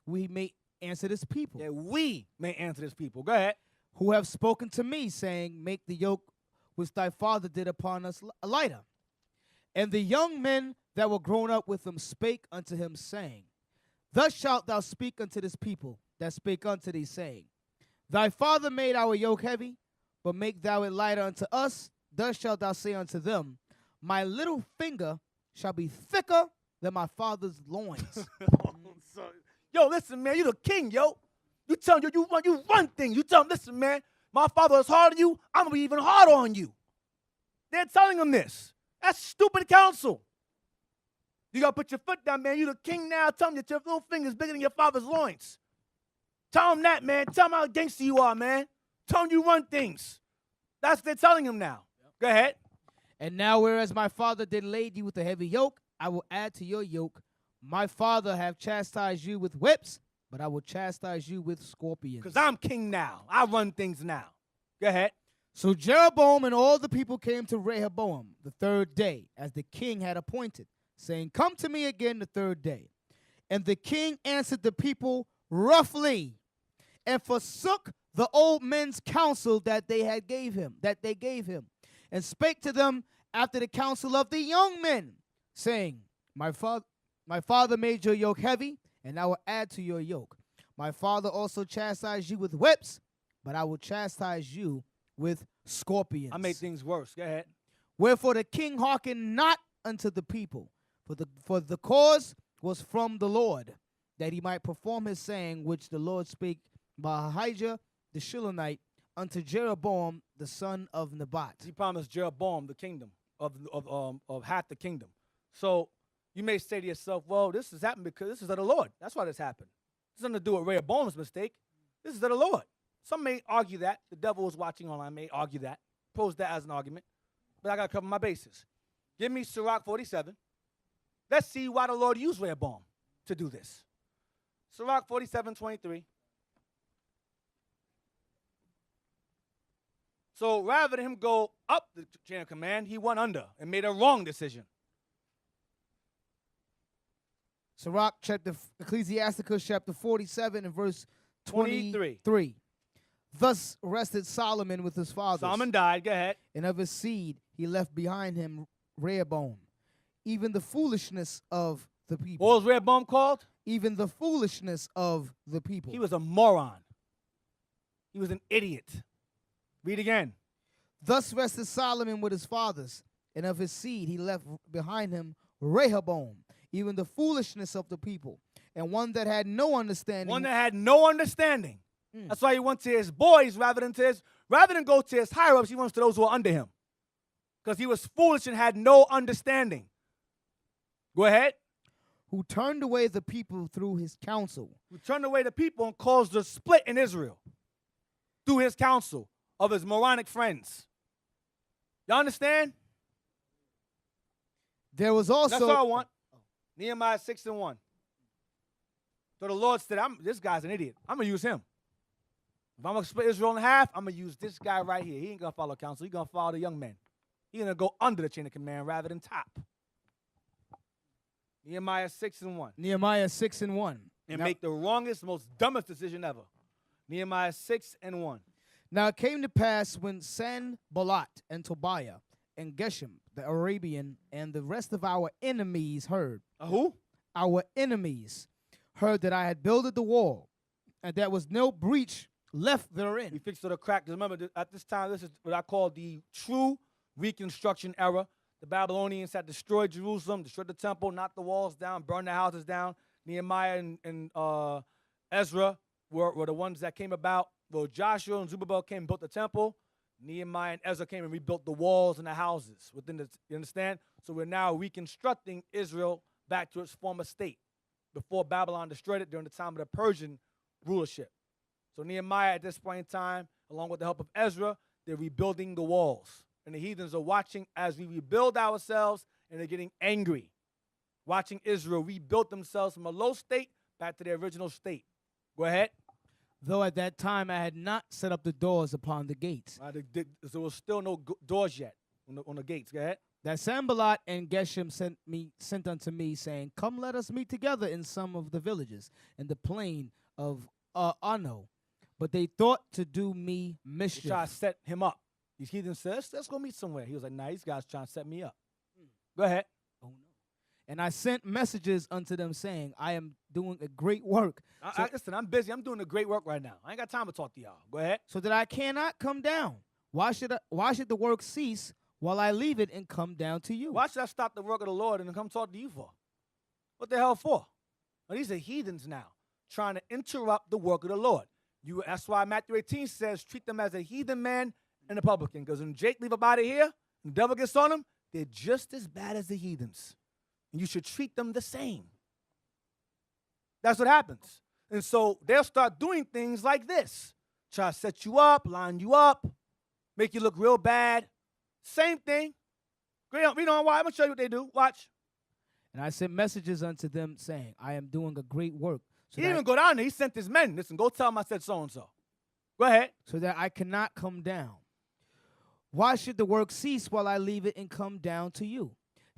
we may answer this people? That we may answer this people. Go ahead. Who have spoken to me, saying, make the yoke which thy father did upon us lighter. And the young men that were grown up with him spake unto him, saying, thus shalt thou speak unto this people that spake unto thee, saying, thy father made our yoke heavy, but make thou it lighter unto us. Thus shalt thou say unto them, my little finger shall be thicker than my father's loins. Yo, listen, man, you the king, yo. You tell him you run things. You tell him, listen, man, my father is hard on you, I'm going to be even harder on you. They're telling him this. That's stupid counsel. You got to put your foot down, man. You the king now. Tell him that your little finger is bigger than your father's loins. Tell him that, man. Tell him how gangster you are, man. Tell him you run things. That's what they're telling him now. Yep. Go ahead. And now, whereas my father did lay you with a heavy yoke, I will add to your yoke. My father have chastised you with whips, but I will chastise you with scorpions. Because I'm king now. I run things now. Go ahead. So Jeroboam and all the people came to Rehoboam the third day, as the king had appointed, saying, come to me again the third day. And the king answered the people roughly, and forsook the old men's counsel that they gave him, and spake to them after the counsel of the young men, saying, my father made your yoke heavy, and I will add to your yoke. My father also chastised you with whips, but I will chastise you with scorpions. I made things worse. Go ahead. Wherefore the king hearkened not unto the people, for the cause was from the Lord, that he might perform his saying, which the Lord spake by Ahijah the Shilonite unto Jeroboam the son of Nebat. He promised Jeroboam the kingdom of half the kingdom. So you may say to yourself, well, this has happened because this is of the Lord. That's why this happened. This has nothing to do with Rehoboam's mistake. This is of the Lord. Some may argue that. The devil is watching online may argue that. Pose that as an argument. But I got to cover my bases. Give me Sirach 47. Let's see why the Lord used Rehoboam to do this. Sirach 47:23. So rather than him go up the chain of command, he went under and made a wrong decision. Sirach Ecclesiasticus chapter 47 and verse 23. Thus rested Solomon with his fathers. Solomon died. Go ahead. And of his seed he left behind him Rehoboam, even the foolishness of the people. What was Rehoboam called? Even the foolishness of the people. He was a moron. He was an idiot. Read again. Thus rested Solomon with his fathers, and of his seed he left behind him Rehoboam, even the foolishness of the people, and one that had no understanding. One that had no understanding. That's why he went to his boys rather than go to his higher ups. He went to those who are under him. because he was foolish and had no understanding. Go ahead. Who turned away the people through his counsel. Who turned away the people and caused a split in Israel through his counsel of his moronic friends. Y'all understand? There was also... That's all I want. Nehemiah 6:1. So the Lord said, this guy's an idiot. I'm going to use him. If I'm going to split Israel in half, I'm going to use this guy right here. He ain't going to follow counsel. He's going to follow the young men. He's going to go under the chain of command rather than top. Nehemiah 6:1. Nehemiah 6:1. And make the wrongest, most dumbest decision ever. Nehemiah 6:1. Now it came to pass when Sanballat and Tobiah and Geshem, the Arabian, and the rest of our enemies heard. Who? Our enemies heard that I had builded the wall, and there was no breach left We therein. fixed it a crack. 'Cause remember, at this time, this is what I call the true Reconstruction era. The Babylonians had destroyed Jerusalem, destroyed the temple, knocked the walls down, burned the houses down. Nehemiah and Ezra were the ones that came about. Well, Joshua and Zerubbabel came and built the temple. Nehemiah and Ezra came and rebuilt the walls and the houses within the, you understand? So we're now reconstructing Israel back to its former state before Babylon destroyed it during the time of the Persian rulership. So Nehemiah at this point in time, along with the help of Ezra, they're rebuilding the walls. And the heathens are watching as we rebuild ourselves, and they're getting angry, watching Israel rebuild themselves from a low state back to their original state. Go ahead. Though at that time I had not set up the doors upon the gates. So there was still no doors yet on the gates. Go ahead. That Sanballat and Geshem sent unto me, saying, Come, let us meet together in some of the villages in the plain of Ono. But they thought to do me mischief. They tried to set him up. These heathens said, let's go meet somewhere. He was like, nah, these guys trying to set me up. Go ahead. Oh, no. And I sent messages unto them, saying, I am doing a great work. Listen, I'm busy. I'm doing a great work right now. I ain't got time to talk to y'all. Go ahead. So that I cannot come down. Why should the work cease while I leave it and come down to you? Why should I stop the work of the Lord and come talk to you for? What the hell for? Well, these are heathens now, trying to interrupt the work of the Lord. That's why Matthew 18 says, treat them as a heathen man and a publican. Because when Jake leave up out of here, and the devil gets on them, they're just as bad as the heathens. And you should treat them the same. That's what happens. And so they'll start doing things like this. Try to set you up, line you up, make you look real bad. Same thing. Read on why. I'm going to show you what they do. Watch. And I sent messages unto them, saying, I am doing a great work. He didn't even go down there. He sent his men. Listen, go tell him I said so-and-so. Go ahead. So that I cannot come down. Why should the work cease while I leave it and come down to you?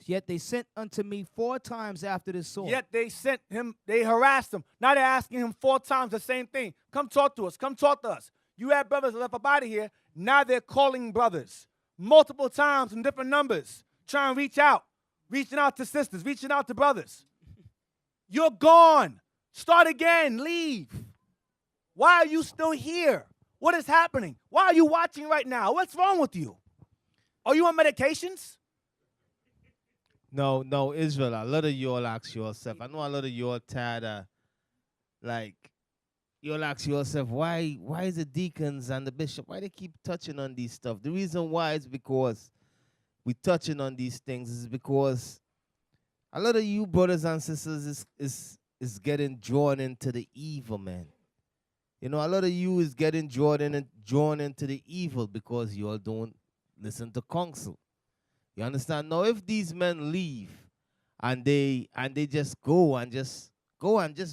Yet they sent unto me 4 times after this sort. Yet they sent him, they harassed him. Now they're asking him 4 times the same thing. Come talk to us. Come talk to us. You had brothers that left up out of here. Now they're calling brothers multiple times in different numbers, trying to reaching out to sisters, reaching out to brothers. You're gone. Start again. Leave. Why are you still here? What is happening? Why are you watching right now? What's wrong with you? Are you on medications? No, Israel. A lot of you all ask yourself. I know a lot of you all tired. You'll ask yourself, why is the deacons and the bishop, why they keep touching on these stuff? The reason why is because we touching on these things is because a lot of you brothers and sisters is getting drawn into the evil, man. You know, a lot of you is getting drawn into the evil because you all don't listen to counsel. You understand? Now, if these men leave and they just go and just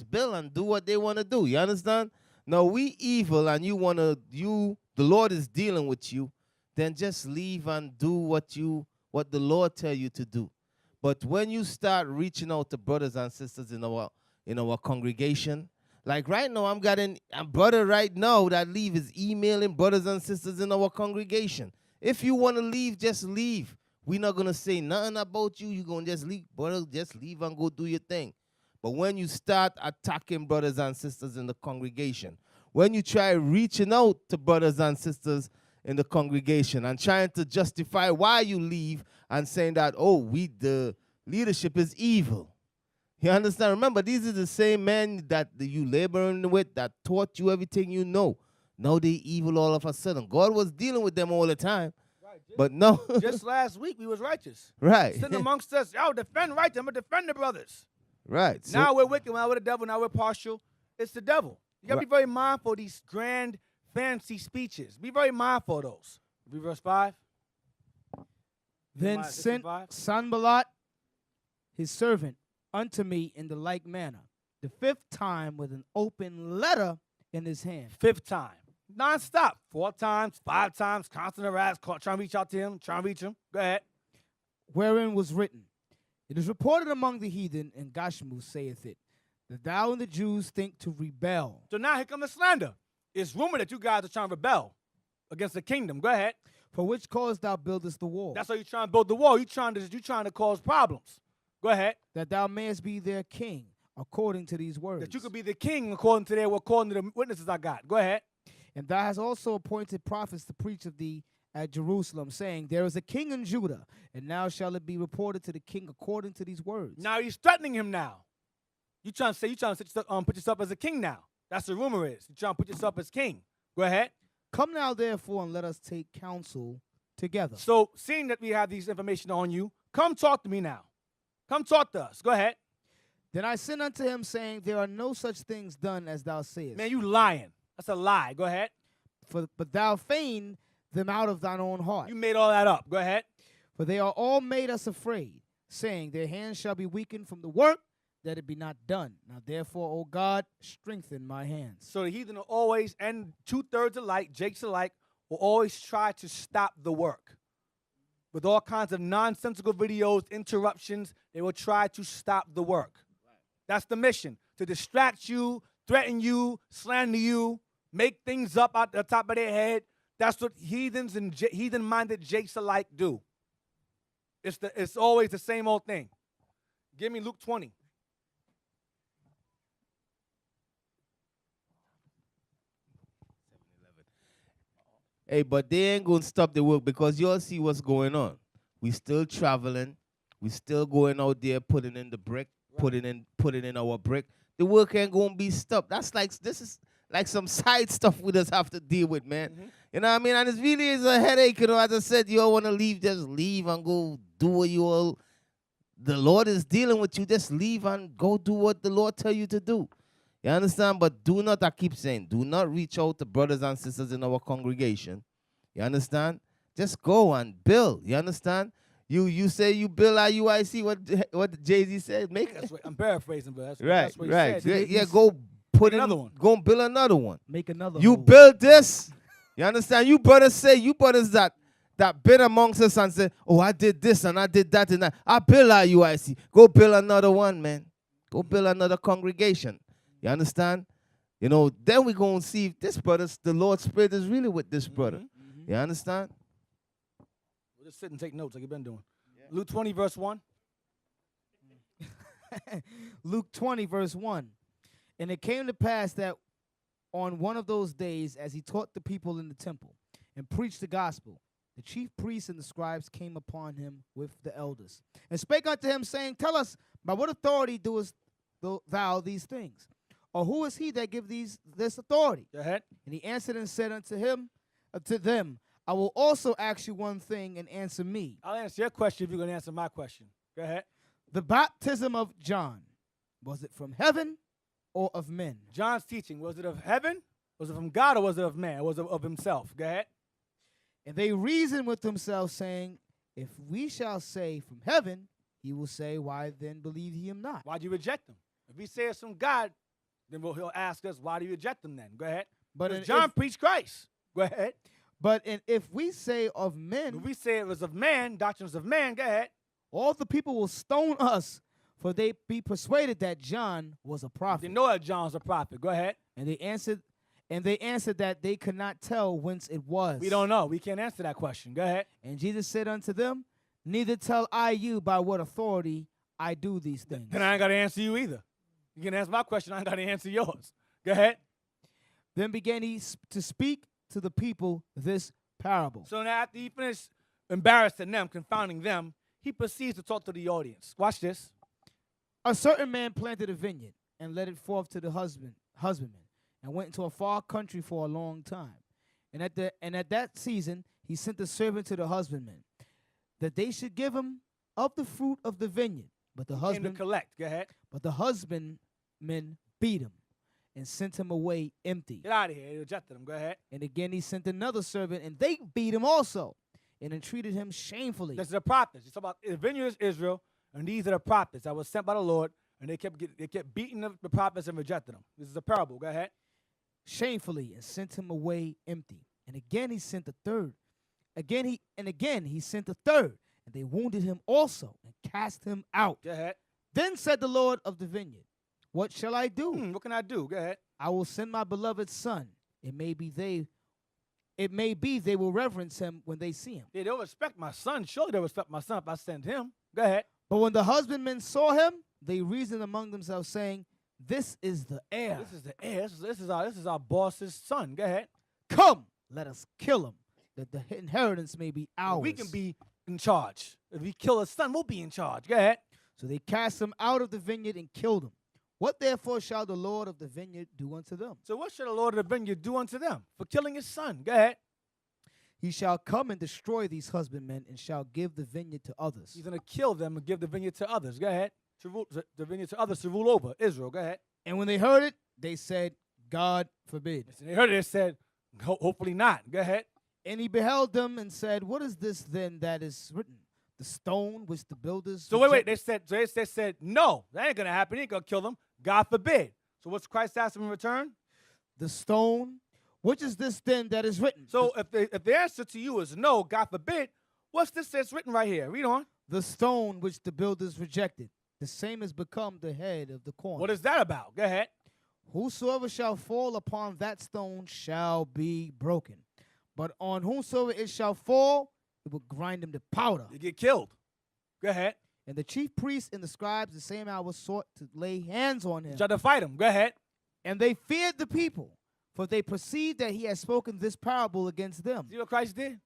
build and do what they want to do, you understand? Now, we evil and the Lord is dealing with you, then just leave and do what the Lord tell you to do. But when you start reaching out to brothers and sisters in our congregation, like right now, I'm got a brother right now that is emailing brothers and sisters in our congregation. If you want to leave, just leave. We're not going to say nothing about you. You're going to just leave. Brother, just leave and go do your thing. But when you start attacking brothers and sisters in the congregation, when you try reaching out to brothers and sisters in the congregation and trying to justify why you leave and saying that, the leadership is evil. You understand? Remember, these are the same men that you laboring with, that taught you everything you know. Now they evil all of a sudden. God was dealing with them all the time. But no. Just last week, we was righteous. Right. Sitting amongst us, yo, defend righteous. I'm going to defend the brothers. Right. So, Now we're wicked. Now we're the devil. Now we're partial. It's the devil. You got to be very mindful of these grand, fancy speeches. Be very mindful of those. Read verse 5. Then Nehemiah sent 65. Sanballat his servant unto me in the like manner, the 5th time with an open letter in his hand. 5th time. Non-stop. 4 times, 5 times, constant harass, trying to reach out to him, trying to reach him. Go ahead. Wherein was written, it is reported among the heathen, and Gashmu saith it, that thou and the Jews think to rebel. So now here comes the slander. It's rumored that you guys are trying to rebel against the kingdom. Go ahead. For which cause thou buildest the wall, That's how you're trying to build the wall. You're trying to cause problems. Go ahead. that thou mayest be their king, according to these words. That you could be the king according to the witnesses I got. Go ahead. And thou hast also appointed prophets to preach of thee at Jerusalem, saying, there is a king in Judah, and now shall it be reported to the king according to these words. Now he's threatening him now. You trying to put yourself as a king now. That's the rumor is. You're trying to put yourself as king. Go ahead. Come now, therefore, and let us take counsel together. So seeing that we have these information on you, come talk to me now. Come talk to us. Go ahead. Then I sent unto him, saying, there are no such things done as thou sayest. Man, you lying. That's a lie. Go ahead. But thou feign them out of thine own heart. You made all that up. Go ahead. For they are all made us afraid, saying, their hands shall be weakened from the work, that it be not done. Now therefore, O God, strengthen my hands. So the heathen will always, and 2/3 alike, Jakes alike, will always try to stop the work. With all kinds of nonsensical videos, interruptions, they will try to stop the work. That's the mission, to distract you, threaten you, slander you, make things up out the top of their head. That's what heathens and heathen-minded Jakes alike do. It's always the same old thing. Give me Luke 20. hey, but they ain't going to stop the work because you'll see what's going on. We still traveling. We still going out there putting in the brick, putting in our brick. The work ain't going to be stopped. This is like some side stuff we just have to deal with, man. Mm-hmm. You know what I mean? And it really is a headache. You know, as I said, you all want to leave, just leave and go do what you all. The Lord is dealing with you. Just leave and go do what the Lord tell you to do. You understand? But do not, I keep saying, do not reach out to brothers and sisters in our congregation. You understand? Just go and build. You understand? You say you build our UIC, what Jay-Z said. I'm paraphrasing, but that's right, what he right. said. Yeah, go put in another one. Go and build another one. Make another You hole. build this. You understand? You brothers that been amongst us and say, oh, I did this and I did that and that. I build our UIC. Go build another one, man. Go build another congregation. You understand? You know, then we're going to see if this brother, the Lord's Spirit is really with this brother. Mm-hmm. You understand? We'll just sit and take notes like you've been doing. Yeah. Luke 20, verse 1. Luke 20, verse 1. And it came to pass that on one of those days, as he taught the people in the temple and preached the gospel, the chief priests and the scribes came upon him with the elders and spake unto him, saying, tell us, by what authority doest thou these things? Or who is he that give this authority? Go ahead. And he answered and said to them, I will also ask you one thing, and answer me. I'll answer your question if you're going to answer my question. Go ahead. The baptism of John, was it from heaven or of men? John's teaching, was it of heaven? Was it from God or was it of man? Or was it of himself? Go ahead. And they reasoned with themselves, saying, if we shall say from heaven, he will say, why then believe ye him not? Why'd you reject him? If he says from God, then he'll ask us, why do you reject him then? Go ahead. But John preached Christ. Go ahead. But if we say of men, if we say it was of man, doctrines of man, go ahead. All the people will stone us, for they be persuaded that John was a prophet. They know that John's a prophet. Go ahead. And they answered that they could not tell whence it was. We don't know. We can't answer that question. Go ahead. And Jesus said unto them, neither tell I you by what authority I do these things. Then I ain't got to answer you either. You can answer my question. I ain't got to answer yours. Go ahead. Then began he to speak to the people this parable. So now after he finished embarrassing them, confounding them, he proceeds to talk to the audience. Watch this. A certain man planted a vineyard and led it forth to the husbandman, and went into a far country for a long time. And at that season he sent a servant to the husbandmen, that they should give him of the fruit of the vineyard. But the Came to husband, collect. Go ahead. but the husbandmen beat him and sent him away empty. Get out of here. He rejected him. Go ahead. And again he sent another servant, and they beat him also, and entreated him shamefully. This is the prophets. It's about the vineyard is Israel, and these are the prophets that were sent by the Lord, and they kept beating the prophets and rejecting them. This is a parable. Go ahead. Shamefully, and sent him away empty. And again he sent a third. Again he sent a third, and they wounded him also and cast him out. Go ahead. Then said the Lord of the vineyard, what shall I do? What can I do? Go ahead. I will send my beloved son. It may be they will reverence him when they see him. Yeah, they'll respect my son. Surely they'll respect my son if I send him. Go ahead. But when the husbandmen saw him, they reasoned among themselves, saying, this is the heir. This is the heir. This is our boss's son. Go ahead. Come, let us kill him, that the inheritance may be ours. We can be in charge. If we kill his son, we'll be in charge. Go ahead. So they cast him out of the vineyard and killed him. What therefore shall the Lord of the vineyard do unto them? So what should the Lord of the vineyard do unto them for killing his son? Go ahead. He shall come and destroy these husbandmen, and shall give the vineyard to others. He's going to kill them and give the vineyard to others. Go ahead. The vineyard to others to rule over Israel. Go ahead. And when they heard it, they said, God forbid. They heard it. They said, hopefully not. Go ahead. And he beheld them and said, what is this then that is written? The stone which the builders... So wait. They said, no, that ain't going to happen. He ain't going to kill them. God forbid. So what's Christ asking in return? The stone, which is this then that is written? So if the answer to you is no, God forbid, what's this that's written right here? Read on. The stone which the builders rejected, the same has become the head of the corner. What is that about? Go ahead. Whosoever shall fall upon that stone shall be broken. But on whomsoever it shall fall, it will grind him to powder. You get killed. Go ahead. And the chief priests and the scribes the same hour sought to lay hands on him. Tried to fight him. Go ahead. And they feared the people, for they perceived that he had spoken this parable against them. See what Christ did?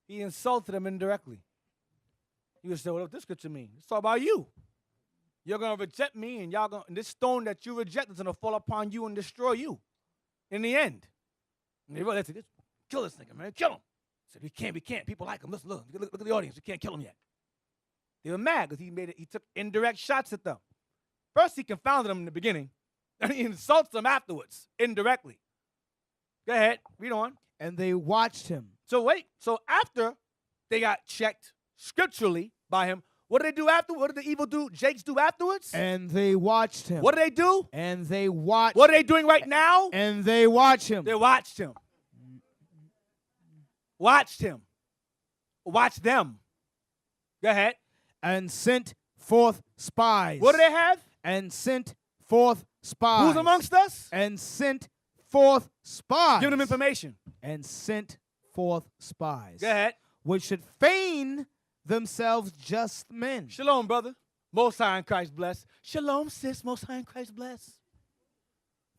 He insulted them indirectly. You would say, what does this scripture mean? It's all about you. You're going to reject me, and and this stone that you reject is going to fall upon you and destroy you in the end. And they said, kill this nigga, man. Kill him. I said, we can't. People like him. Listen, look at the audience. We can't kill him yet. They were mad because he took indirect shots at them. First, he confounded them in the beginning, and he insults them afterwards, indirectly. Go ahead. Read on. And they watched him. So after they got checked scripturally by him, what did they do after? What did the evil Jakes do afterwards? And they watched him. What did they do? And they watched. What are they doing right now? And they watched him. They watched him. Watched him. Watched them. Go ahead. And sent forth spies. What do they have? And sent forth spies. Who's amongst us? And sent forth spies. Give them information. And sent forth spies. Go ahead. Which should feign themselves just men. Shalom, brother. Most High in Christ bless. Shalom, sis. Most High in Christ bless.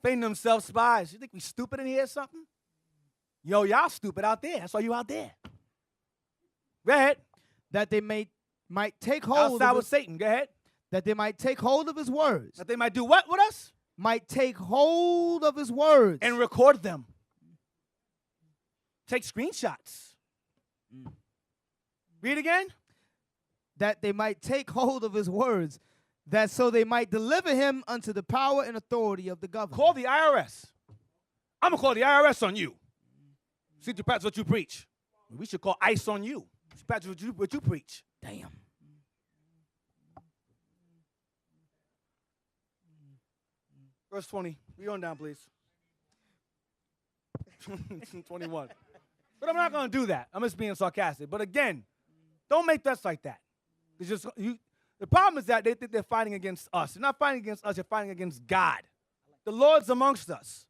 Feign themselves spies. You think we stupid in here or something? Yo, y'all stupid out there. That's why you out there. Go ahead. That they might take hold outside with Satan. Go ahead. That they might take hold of his words. That they might do what with us? Might take hold of his words. And record them. Take screenshots. Read again. That they might take hold of his words, that so they might deliver him unto the power and authority of the government. Call the IRS. I'm going to call the IRS on you. See to practice what you preach. We should call ICE on you. Practice what you preach. Damn. Verse 20. Read on down, please. 21. But I'm not going to do that. I'm just being sarcastic. But again, don't make threats like that. It's just, the problem is that they think they're fighting against us. They're not fighting against us. They're fighting against God. The Lord's amongst us.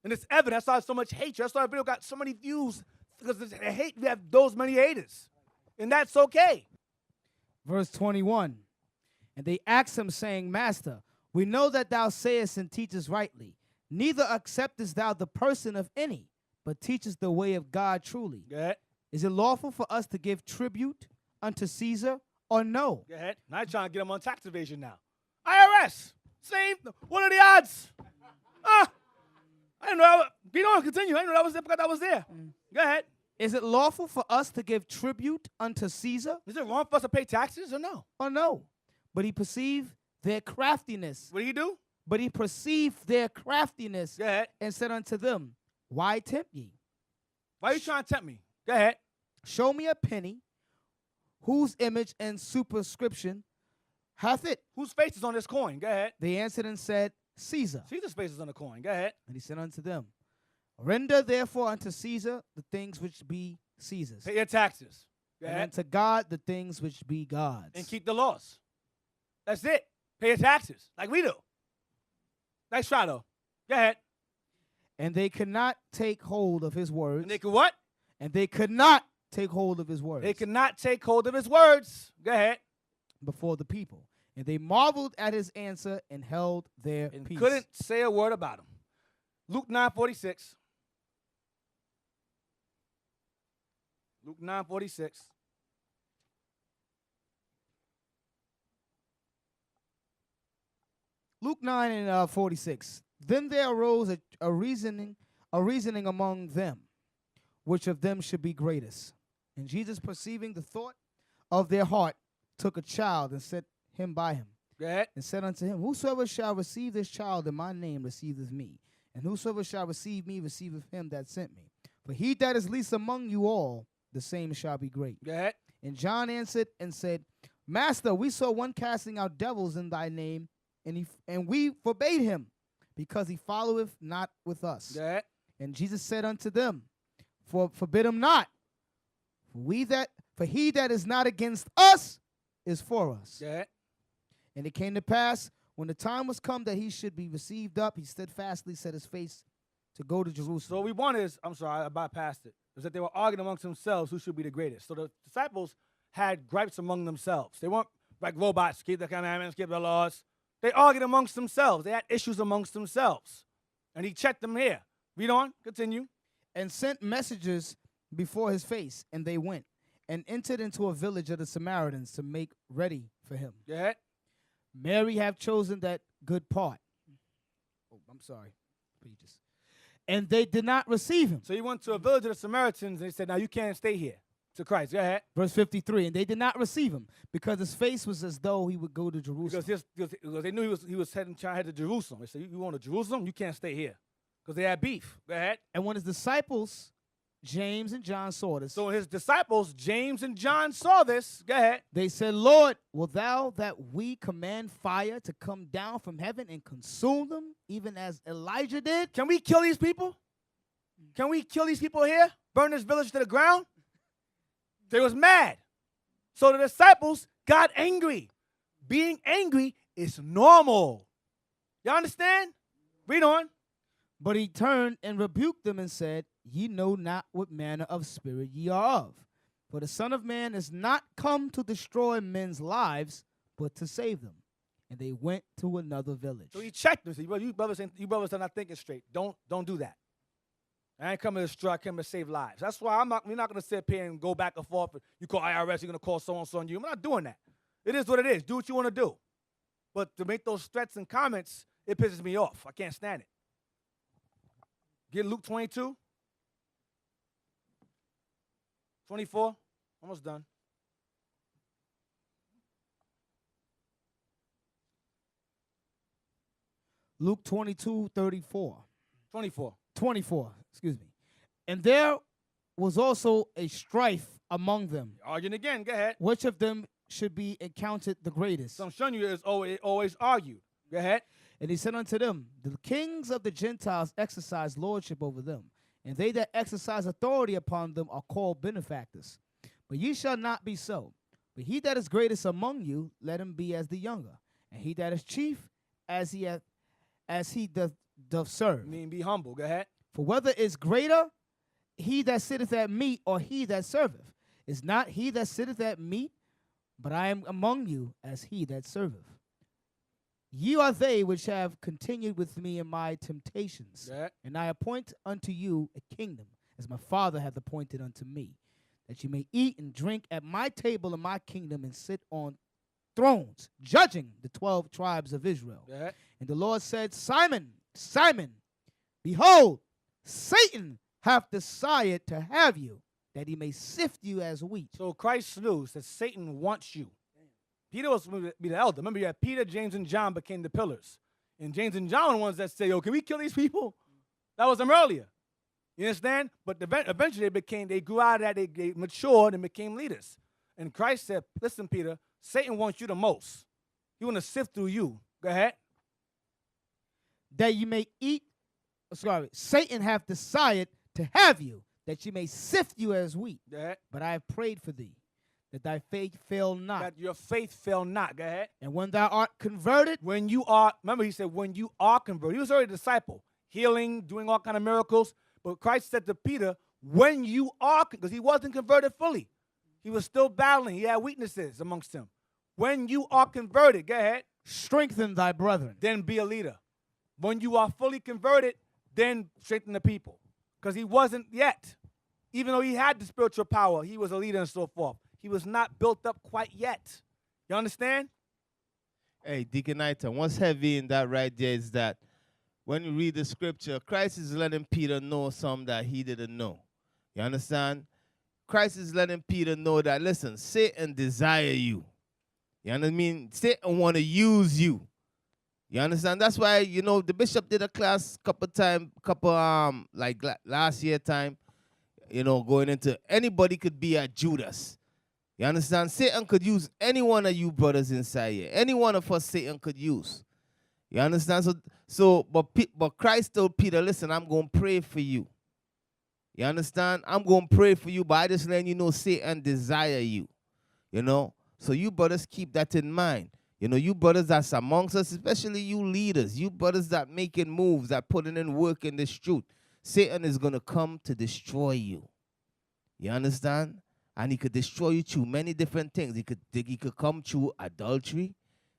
And it's evident. That's why so much hatred. That's why our video got so many views. Because we have those many haters. And that's okay. Verse 21. And they asked him, saying, Master, we know that thou sayest and teachest rightly. Neither acceptest thou the person of any, but teachest the way of God truly. Go ahead. Is it lawful for us to give tribute unto Caesar or no? Go ahead. Now you're trying to get them on tax evasion now. IRS. Same. What are the odds? I didn't know. Continue. I didn't know that was there. I forgot that was there. Go ahead. Is it lawful for us to give tribute unto Caesar? Is it wrong for us to pay taxes or no? Or no? But he perceived their craftiness. What do you do? But he perceived their craftiness Go ahead. and said unto them, why tempt ye? Why are you trying to tempt me? Go ahead. Show me a penny whose image and superscription hath it. Whose face is on this coin? Go ahead. They answered and said, Caesar. Caesar's face is on the coin. Go ahead. And he said unto them, render therefore unto Caesar the things which be Caesar's, Pay your taxes. Go and ahead. unto God the things which be God's. And keep the laws. That's it. Pay your taxes like we do. Nice try, though. Go ahead. And they could not take hold of his words. And they could what? And they could not take hold of his words They could not take hold of his words. Go ahead. before the people. And they marveled at his answer and held their And peace. couldn't say a word about him. Luke 9:46. Luke 9:46. Luke 9 and 46. Then there arose a reasoning among them, which of them should be greatest. And Jesus, perceiving the thought of their heart, took a child and set him by him, Go ahead. and said unto him, whosoever shall receive this child in my name receiveth me, and whosoever shall receive me receiveth him that sent me. For he that is least among you all, the same shall be great. Go ahead. And John answered and said, Master, we saw one casting out devils in thy name, and we forbade him, because he followeth not with us. Go ahead. And Jesus said unto them, forbid him not. For he that is not against us is for us. Go ahead. And it came to pass, when the time was come that he should be received up, he steadfastly set his face to go to Jerusalem. So what we want is, I'm sorry, I bypassed it, is that they were arguing amongst themselves who should be the greatest. So the disciples had gripes among themselves. They weren't like robots, keep the commandments, keep the laws. They argued amongst themselves. They had issues amongst themselves. And he checked them here. Read on. Continue. And sent messengers before his face, and they went, and entered into a village of the Samaritans to make ready for him. Go ahead. Mary have chosen that good part. Oh, I'm sorry. Pages. And they did not receive him. So he went to a village of the Samaritans, and he said, now you can't stay here. To Christ. Go ahead. Verse 53, and they did not receive him, because his face was as though he would go to Jerusalem. Because they knew he was trying to head to Jerusalem. They said, you want to Jerusalem? You can't stay here. Because they had beef. Go ahead. And when his disciples, James and John, saw this, So his disciples, James and John, saw this. Go ahead. they said, Lord, wilt thou that we command fire to come down from heaven and consume them, even as Elijah did? Can we kill these people? Can we kill these people here? Burn this village to the ground? They was mad. So the disciples got angry. Being angry is normal. Y'all understand? Read on. But he turned and rebuked them and said, Ye know not what manner of spirit ye are of. For the Son of Man is not come to destroy men's lives, but to save them. And they went to another village. So he checked them. He said, you brothers are not thinking straight. Don't do that. I ain't coming to destroy, I came to save lives. That's why we're not going to sit up here and go back and forth. You call IRS, you're going to call so-and-so on you. I'm not doing that. It is what it is. Do what you want to do. But to make those threats and comments, it pisses me off. I can't stand it. Get Luke 22. 24. Almost done. Luke 22:34. 24. 24, excuse me. And there was also a strife among them. Arguing again. Go ahead. Which of them should be accounted the greatest? So I'm showing you it's always argued. Go ahead. And he said unto them, the kings of the Gentiles exercise lordship over them, and they that exercise authority upon them are called benefactors. But ye shall not be so. But he that is greatest among you, let him be as the younger, and he that is chief, as he doth serve. I mean, be humble. Go ahead. For whether is greater he that sitteth at meat or he that serveth, is not he that sitteth at meat, but I am among you as he that serveth. Ye are they which have continued with me in my temptations, Go ahead. and I appoint unto you a kingdom, as my Father hath appointed unto me, that ye may eat and drink at my table in my kingdom, and sit on thrones, judging the 12 tribes of Israel. Go ahead. And the Lord said, Simon, Simon, behold, Satan hath desired to have you, that he may sift you as wheat. So Christ knew that Satan wants you. Peter was supposed to be the elder. Remember, you had Peter, James, and John became the pillars. And James and John were the ones that say, yo, can we kill these people? That was them earlier. You understand? But eventually they grew out of that, they matured and became leaders. And Christ said, listen, Peter, Satan wants you the most. He want to sift through you. Go ahead. That you may eat, Satan hath desired to have you, that you may sift you as wheat. Go ahead. But I have prayed for thee, that thy faith fail not. That your faith fail not. Go ahead. And when thou art converted, When you are, remember he said, when you are converted. He was already a disciple, healing, doing all kind of miracles. But Christ said to Peter, when you are, because he wasn't converted fully. He was still battling. He had weaknesses amongst him. When you are converted, go ahead. strengthen thy brethren. Then be a leader. When you are fully converted, then strengthen the people. Because he wasn't yet. Even though he had the spiritual power, he was a leader and so forth. He was not built up quite yet. You understand? Hey, Deacon Item, what's heavy in that right there is that when you read the scripture, Christ is letting Peter know something that he didn't know. You understand? Christ is letting Peter know that, listen, Satan desire you. You understand what I mean? Satan want to use you. You understand? That's why, you know, the bishop did a class last year time, you know, going into anybody could be a Judas. You understand? Satan could use any one of you brothers inside here. Any one of us Satan could use. You understand? But Christ told Peter, listen, I'm going to pray for you. You understand? I'm going to pray for you, but I just letting you know Satan desire you. You know? So you brothers keep that in mind. You know, you brothers that's amongst us, especially you leaders, you brothers that making moves, that putting in work in this truth, Satan is going to come to destroy you. You understand? And he could destroy you through many different things. He could come through adultery.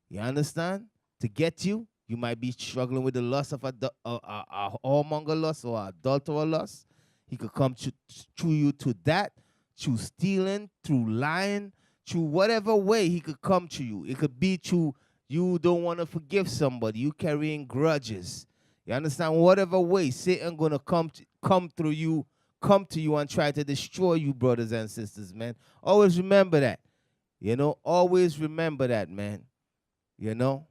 You understand? To get you, you might be struggling with the lust of a whoremonger lust or adulterer lust. He could come through you to that, through stealing, through lying, through whatever way he could come to you. It could be through you don't want to forgive somebody, you carrying grudges. You understand? Whatever way, Satan gonna come through you, come to you and try to destroy you, brothers and sisters, man. Always remember that. You know, always remember that, man. You know?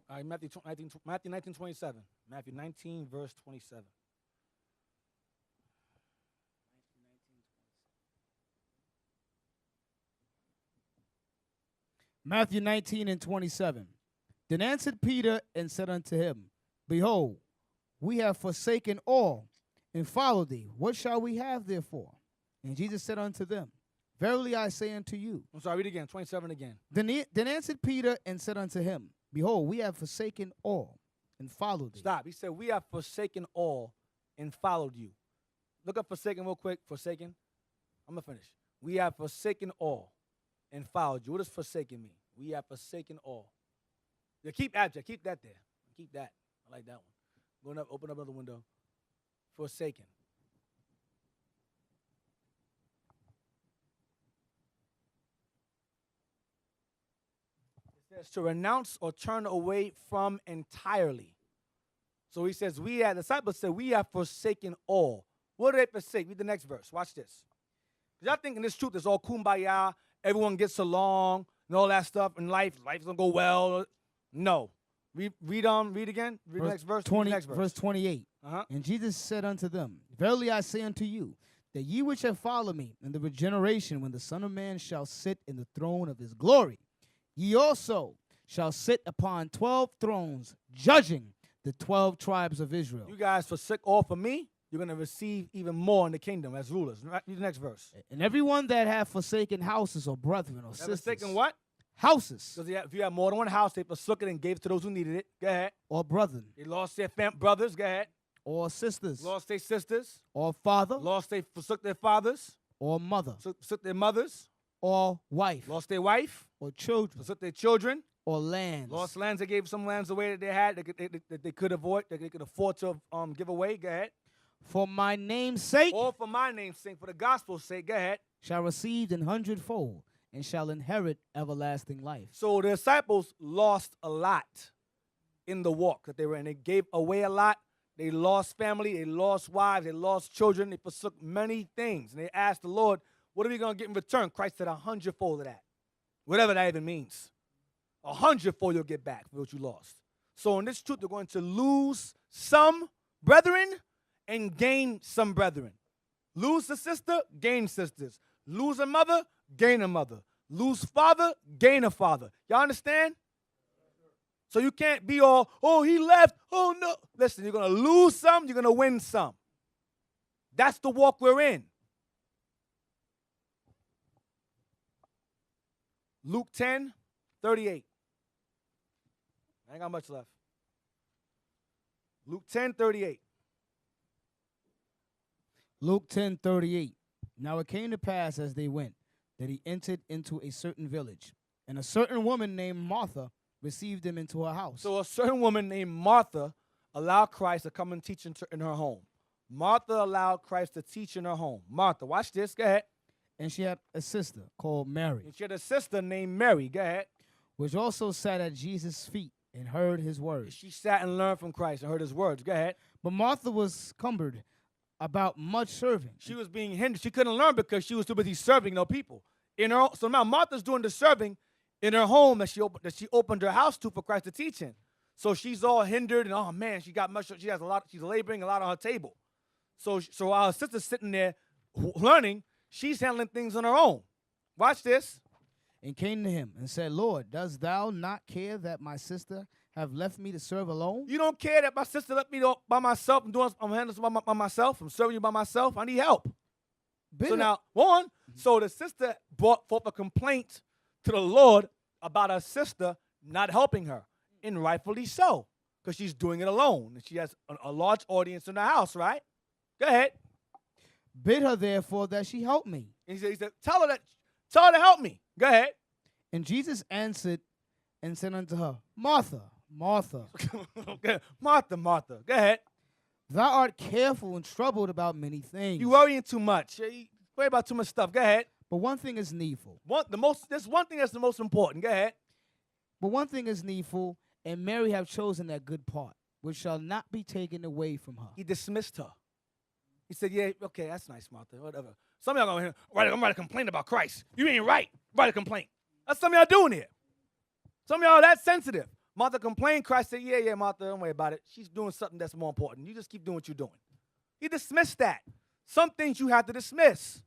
All right, Matthew 19:27. Matthew 19, verse 27. Matthew 19 and 27. Then answered Peter and said unto him, Behold, we have forsaken all and followed thee. What shall we have therefore? And Jesus said unto them, Verily I say unto you. I'm sorry, read again, 27 again. Then answered Peter and said unto him, Behold, we have forsaken all and followed thee. Stop. He said, we have forsaken all and followed you. Look up forsaken real quick. Forsaken. I'm going to finish. We have forsaken all and followed you. What does forsaken mean? We have forsaken all. Yeah, keep abject. Keep that there. Keep that. I like that one. Going up, open up another window. Forsaken. It says to renounce or turn away from entirely. So he says, the disciples said, we have forsaken all. What do they forsake? Read the next verse. Watch this. Because y'all thinking this truth is all kumbaya, everyone gets along, and all that stuff in life. Life's going to go well. No. Read again. Read the next verse. 20, next verse. verse 28. And Jesus said unto them, Verily I say unto you, that ye which have followed me in the regeneration, when the Son of Man shall sit in the throne of his glory, ye also shall sit upon 12 thrones, judging the 12 tribes of Israel. You guys forsake all for me, you're going to receive even more in the kingdom as rulers. Read the next verse. And everyone that hath forsaken houses or brethren or sisters. Forsaken what? Houses. Because if you have more than one house, they forsook it and gave it to those who needed it. Go ahead. Or brethren. They lost their brothers. Go ahead. Or sisters. Lost their sisters. Or father. Forsook their fathers. Or mother. Forsook their mothers. Or wife. Lost their wife. Or children. Forsook their children. Or lands. Lost lands. They gave some lands away that they had that they could avoid, that they could afford to give away. Go ahead. For my name's sake. Or for my name's sake, for the gospel's sake. Go ahead. Shall receive an hundredfold and shall inherit everlasting life. So the disciples lost a lot in the walk that they were in. They gave away a lot. They lost family, they lost wives, they lost children, they forsook many things. And they asked the Lord, what are we going to get in return? Christ said 100-fold of that. Whatever that even means. 100-fold you'll get back for what you lost. So in this truth, they're going to lose some brethren and gain some brethren. Lose a sister, gain sisters. Lose a mother, gain a mother. Lose father, gain a father. Y'all understand? So you can't be all, oh, he left, oh, no. Listen, you're going to lose some, you're going to win some. That's the walk we're in. Luke 10:38. I ain't got much left. Luke 10:38. Luke 10:38. Now it came to pass as they went that he entered into a certain village, and a certain woman named Martha received him into her house. So a certain woman named Martha allowed Christ to come and teach in her home. Martha allowed Christ to teach in her home. Martha, watch this. Go ahead. And she had a sister called Mary, And she had a sister named Mary. Go ahead. which also sat at Jesus' feet and heard his words. She sat and learned from Christ and heard his words. Go ahead. But Martha was cumbered about much serving. She was being hindered. She couldn't learn because she was too busy serving people. So now Martha's doing the serving in her home that she opened her house to for Christ to teach in. So she's all hindered, and oh man, she has a lot. She's laboring a lot on her table. So while her sister's sitting there learning, she's handling things on her own. Watch this. And came to him and said, Lord, dost thou not care that my sister have left me to serve alone? You don't care that my sister left me by myself. I'm handling this by myself. I'm serving you by myself. I need help. So now, one. So the sister brought forth a complaint to the Lord about her sister not helping her, and rightfully so, because she's doing it alone, and she has a large audience in the house, right? Go ahead. Bid her therefore that she help me. And he said, tell her to help me. Go ahead. And Jesus answered and said unto her, Martha, Martha, Martha, Martha. Go ahead. thou art careful and troubled about many things. You worrying too much. You worry about too much stuff. Go ahead. But one thing is needful. There's one thing that's the most important. Go ahead. But one thing is needful, and Mary have chosen that good part, which shall not be taken away from her. He dismissed her. He said, yeah, okay, that's nice, Martha, whatever. Some of y'all going here, I'm writing a complaint about Christ. You ain't right. Write a complaint. That's some of y'all doing here. Some of y'all are that sensitive. Martha complained. Christ said, yeah, Martha, don't worry about it. She's doing something that's more important. You just keep doing what you're doing. He dismissed that. Some things you have to dismiss.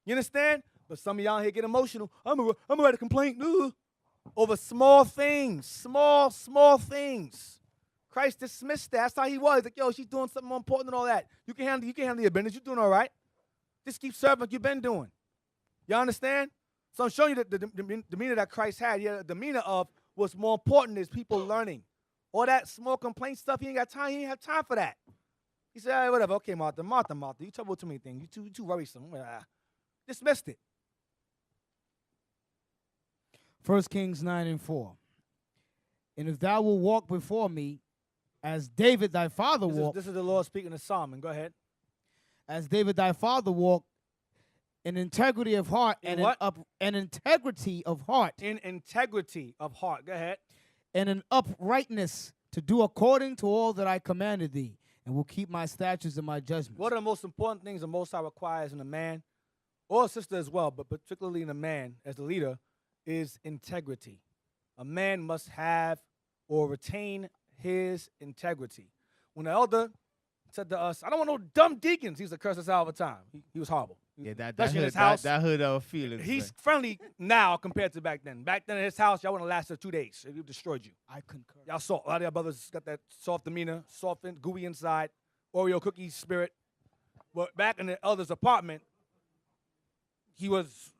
You understand? But some of y'all here get emotional. I'm gonna write a complaint over small things, small things. Christ dismissed that. That's how he was. He's like, yo, she's doing something more important than all that. You can handle your business. You're doing all right. Just keep serving like you've been doing. Y'all understand? So I'm showing you the demeanor that Christ had. He had a demeanor of what's more important is people learning. All that small complaint stuff, he ain't got time. He ain't have time for that. He said, all right, whatever. Okay, Martha, you trouble too many things. You too worrisome. Dismissed it. 1 Kings 9:4. And if thou wilt walk before me, as David thy father walked, This is the Lord speaking to Solomon. Go ahead. as David thy father walked, in integrity of heart In and what? an integrity of heart In integrity of heart. Go ahead. and an uprightness to do according to all that I commanded thee, and will keep my statutes and my judgments. One of the most important things the Most High requires in a man, or a sister as well, but particularly in a man as the leader, is integrity. A man must have or retain his integrity. When the elder said to us, I don't want no dumb deacons, he used to curse us out all the time. He was horrible. Yeah, that Especially in hurt, his house. that hurt our feelings. He's man. friendly now compared to back then. Back then in his house, y'all wouldn't have lasted 2 days. He destroyed you. I concur. Y'all saw a lot of y'all brothers got that soft demeanor, soft and gooey inside, Oreo cookie spirit. But back in the elder's apartment, he was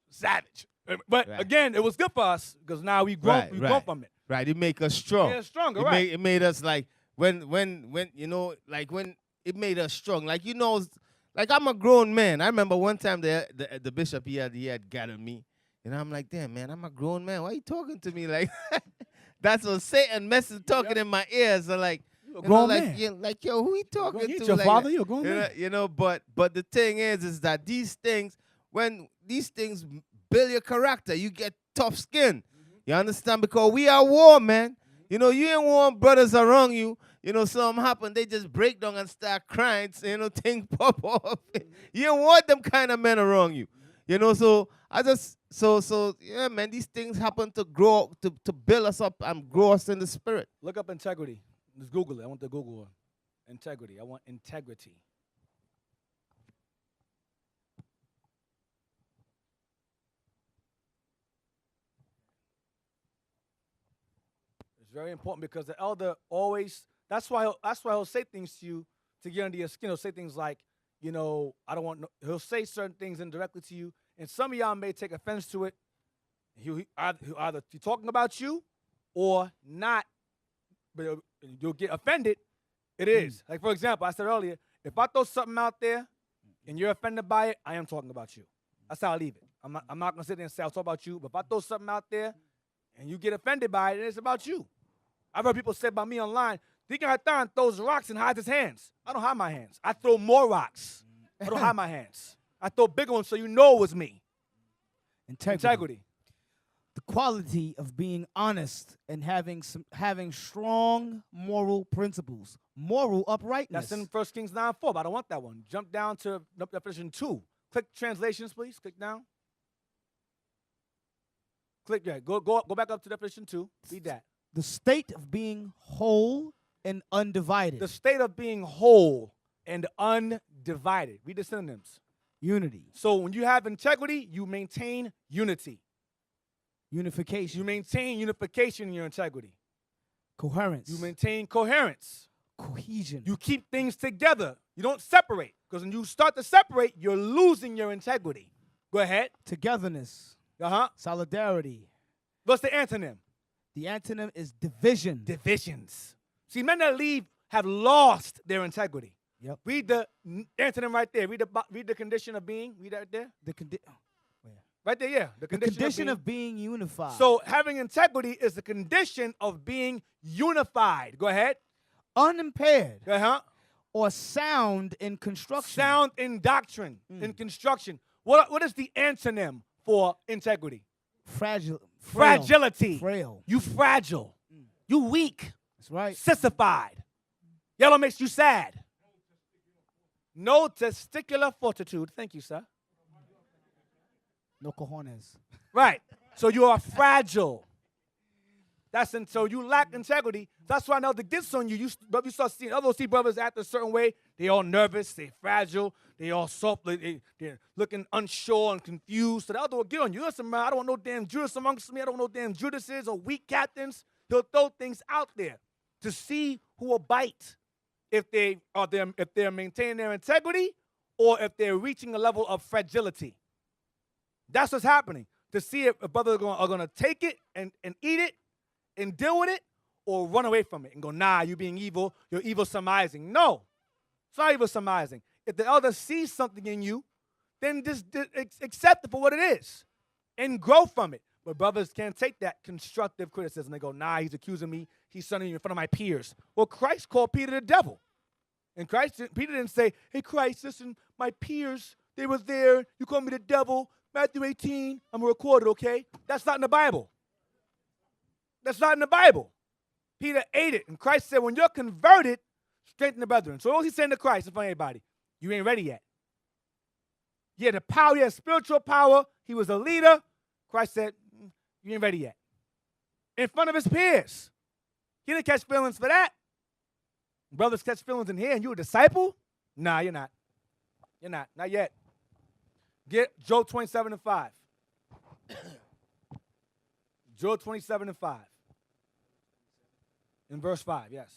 savage. But Right. again, it was good for us because now we grown, Right, we grown right. from it. Right, it make us strong. Yeah, stronger, right? It made us like when you know, like when it made us strong. Like you know, like I'm a grown man. I remember one time the bishop he had gathered me, and I'm like, damn man, I'm a grown man. Why are you talking to me like? That's what Satan messing talking in my ears. So like, You a you know, grown like, man. yeah, like yo, who he talking You to? your like, father, you a grown you know, man. you know, but the thing is that these things, when these things build your character, you get tough skin. You understand? Because we are war, man. You know, you ain't want brothers around you. something happen, they just break down and start crying, things pop off. You don't want them kind of men around you. So I just, yeah, man, these things happen to grow, to build us up and grow us in the spirit. Look up integrity. Just Google it. I want the Google one. Integrity. I want integrity. It's very important because the elder always, that's why he'll say things to you to get under your skin. He'll say things like, I don't want no, he'll say certain things indirectly to you, and some of y'all may take offense to it. He'll either be talking about you or not, but you'll get offended. It is. Like, for example, I said earlier, if I throw something out there and you're offended by it, I am talking about you. That's how I leave it. I'm not going to sit there and say I'll talk about you, but if I throw something out there and you get offended by it, then it's about you. I've heard people say about me online, Deacon Hathan throws rocks and hides his hands. I don't hide my hands. I throw more rocks. I don't hide my hands. I throw bigger ones so you know it was me. Integrity. The quality of being honest and having strong moral principles, moral uprightness. That's in 1 Kings 9:4, but I don't want that one. Jump down to definition 2. Click translations, please. Click down. Click that. Go back up to definition 2. Read that. The state of being whole and undivided. The state of being whole and undivided. Read the synonyms. Unity. So when you have integrity, you maintain unity. Unification. You maintain unification in your integrity. Coherence. You maintain coherence. Cohesion. You keep things together. You don't separate. Because when you start to separate, you're losing your integrity. Go ahead. Togetherness. Solidarity. What's the antonym? The antonym is division. Divisions. See, men that leave have lost their integrity. Yep. Read the antonym right there. Read the condition of being. Read that right there. Right there, yeah. The condition of being unified. So having integrity is the condition of being unified. Go ahead. Unimpaired. Uh-huh. Or sound in construction. Sound in doctrine, in construction. What is the antonym for integrity? Fragility. Frail. You fragile. You weak. That's right. Sissified. Yellow makes you sad. No testicular fortitude. Thank you, sir. No cojones. Right. So you are fragile. So you lack integrity. That's why now the gifts on you. You start seeing others see brothers act a certain way. They all nervous. They fragile. They all soft. They're looking unsure and confused. So the other will get on you. Listen, man, I don't want no damn Judas amongst me. I don't want no damn Judases or weak captains. He'll throw things out there to see who will bite if they're maintaining their integrity or if they're reaching a level of fragility. That's what's happening. To see if brothers are going to take it and eat it and deal with it or run away from it and go, nah, you're being evil. You're evil surmising. No, it's not evil surmising. If the elder sees something in you, then just accept it for what it is and grow from it. But brothers can't take that constructive criticism. They go, nah, he's accusing me. He's sunning me in front of my peers. Well, Christ called Peter the devil. And Peter didn't say, hey, Christ, listen, my peers, they were there. You called me the devil. Matthew 18, I'm going to record it, okay? That's not in the Bible. That's not in the Bible. Peter ate it, and Christ said, when you're converted, strengthen the brethren. So what was he saying to Christ in front of everybody? You ain't ready yet. He had the power, he had spiritual power. He was a leader. Christ said, you ain't ready yet. In front of his peers. He didn't catch feelings for that. Brothers catch feelings in here, and you a disciple? Nah, you're not. You're not. Not yet. Get Job 27:5. Job 27:5. In verse 5, yes.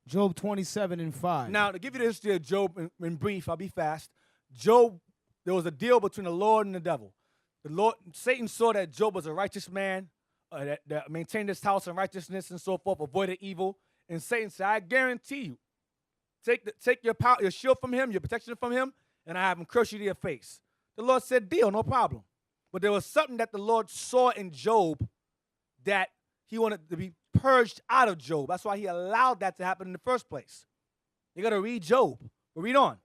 Job 27:5. Now, to give you the history of Job in brief, I'll be fast. Job, there was a deal between the Lord and the devil. Satan saw that Job was a righteous man, that maintained his house in righteousness and so forth, avoided evil. And Satan said, I guarantee you, take your power, your shield from him, your protection from him, and I have him curse you to your face. The Lord said, deal, no problem. But there was something that the Lord saw in Job that he wanted to be purged out of Job. That's why he allowed that to happen in the first place. You got to read Job. But read on.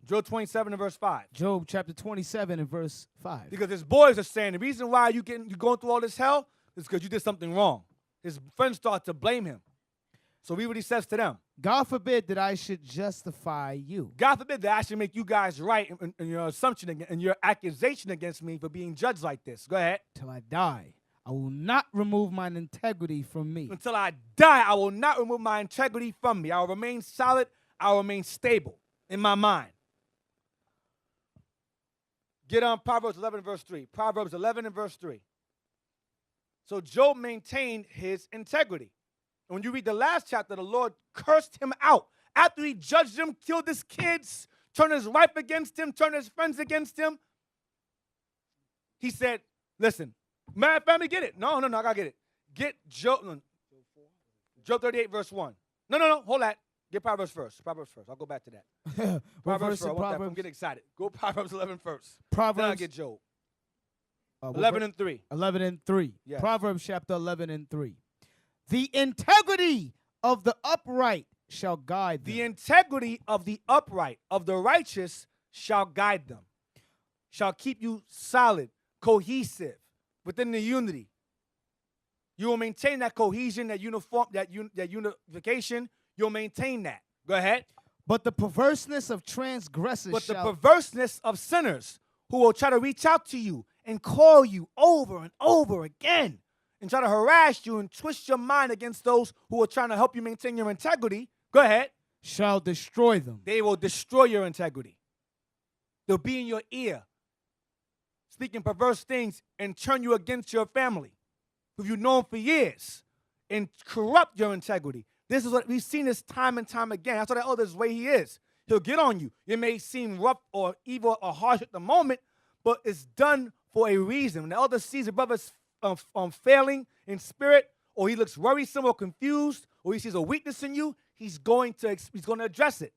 Job 27 and verse 5. Job chapter 27 and verse 5. Because his boys are saying the reason why you're going through all this hell is because you did something wrong. his friends start to blame him. So read what he says to them. God forbid that I should justify you. God forbid that I should make you guys right in your assumption and your accusation against me for being judged like this. Go ahead. Till I die, I will not remove mine integrity from me. Until I die, I will not remove my integrity from me. I will remain solid. I will remain stable in my mind. Get on Proverbs 11 verse 3. Proverbs 11 and verse 3. So Job maintained his integrity. And when you read the last chapter, the Lord cursed him out. After he judged him, killed his kids, turned his wife against him, turned his friends against him, he said, listen, my family, get it. No, I gotta get it. Get Job 38 verse 1. No, hold that. Get Proverbs first. I'll go back to that. Proverbs first. I'm getting excited. Go Proverbs 11 first. Proverbs. Then I'll get Job. 11 and 3. 11 and 3. Yes. Proverbs chapter 11 and 3. The integrity of the upright shall guide them. The integrity of the upright, of the righteous, shall guide them. Shall keep you solid, cohesive, within the unity. You will maintain that cohesion, that unification. You'll maintain that. Go ahead. But the perverseness of transgressors But the perverseness of sinners who will try to reach out to you and call you over and over again and try to harass you and twist your mind against those who are trying to help you maintain your integrity. Go ahead. shall destroy them. They will destroy your integrity. They'll be in your ear, speaking perverse things and turn you against your family, who you've known for years, and corrupt your integrity. This is what we've seen this time and time again. That's what this is the way he is. He'll get on you. It may seem rough or evil or harsh at the moment, but it's done for a reason. When the elder sees a brother's failing in spirit, or he looks worrisome or confused, or he sees a weakness in you, he's going to address it.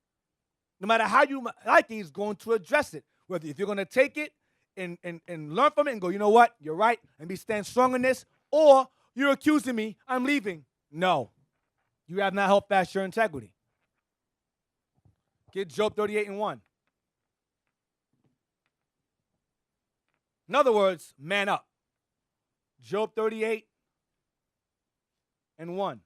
No matter how you like it, he's going to address it. Whether if you're going to take it and learn from it and go, you know what, you're right, and stand strong in this, or you're accusing me, I'm leaving. No, you have not held fast your integrity. Get Job 38 and 1. In other words, man up. Job 38 and 1.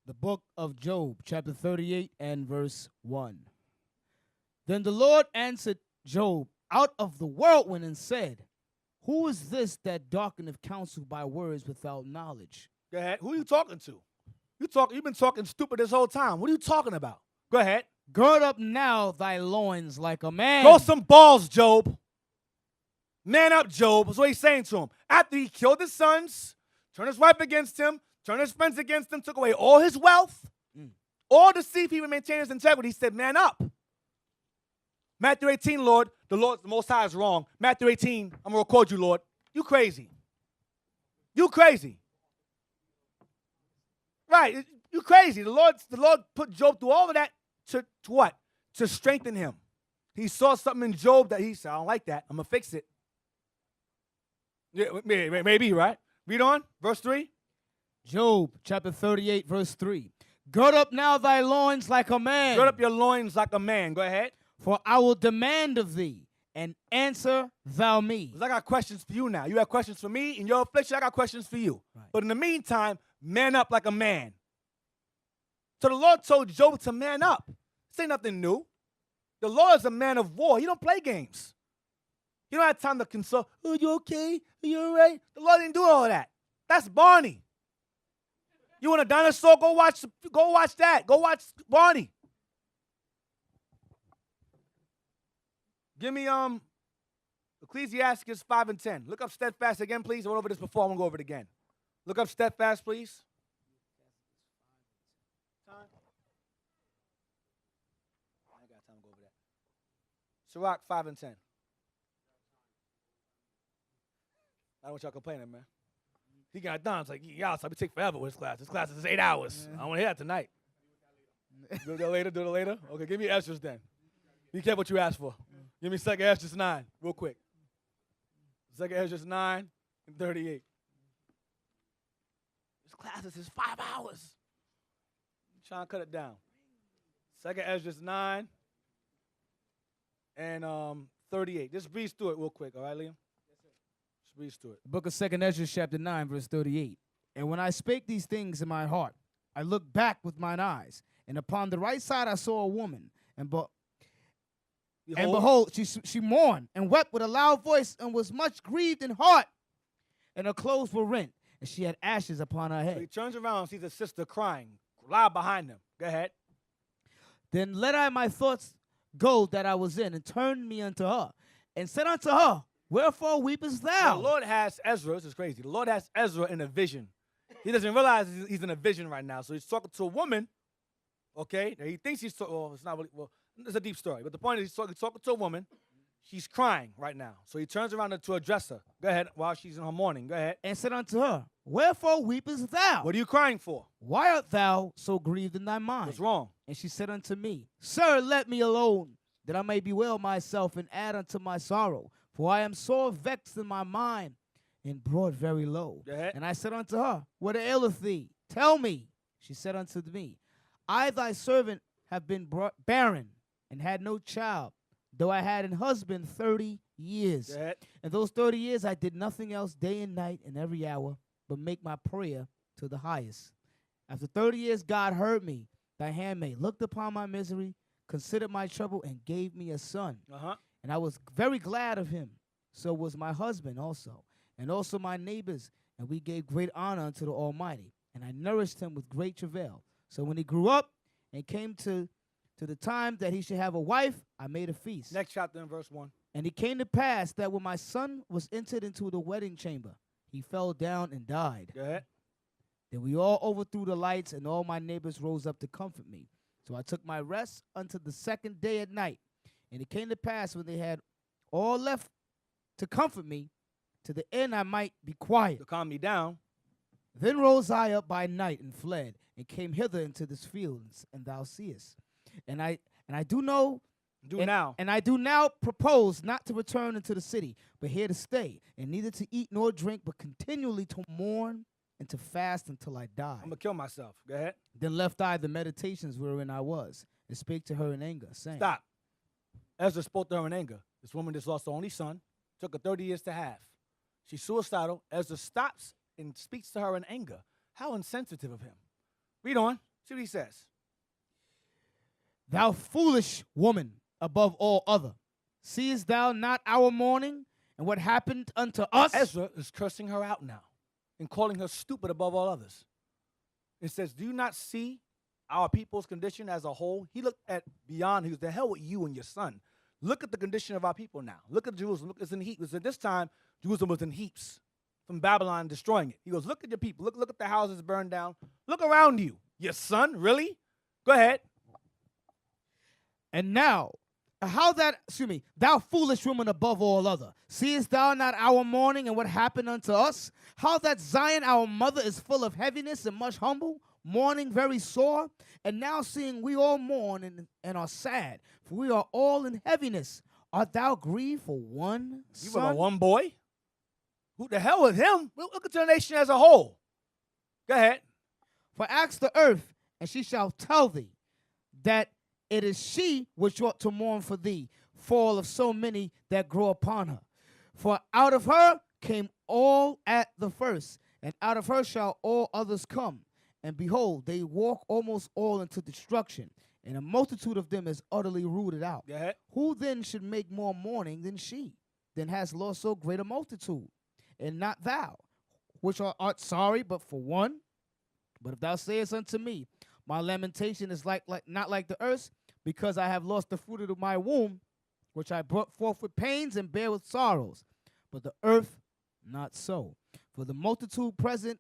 The book of Job, chapter 38 and verse 1. Then the Lord answered Job out of the whirlwind and said, who is this that darkeneth counsel by words without knowledge? Go ahead. Who are you talking to? You've been talking stupid this whole time. What are you talking about? Go ahead. Gird up now thy loins like a man. Grow some balls, Job. Man up, Job. That's what he's saying to him. After he killed his sons, turned his wife against him, turned his friends against him, took away all his wealth, all to see if he would maintain his integrity, he said, man up. Matthew 18, Lord, the Most High is wrong. Matthew 18, I'm going to record you, Lord. You crazy. You crazy. Right, you crazy. The Lord put Job through all of that to what? To strengthen him. He saw something in Job that he said, I don't like that. I'm going to fix it. Yeah, maybe, right? Read on, verse 3. Job chapter 38, verse 3. Gird up now thy loins like a man. Gird up your loins like a man. Go ahead. For I will demand of thee, and answer thou me. Because I got questions for you now. You have questions for me. In your affliction, I got questions for you. Right. But in the meantime, man up like a man. So the Lord told Job to man up. This ain't nothing new. The Lord is a man of war. He don't play games. You don't have time to consult. Are you okay? Are you all right? The Lord didn't do all of that. That's Barney. You want a dinosaur? Go watch that. Go watch Barney. Give me Ecclesiastes 5 and 10. Look up steadfast again, please. I went over this before. I'm going to go over it again. Look up steadfast, please. I ain't got time to go over that. Sirach 5 and 10. I don't want y'all complaining, man. He got done. It's like, y'all, so we take forever with this class. This class is 8 hours. I don't want to hear that tonight. Do that later? Okay, give me Ezra's then. Be careful what you ask for. Give me 2nd Ezra's 9, real quick. 2nd Ezra's 9 and 38. This class is 5 hours. I'm trying to cut it down. 2nd Ezra's 9 and 38. Just breeze through it real quick, all right, Liam? Yes, sir. Just breeze through it. The book of 2 Ezra, chapter 9, verse 38. And when I spake these things in my heart, I looked back with mine eyes, and upon the right side I saw a woman, and behold, she mourned and wept with a loud voice, and was much grieved in heart, and her clothes were rent, and she had ashes upon her So he head. turns around and sees a sister crying, loud behind him. Go ahead. Then let I my thoughts go that I was in, and turned me unto her, and said unto her, Wherefore weepest thou? The Lord has Ezra, this is crazy. The Lord has Ezra in a vision. He doesn't realize he's in a vision right now. So he's talking to a woman, okay? Now he thinks he's talking, well, it's not really, well, it's a deep story. But the point is he's talking to a woman. She's crying right now. So he turns around to address her. Go ahead, while she's in her mourning. Go ahead. And said unto her, Wherefore weepest thou? What are you crying for? Why art thou so grieved in thy mind? What's wrong? And she said unto me, Sir, let me alone, that I may bewail myself and add unto my sorrow. For I am sore vexed in my mind, and brought very low. Go ahead. And I said unto her, What aileth thee? Tell me. She said unto me, I thy servant have been barren, and had no child, though I had an husband 30 years. Go ahead. And those 30 years I did nothing else day and night and every hour, but make my prayer to the highest. After 30 years God heard me, thy handmaid looked upon my misery, considered my trouble, and gave me a son. Uh-huh. And I was very glad of him. So was my husband also, and also my neighbors. And we gave great honor unto the Almighty. And I nourished him with great travail. So when he grew up and came to the time that he should have a wife, I made a feast. Next chapter in verse 1. And it came to pass that when my son was entered into the wedding chamber, he fell down and died. Go ahead. Then we all overthrew the lights, and all my neighbors rose up to comfort me. So I took my rest unto the second day at night. And it came to pass when they had all left to comfort me, to the end I might be quiet. To calm me down. Then rose I up by night and fled, and came hither into this field, and thou seest. And I do know. And I do now propose not to return into the city, but here to stay, and neither to eat nor drink, but continually to mourn and to fast until I die. I'm going to kill myself. Go ahead. Then left I the meditations wherein I was, and spake to her in anger, saying, Stop. Ezra spoke to her in anger. This woman just lost her only son. Took her 30 years to have. She's suicidal. Ezra stops and speaks to her in anger. How insensitive of him. Read on. See what he says. Thou foolish woman above all other, seest thou not our mourning and what happened unto us? Ezra is cursing her out now and calling her stupid above all others. It says, do you not see our people's condition as a whole? He looked at beyond. He was, the hell with you and your son. Look at the condition of our people now. Look at Jerusalem. Look, it's in heaps. At this time, Jerusalem was in heaps from Babylon destroying it. He goes, look at your people. Look at the houses burned down. Look around you. Your son, really? Go ahead. And now, thou foolish woman above all other, seest thou not our mourning and what happened unto us? How that Zion our mother is full of heaviness and much humble, mourning very sore? And now seeing we all mourn and are sad, for we are all in heaviness. Art thou grieved for one You son? were one boy? Who the hell with him? Look at the nation as a whole. Go ahead. For ask the earth, and she shall tell thee that it is she which ought to mourn for thee, fall of so many that grow upon her. For out of her came all at the first, and out of her shall all others come. And behold, they walk almost all into destruction, and a multitude of them is utterly rooted out. Go ahead. Who then should make more mourning than she, than has lost so great a multitude? And not thou, which art sorry but for one? But if thou sayest unto me, my lamentation is not like the earth, because I have lost the fruit of my womb, which I brought forth with pains and bear with sorrows. But the earth, not so. For the multitude present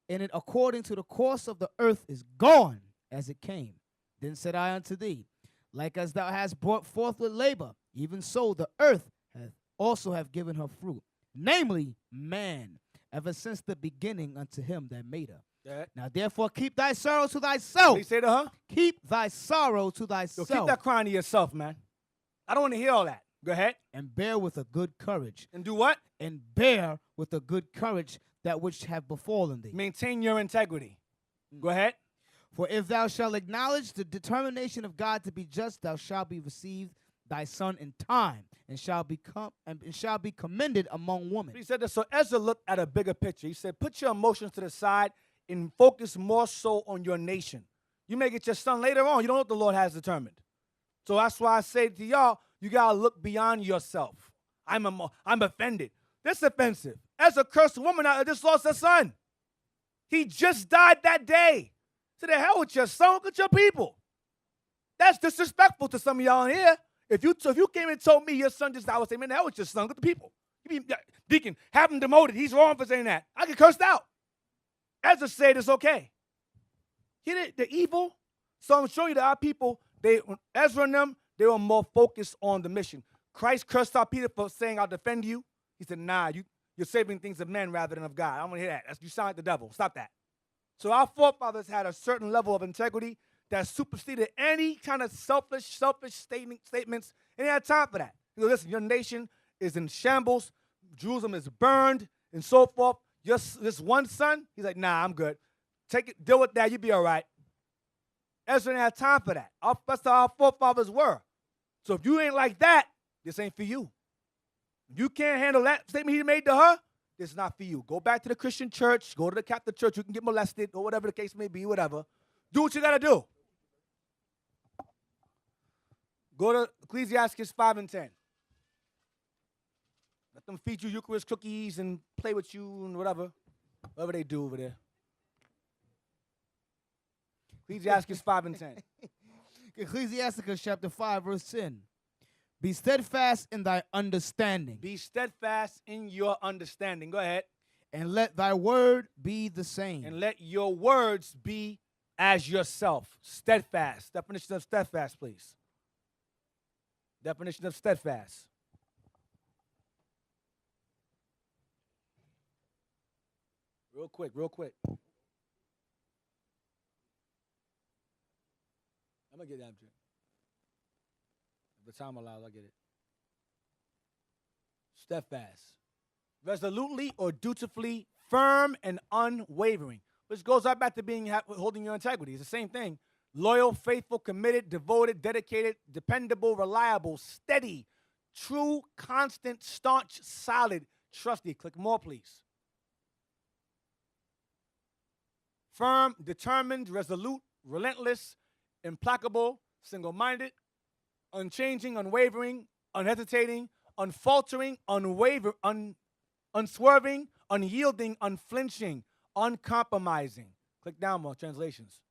in it according to the course of the earth is gone as it came. Then said I unto thee, like as thou hast brought forth with labor, even so the earth hath also have given her fruit, namely man, ever since the beginning unto him that made her. Now therefore keep thy sorrow to thyself. What did he say to her? Keep thy sorrow to Yo, thyself. keep that crying to yourself, man. I don't want to hear all that. Go ahead. And bear with a good courage. And do what? And bear with a good courage that which have befallen thee. Maintain your integrity. Go ahead. For if thou shalt acknowledge the determination of God to be just, thou shalt be received thy son in time, and shall be commended among women. He said that. So Ezra looked at a bigger picture. He said, put your emotions to the side and focus more so on your nation. You may get your son later on. You don't know what the Lord has determined. So that's why I say to y'all, you got to look beyond yourself. I'm offended. This offensive. As a cursed woman that just lost her son. He just died that day. To the hell with your son, look at your people. That's disrespectful to some of y'all in here. If you came and told me your son just died, I would say, man, the hell with your son, look at the people. Deacon, have him demoted. He's wrong for saying that. I get cursed out. Ezra said it's okay. The evil. So I'm showing you that our people, Ezra and them, they were more focused on the mission. Christ cursed out Peter for saying, I'll defend you. He said, nah, you're saving things of men rather than of God. I don't want to hear that. You sound like the devil. Stop that. So our forefathers had a certain level of integrity that superseded any kind of selfish statements, and they had time for that. You know, listen, your nation is in shambles. Jerusalem is burned and so forth. This one son, he's like, nah, I'm good. Take it, deal with that, you'll be all right. Ezra didn't have time for that. That's how our forefathers were. So if you ain't like that, this ain't for you. If you can't handle that statement he made to her, this is not for you. Go back to the Christian church, go to the Catholic church, you can get molested, or whatever the case may be, whatever. Do what you got to do. Go to Ecclesiastes 5 and 10. Let them feed you Eucharist cookies and play with you and whatever they do over there. Ecclesiastes 5 and 10. Ecclesiasticus chapter 5, verse 10. Be steadfast in thy understanding. Be steadfast in your understanding. Go ahead. And let thy word be the same. And let your words be as yourself. Steadfast. Definition of steadfast, please. Definition of steadfast. Real quick. I'm going to get that. If the time allows, I'll get it. Steadfast. Resolutely or dutifully firm and unwavering. Which goes right back to holding your integrity. It's the same thing. Loyal, faithful, committed, devoted, dedicated, dependable, reliable, steady, true, constant, staunch, solid, trusty. Click more, please. Firm, determined, resolute, relentless, implacable, single-minded, unchanging, unwavering, unhesitating, unfaltering, unswerving, unyielding, unflinching, uncompromising. Click down more translations.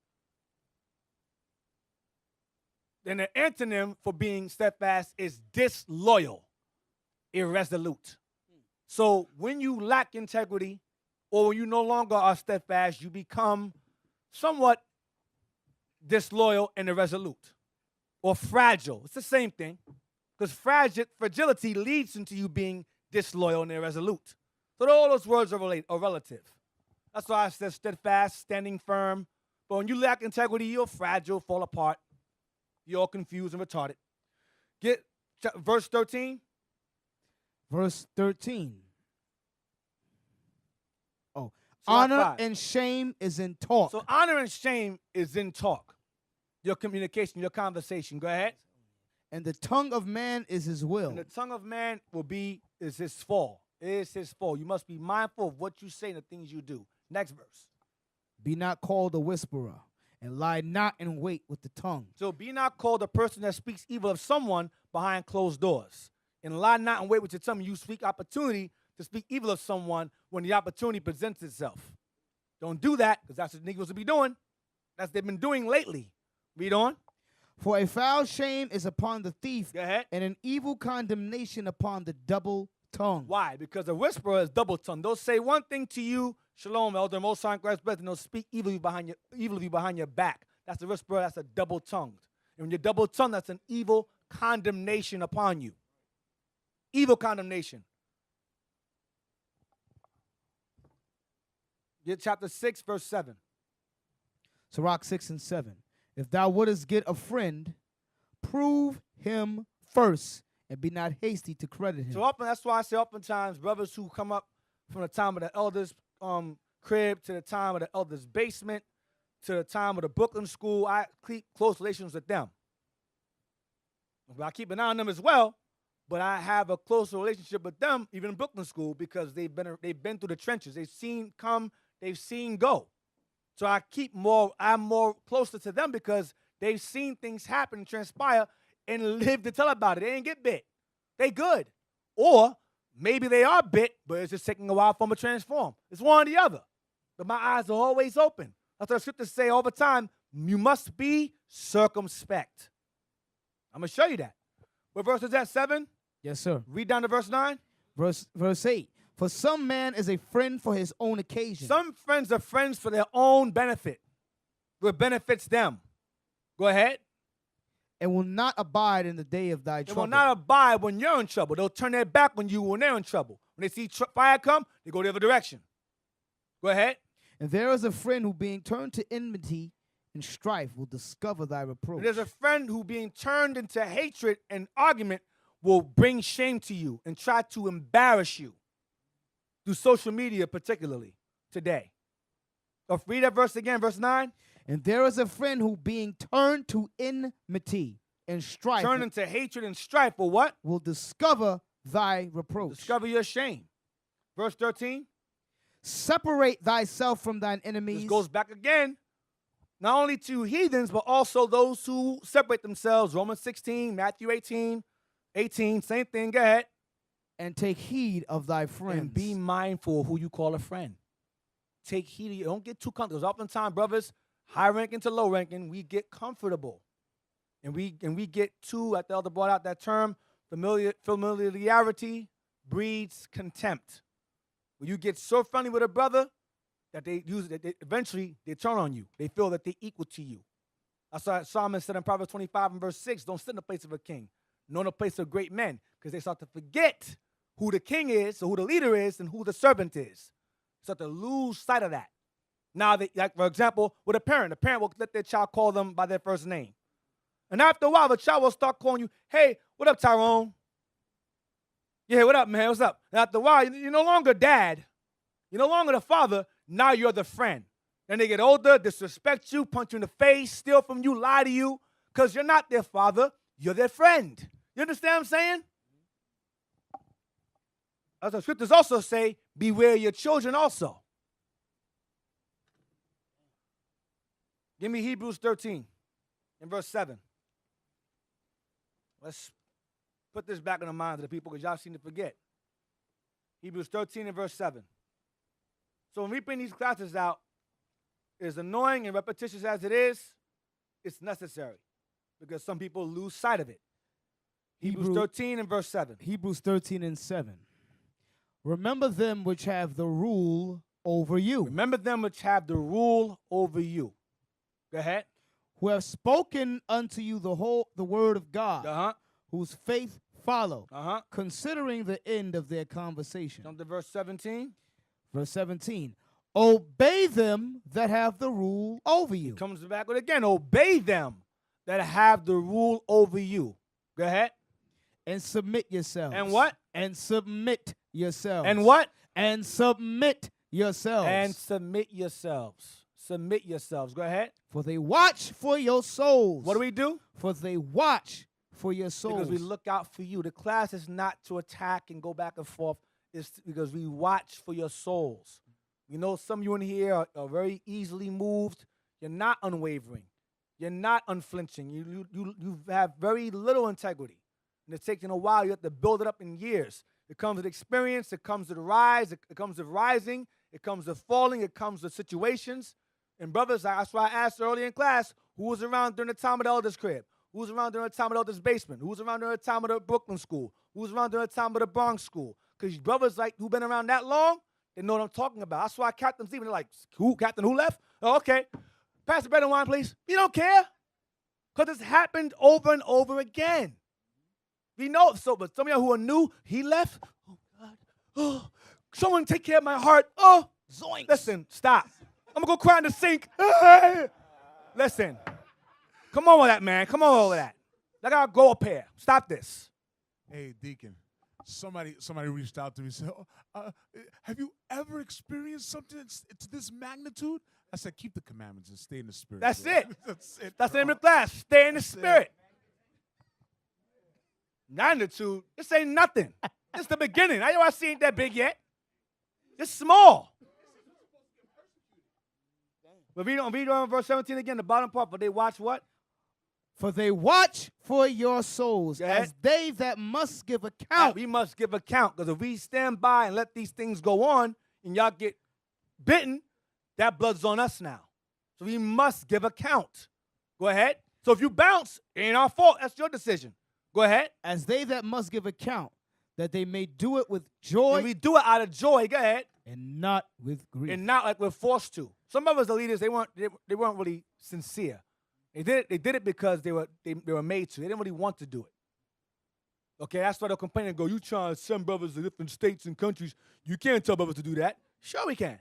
Then the antonym for being steadfast is disloyal, irresolute. So when you lack integrity or when you no longer are steadfast, you become somewhat disloyal and irresolute or fragile. It's the same thing because fragility leads into you being disloyal and irresolute. So all those words are relative. That's why I said steadfast, standing firm. But when you lack integrity, you're fragile, fall apart. You're all confused and retarded. Get verse 13. Verse 13. Oh, honor and shame is in talk. So honor and shame is in talk. Your communication, your conversation. Go ahead. And the tongue of man is his will. And the tongue of man is his fall. It is his fall. You must be mindful of what you say and the things you do. Next verse. Be not called a whisperer, and lie not in wait with the tongue. So be not called a person that speaks evil of someone behind closed doors. And lie not in wait with your tongue. You speak opportunity to speak evil of someone when the opportunity presents itself. Don't do that, because that's what Negroes will be doing. That's what they've been doing lately. Read on. For a foul shame is upon the thief, Go ahead. and an evil condemnation upon the double tongue. Why? Because a whisperer is double tongued. They'll say one thing to you, Shalom, Elder, Most High Christ, brethren. They'll speak evil of you behind your back. That's a whisperer. That's a double tongued. And when you're double tongued, that's an evil condemnation upon you. Evil condemnation. Get chapter 6, verse 7. Sirach 6 and 7. If thou wouldest get a friend, prove him first, and be not hasty to credit him. So that's why I say oftentimes brothers who come up from the time of the elders' crib to the time of the elders' basement to the time of the Brooklyn school, I keep close relations with them. I keep an eye on them as well, but I have a closer relationship with them, even in Brooklyn School, because they've been through the trenches. They've seen come, they've seen go. So I'm more closer to them because they've seen things happen, transpire, and live to tell about it. They ain't get bit. They good. Or maybe they are bit, but it's just taking a while for them to transform. It's one or the other. But my eyes are always open. That's what the scriptures say all the time. You must be circumspect. I'm going to show you that. What verse is that, 7? Yes, sir. Read down to verse 9. Verse 8. For some man is a friend for his own occasion. Some friends are friends for their own benefit, what benefits them. Go ahead. And will not abide in the day of thy They trouble. will not abide when you're in trouble. They'll turn their back on you when they're in trouble. When they see fire come, they go the other direction. Go ahead. And there is a friend who being turned to enmity and strife will discover thy reproach. And there's a friend who being turned into hatred and argument will bring shame to you and try to embarrass you through social media, particularly today. So read that verse again, verse 9. And there is a friend who being turned to enmity and strife Turn into hatred and strife for what? will discover thy reproach. Discover your shame. Verse 13. Separate thyself from thine enemies. This goes back again, not only to heathens, but also those who separate themselves. Romans 16, Matthew 18, same thing. Go ahead. And take heed of thy friends. And be mindful of who you call a friend. Take heed of you. Don't get too comfortable. Because oftentimes, brothers, high ranking to low ranking, we get comfortable. And we get too, the elder brought out that term, familiarity breeds contempt. When you get so friendly with a brother that eventually they turn on you. They feel that they're equal to you. That's why Solomon said in Proverbs 25 and verse 6, don't sit in the place of a king, nor in the place of great men, because they start to forget who the king is, or who the leader is, and who the servant is. Start to lose sight of that. Now, like for example, with the parent will let their child call them by their first name. And after a while, the child will start calling you, hey, what up, Tyrone? Yeah, what up, man? What's up? And after a while, you're no longer dad. You're no longer the father. Now you're the friend. Then they get older, disrespect you, punch you in the face, steal from you, lie to you, because you're not their father. You're their friend. You understand what I'm saying? As the scriptures also say, beware your children also. Give me Hebrews 13 and verse 7. Let's put this back in the minds of the people because y'all seem to forget. Hebrews 13 and verse 7. So when we bring these classes out, as annoying and repetitious as it is, it's necessary because some people lose sight of it. Hebrews 13 and verse 7. Hebrews 13 and 7. Remember them which have the rule over you. Remember them which have the rule over you. Go ahead. Who have spoken unto you the word of God, Uh-huh. whose faith follow, Uh-huh. considering the end of their conversation. Come to verse 17. Verse 17. Obey them that have the rule over you. Comes back with again. Obey them that have the rule over you. Go ahead. And submit yourselves. And what? And submit yourselves. And what? And submit yourselves. And submit yourselves. Submit yourselves. Go ahead. For they watch for your souls. What do we do? For they watch for your souls. Because we look out for you. The class is not to attack and go back and forth. It's because we watch for your souls. You know, some of you in here are very easily moved. You're not unwavering. You're not unflinching. You have very little integrity. And it's taken a while. You have to build it up in years. It comes with experience. It comes with rise. It comes with rising. It comes with falling. It comes with situations. And brothers, that's why I asked early in class, who was around during the time of the elder's crib? Who was around during the time of the elder's basement? Who was around during the time of the Brooklyn school? Who was around during the time of the Bronx school? Because brothers like who've been around that long, they know what I'm talking about. That's why captains even, they're like, who? Captain, who left? Oh, okay. Pass the bread and wine, please. You don't care. Because it's happened over and over again. We know, but some of y'all who are new, he left. Oh, God. Oh, someone take care of my heart. Oh, zoinks. Listen, stop. I'm going to go cry in the sink. Listen. Come on with that, man. Come on with that. I got to go up here. Stop this. Hey, Deacon, somebody reached out to me and said, have you ever experienced something to this magnitude? I said, keep the commandments and stay in the spirit. That's bro. it. That's it. That's the bro. name of the class. Stay in the That's it. spirit. Magnitude? This ain't nothing. This the beginning. I see ain't that big yet. It's small. But read on verse 17 again, the bottom part. But they watch what? For they watch for your souls as they that must give account. We must give account, because if we stand by and let these things go on and y'all get bitten, that blood's on us now. So we must give account. Go ahead. So if you bounce, it ain't our fault. That's your decision. Go ahead. As they that must give account, that they may do it with joy. And we do it out of joy. Go ahead. And not with grief. And not like we're forced to. Some of us, the leaders, they weren't really sincere. They did it because they were made to. They didn't really want to do it. Okay, that's why they'll complain and go, you trying to send brothers to different states and countries. You can't tell brothers to do that. Sure we can.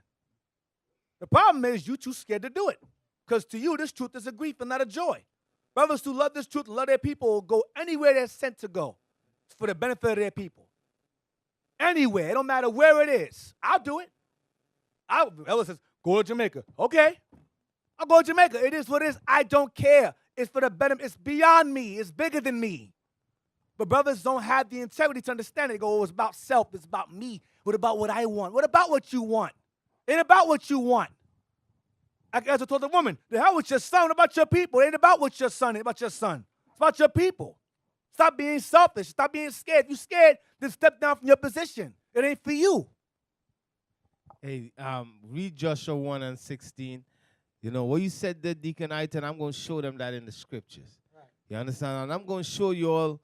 The problem is you too scared to do it. Because to you, this truth is a grief and not a joy. Brothers who love this truth and love their people will go anywhere they're sent to go for the benefit of their people. Anywhere. It don't matter where it is. I'll do it. Ella says, go to Jamaica. Okay. I'll go to Jamaica. It is what it is. I don't care. It's for the benefit. It's beyond me. It's bigger than me. But brothers don't have the integrity to understand it. They go, oh, it's about self. It's about me. What about what I want? What about what you want? It ain't about what you want. As I told the woman, the hell with your son. What about your people? It ain't about what your son. It ain't about your son. It's about your people. Stop being selfish. Stop being scared. If you're scared, then step down from your position. It ain't for you. Hey, read Joshua 1:16. You know, what you said there, Deacon Aiton, I'm going to show them that in the scriptures. Right. You understand? And I'm going to show you all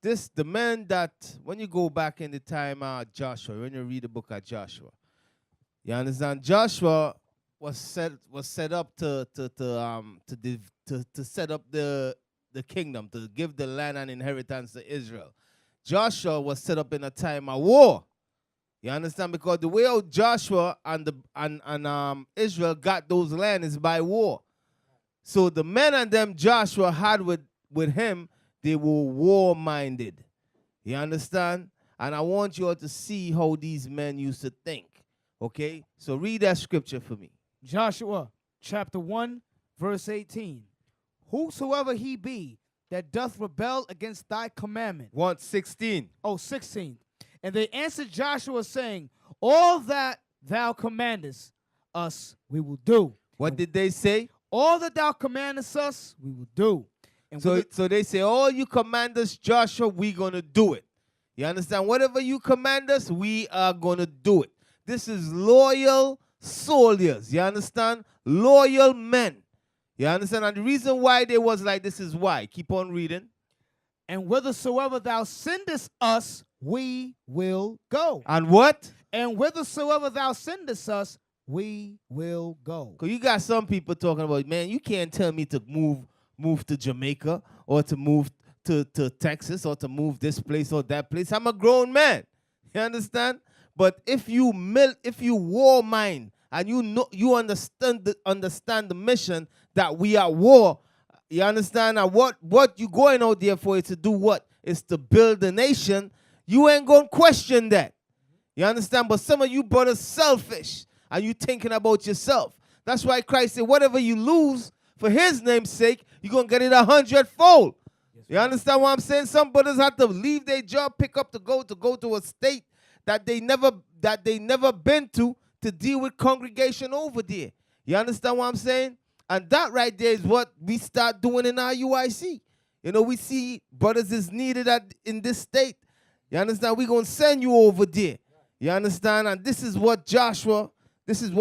this, the man that, when you go back in the time Joshua, when you read the book of Joshua, you understand? Joshua was set up to set up the kingdom, to give the land and inheritance to Israel. Joshua was set up in a time of war. You understand? Because the way out Joshua and Israel got those lands is by war. So the men and them Joshua had with him, they were war-minded. You understand? And I want you all to see how these men used to think. Okay? So read that scripture for me. Joshua chapter 1, verse 18. Whosoever he be that doth rebel against thy commandment. 1:16. Oh, 16. And they answered Joshua, saying, all that thou commandest us, we will do. What did they say? All that thou commandest us, we will do. And so they say, all you command us, Joshua, we're going to do it. You understand? Whatever you command us, we are going to do it. This is loyal soldiers. You understand? Loyal men. You understand? And the reason why they was like this is why. Keep on reading. And whithersoever thou sendest us, we will go. And what? And whithersoever thou sendest us, we will go. Because you got some people talking about, man, you can't tell me to move to Jamaica or to move to Texas or to move this place or that place. I'm a grown man. You understand? But if you war mind and you understand the mission that we are war, you understand? And what you going out there for is to do what? Is to build a nation. You ain't going to question that. You understand? But some of you brothers selfish and you thinking about yourself. That's why Christ said, whatever you lose for his name's sake, you're going to get it 100-fold. Yes, you understand what I'm saying? Some brothers have to leave their job, pick up to go to a state that they never been to deal with congregation over there. You understand what I'm saying? And that right there is what we start doing in our UIC. You know, we see brothers is needed in this state. You understand? We're going to send you over there. You understand? And this is what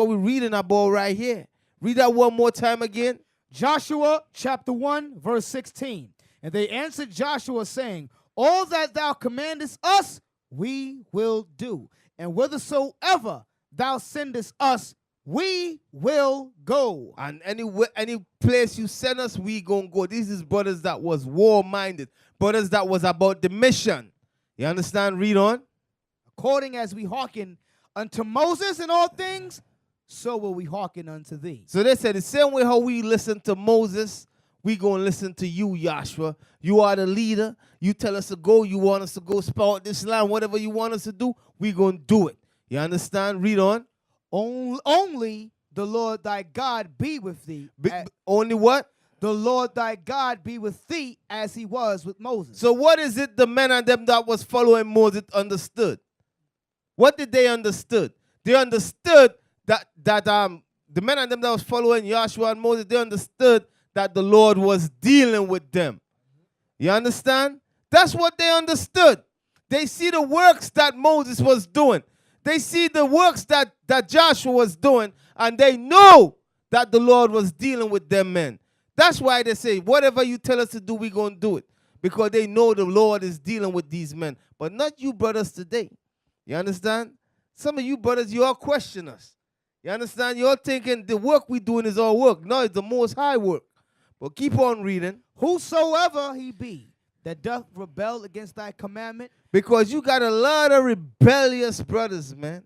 we're reading about right here. Read that one more time again. Joshua chapter 1, verse 16. And they answered Joshua, saying, all that thou commandest us, we will do. And whithersoever thou sendest us, we will go. And any place you send us, we gonna go. These is brothers that was war-minded. Brothers that was about the mission. You understand? Read on. According as we hearken unto Moses in all things, so will we hearken unto thee. So they said the same way how we listen to Moses, we going to listen to you, Joshua. You are the leader. You tell us to go. You want us to go spout this land. Whatever you want us to do, we going to do it. You understand? Read on. Only the Lord thy God be with thee. Only what? the Lord thy God be with thee as he was with Moses. So what is it the men and them that was following Moses understood? What did they understood? They understood that the men and them that was following Joshua and Moses, they understood that the Lord was dealing with them. You understand? That's what they understood. They see the works that Moses was doing. They see the works that Joshua was doing, and they know that the Lord was dealing with them men. That's why they say, whatever you tell us to do, we're going to do it. Because they know the Lord is dealing with these men. But not you brothers today. You understand? Some of you brothers, you all question us. You understand? You're thinking the work we're doing is our work. No, it's the Most High work. But keep on reading. Whosoever he be that doth rebel against thy commandment. Because you got a lot of rebellious brothers, man.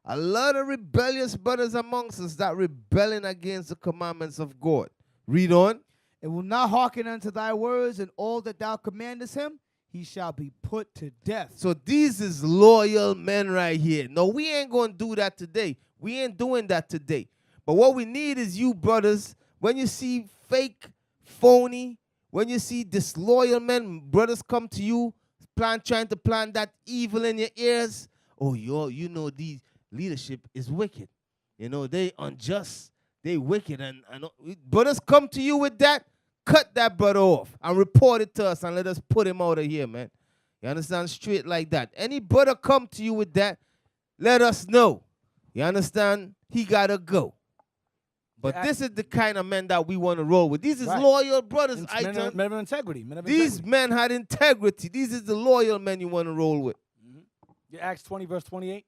A lot of rebellious brothers amongst us that rebelling against the commandments of God. Read on. And will not hearken unto thy words, and all that thou commandest him, he shall be put to death. So these is loyal men right here. No, we ain't going to do that today. We ain't doing that today. But what we need is you brothers, when you see fake, phony, when you see disloyal men, brothers come to you, trying to plant that evil in your ears. Oh, you know, these leadership is wicked. You know, they unjust. They wicked. And brothers come to you with that, cut that brother off and report it to us and let us put him out of here, man. You understand? Straight like that. Any brother come to you with that, let us know. You understand? He got to go. But this is the kind of men that we want to roll with. These is loyal brothers. Men of integrity. These men had integrity. These is the loyal men you want to roll with. Mm-hmm. Acts 20, verse 28.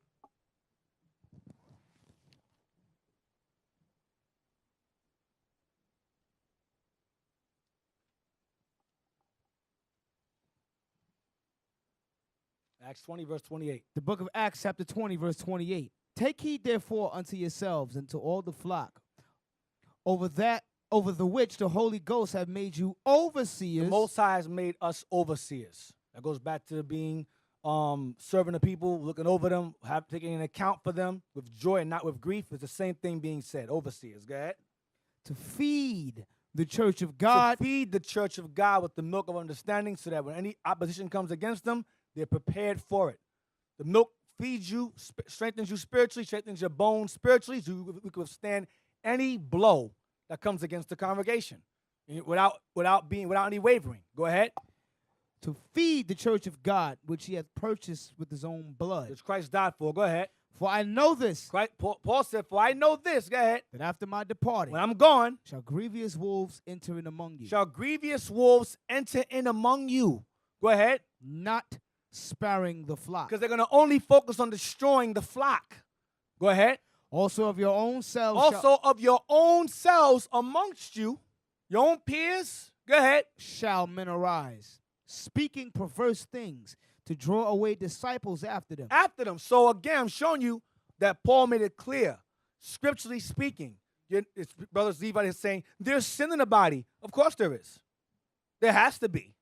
Acts 20, verse 28. The book of Acts, chapter 20, verse 28. Take heed, therefore, unto yourselves and to all the flock, over the which the Holy Ghost have made you overseers. The Most High has made us overseers. That goes back to being serving the people, looking over them, taking an account for them with joy and not with grief. It's the same thing being said. Overseers. Go ahead. To feed the church of God. To feed the church of God with the milk of understanding, so that when any opposition comes against them, they're prepared for it. The milk feeds you, strengthens you spiritually, strengthens your bones spiritually, so we can withstand any blow that comes against the congregation without any wavering. Go ahead. To feed the church of God, which he hath purchased with his own blood. Which Christ died for. Go ahead. For I know this. Paul said, for I know this. Go ahead. That after my departing, when I'm gone, shall grievous wolves enter in among you. Shall grievous wolves enter in among you. Go ahead. Not sparing the flock. Because they're going to only focus on destroying the flock. Go ahead. Also of your own selves. Of your own selves amongst you, your own peers. Go ahead. Shall men arise, speaking perverse things, to draw away disciples after them. After them. So again, I'm showing you that Paul made it clear, scripturally speaking. Brother Levi is saying there's sin in the body. Of course there is. There has to be.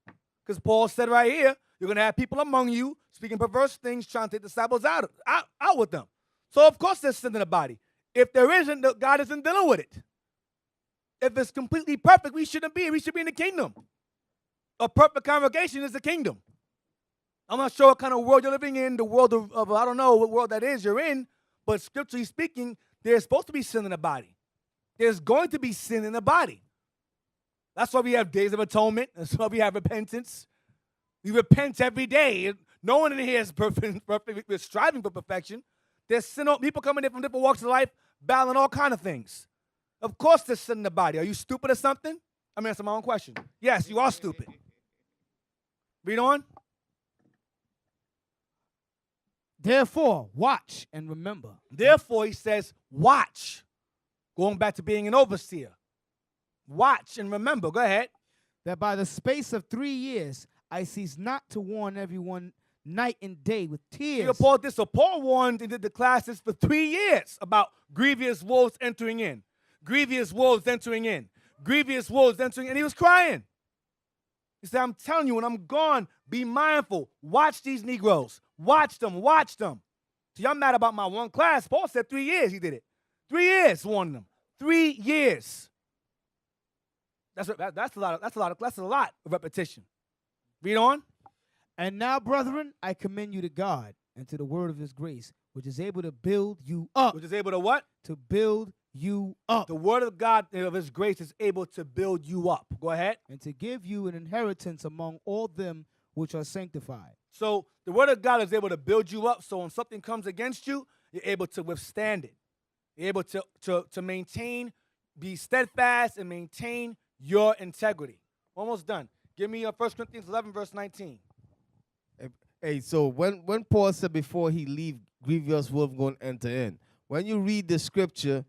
Because Paul said right here, you're going to have people among you speaking perverse things, trying to take disciples out with them. So, of course, there's sin in the body. If there isn't, God isn't dealing with it. If it's completely perfect, we shouldn't be. We should be in the kingdom. A perfect congregation is the kingdom. I'm not sure what kind of world you're living in, the world of I don't know what world that is you're in, but scripturally speaking, there's supposed to be sin in the body. There's going to be sin in the body. That's why we have days of atonement. That's why we have repentance. We repent every day. No one in here is perfect. We're striving for perfection. There's sin. People coming in from different walks of life, battling all kind of things. Of course there's sin in the body. Are you stupid or something? I'm answering my own question. Yes, you are stupid. Read on. Therefore, watch and remember. Therefore, he says, watch. Going back to being an overseer. Watch and remember. Go ahead. That by the space of 3 years, I cease not to warn everyone night and day with tears. So Paul warned and did the classes for 3 years about grievous wolves entering in. Grievous wolves entering in. Grievous wolves entering in. And he was crying. He said, I'm telling you, when I'm gone, be mindful. Watch these Negroes. Watch them. Watch them. So y'all mad about my one class. Paul said 3 years he did it. 3 years warning them. 3 years. That's a lot of repetition. Read on. And now, brethren, I commend you to God and to the word of his grace, which is able to build you up. Which is able to what? To build you up. The word of God of his grace is able to build you up. Go ahead. And to give you an inheritance among all them which are sanctified. So the word of God is able to build you up. So when something comes against you, you're able to withstand it. You're able to maintain, be steadfast, and maintain your integrity. Almost done. Give me 1 Corinthians 11, verse 19. Hey, so when Paul said before he leave, grievous wolf going to enter in. When you read the scripture,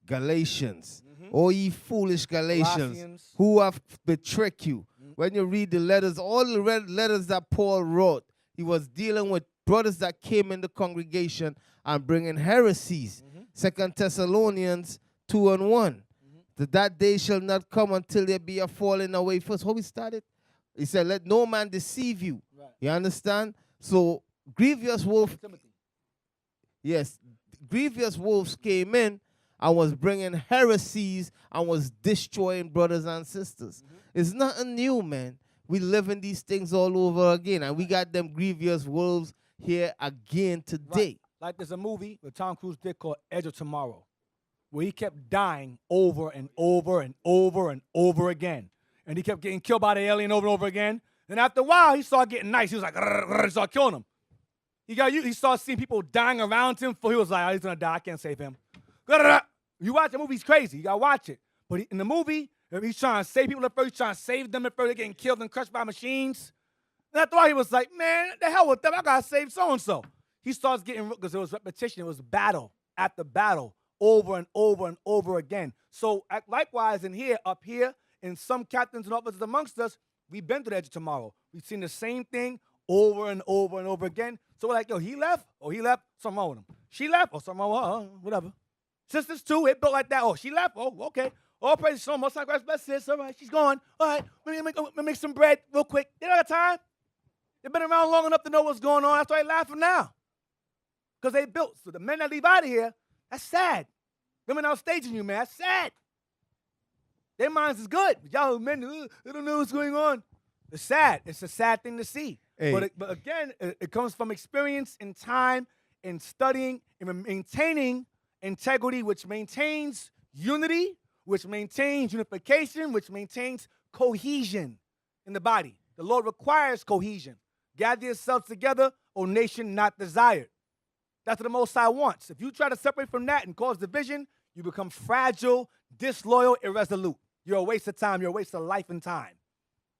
Galatians, O ye foolish Galatians, Colossians. who have betrayed you. When you read the letters, all the letters that Paul wrote, he was dealing with brothers that came in the congregation and bringing heresies. 2 Thessalonians 2:1. That day shall not come until there be a falling away first. How we started? He said, let no man deceive you. Right. You understand? So grievous wolf, Timothy. yes, grievous wolves came in and was bringing heresies and was destroying brothers and sisters. It's nothing new, man. We live in these things all over again, and we got them grievous wolves here again today. Right. Like there's a movie that Tom Cruise did called Edge of Tomorrow, where he kept dying over and over and over and over again. And he kept getting killed by the alien over and over again. And after a while, he started getting nice. He was like, he started killing them. He started seeing people dying around him. He was like, oh, he's going to die. I can't save him. You watch the movie, he's crazy. You got to watch it. But in the movie, he's trying to save people at first. He's trying to save them at first. They're getting killed and crushed by machines. And after a while, he was like, man, the hell with them. I got to save so-and-so. He starts getting, because it was repetition. It was battle after battle over and over and over again. So likewise up here, in some captains and officers amongst us, we've been to the edge of tomorrow. We've seen the same thing over and over and over again. So we're like, yo, he left? Oh, he left? Something wrong with him. She left? Oh, something wrong with her. Whatever. Sisters too, it built like that. Oh, she left? Oh, okay. All praise to most high Christ's best sis. All right, she's gone. All right, let me make some bread real quick. They don't have time. They've been around long enough to know what's going on. That's why they laughing now. Because they built. So the men that leave out of here, that's sad. Women outstaging you, man. That's sad. Their minds is good. Y'all men, they don't know what's going on. It's sad. It's a sad thing to see. Hey. But again, it comes from experience and time and studying and maintaining integrity, which maintains unity, which maintains unification, which maintains cohesion in the body. The Lord requires cohesion. Gather yourselves together, O nation not desired. That's what the Most High wants. If you try to separate from that and cause division, you become fragile, disloyal, irresolute. You're a waste of time. You're a waste of life and time.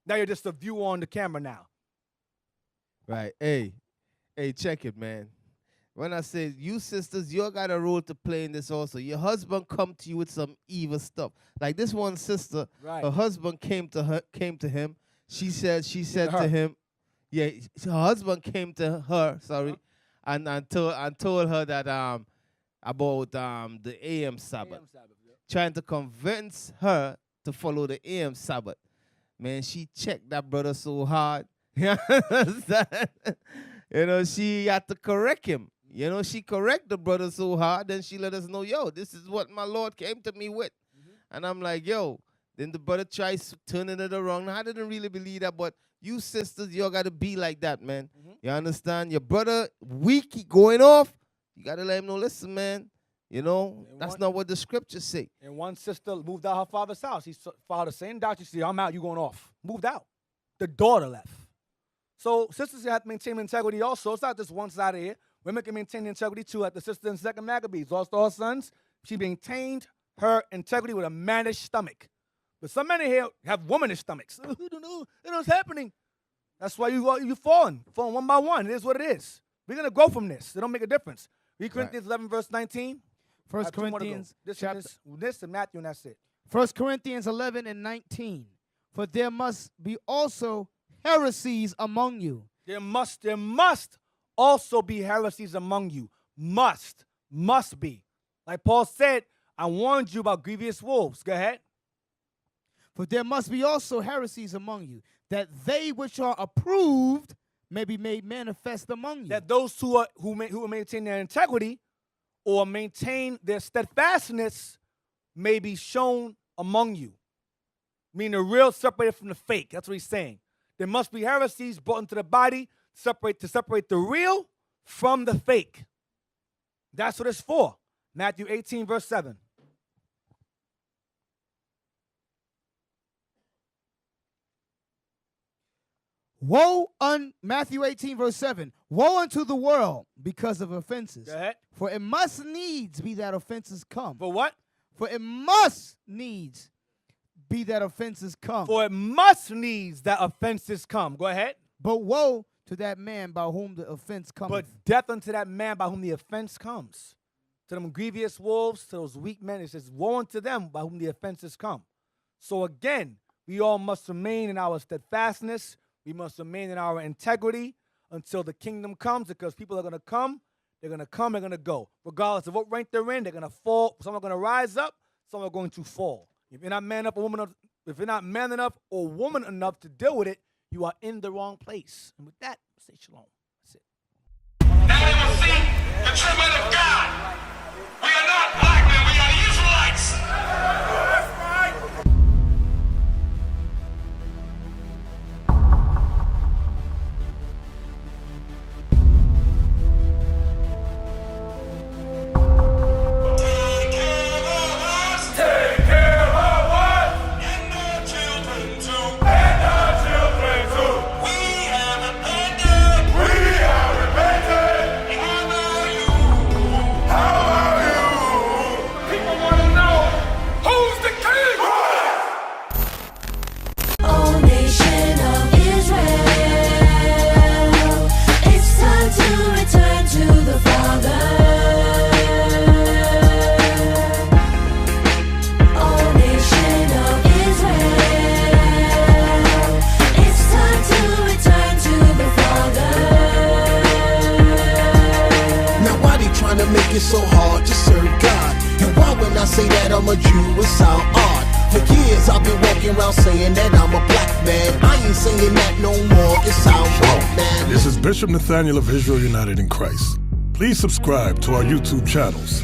Now you're just a view on the camera now. Right. Hey, check it, man. When I say you sisters, you got a role to play in this also. Your husband come to you with some evil stuff. Like this one sister, Right. her husband came to him. She said to him, yeah, her husband came to her, and told her that about the AM Sabbath. Trying to convince her to follow the AM Sabbath. Man, she checked that brother so hard. You understand? You know, she had to correct him. You know, she correct the brother so hard, then she let us know, yo, this is what my Lord came to me with. And I'm like, yo, then the brother tries turning it around. I didn't really believe that, but you sisters, you got to be like that, man. You understand? Your brother weak, he going off, you got to let him know, listen, man, you know, that's not what the scriptures say. And one sister moved out her father's house. He followed the same doctrine. She said, I'm out, you going off. Moved out. The daughter left. So sisters have to maintain integrity also. It's not just one side of here. Women can maintain integrity too. Like the sister in 2 Maccabees, lost all her sons. She maintained her integrity with a mannish stomach. But some men in here have womanish stomachs. I don't know what's happening. That's why you're falling one by one. It is what it is. We're going to grow from this. It don't make a difference. Read Corinthians 11, verse 19. 1 Corinthians This and Matthew, and that's it. 1 Corinthians 11 and 19. For there must be also heresies among you. There must also be heresies among you. Must be. Like Paul said, I warned you about grievous wolves. Go ahead. For there must be also heresies among you, that they which are approved may be made manifest among you. That those who maintain their integrity or maintain their steadfastness may be shown among you. meaning the real separated from the fake. That's what he's saying. There must be heresies brought into the body to separate the real from the fake. That's what it's for. Matthew 18, verse 7. Matthew 18, verse 7. Woe unto the world because of offenses. Go ahead. For it must needs be that offenses come. For what? For it must needs be that offenses come. For it must needs that offenses come. Go ahead. But woe to that man by whom the offense comes. But death unto that man by whom the offense comes. To them grievous wolves, to those weak men, it says, woe unto them by whom the offenses come. So again, we all must remain in our steadfastness. We must remain in our integrity until the kingdom comes, because people are going to come, they're going to go. Regardless of what rank they're in, they're going to fall. Some are going to rise up, some are going to fall. If you're not man enough or woman enough to deal with it, you are in the wrong place. And with that, say shalom. That's it. Now they will see the true men of God. We are not black men, we are the Israelites. That's right. It's so hard to serve God. And why when I say that I'm a Jew, it sound odd. For years I've been walking around saying that I'm a black man. I ain't saying that no more, it sound wrong, man. This is Bishop Nathaniel of Israel United in Christ. Please subscribe to our YouTube channels.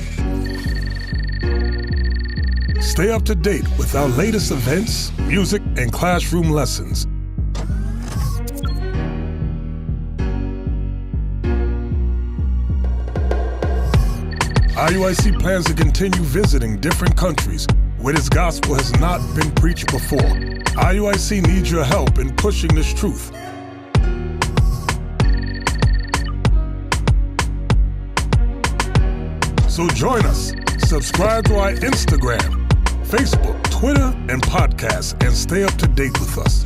Stay up to date with our latest events, music, and classroom lessons. IUIC plans to continue visiting different countries where this gospel has not been preached before. IUIC needs your help in pushing this truth. So join us. Subscribe to our Instagram, Facebook, Twitter, and podcasts, and stay up to date with us.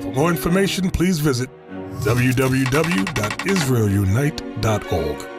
For more information, please visit www.israelunite.org.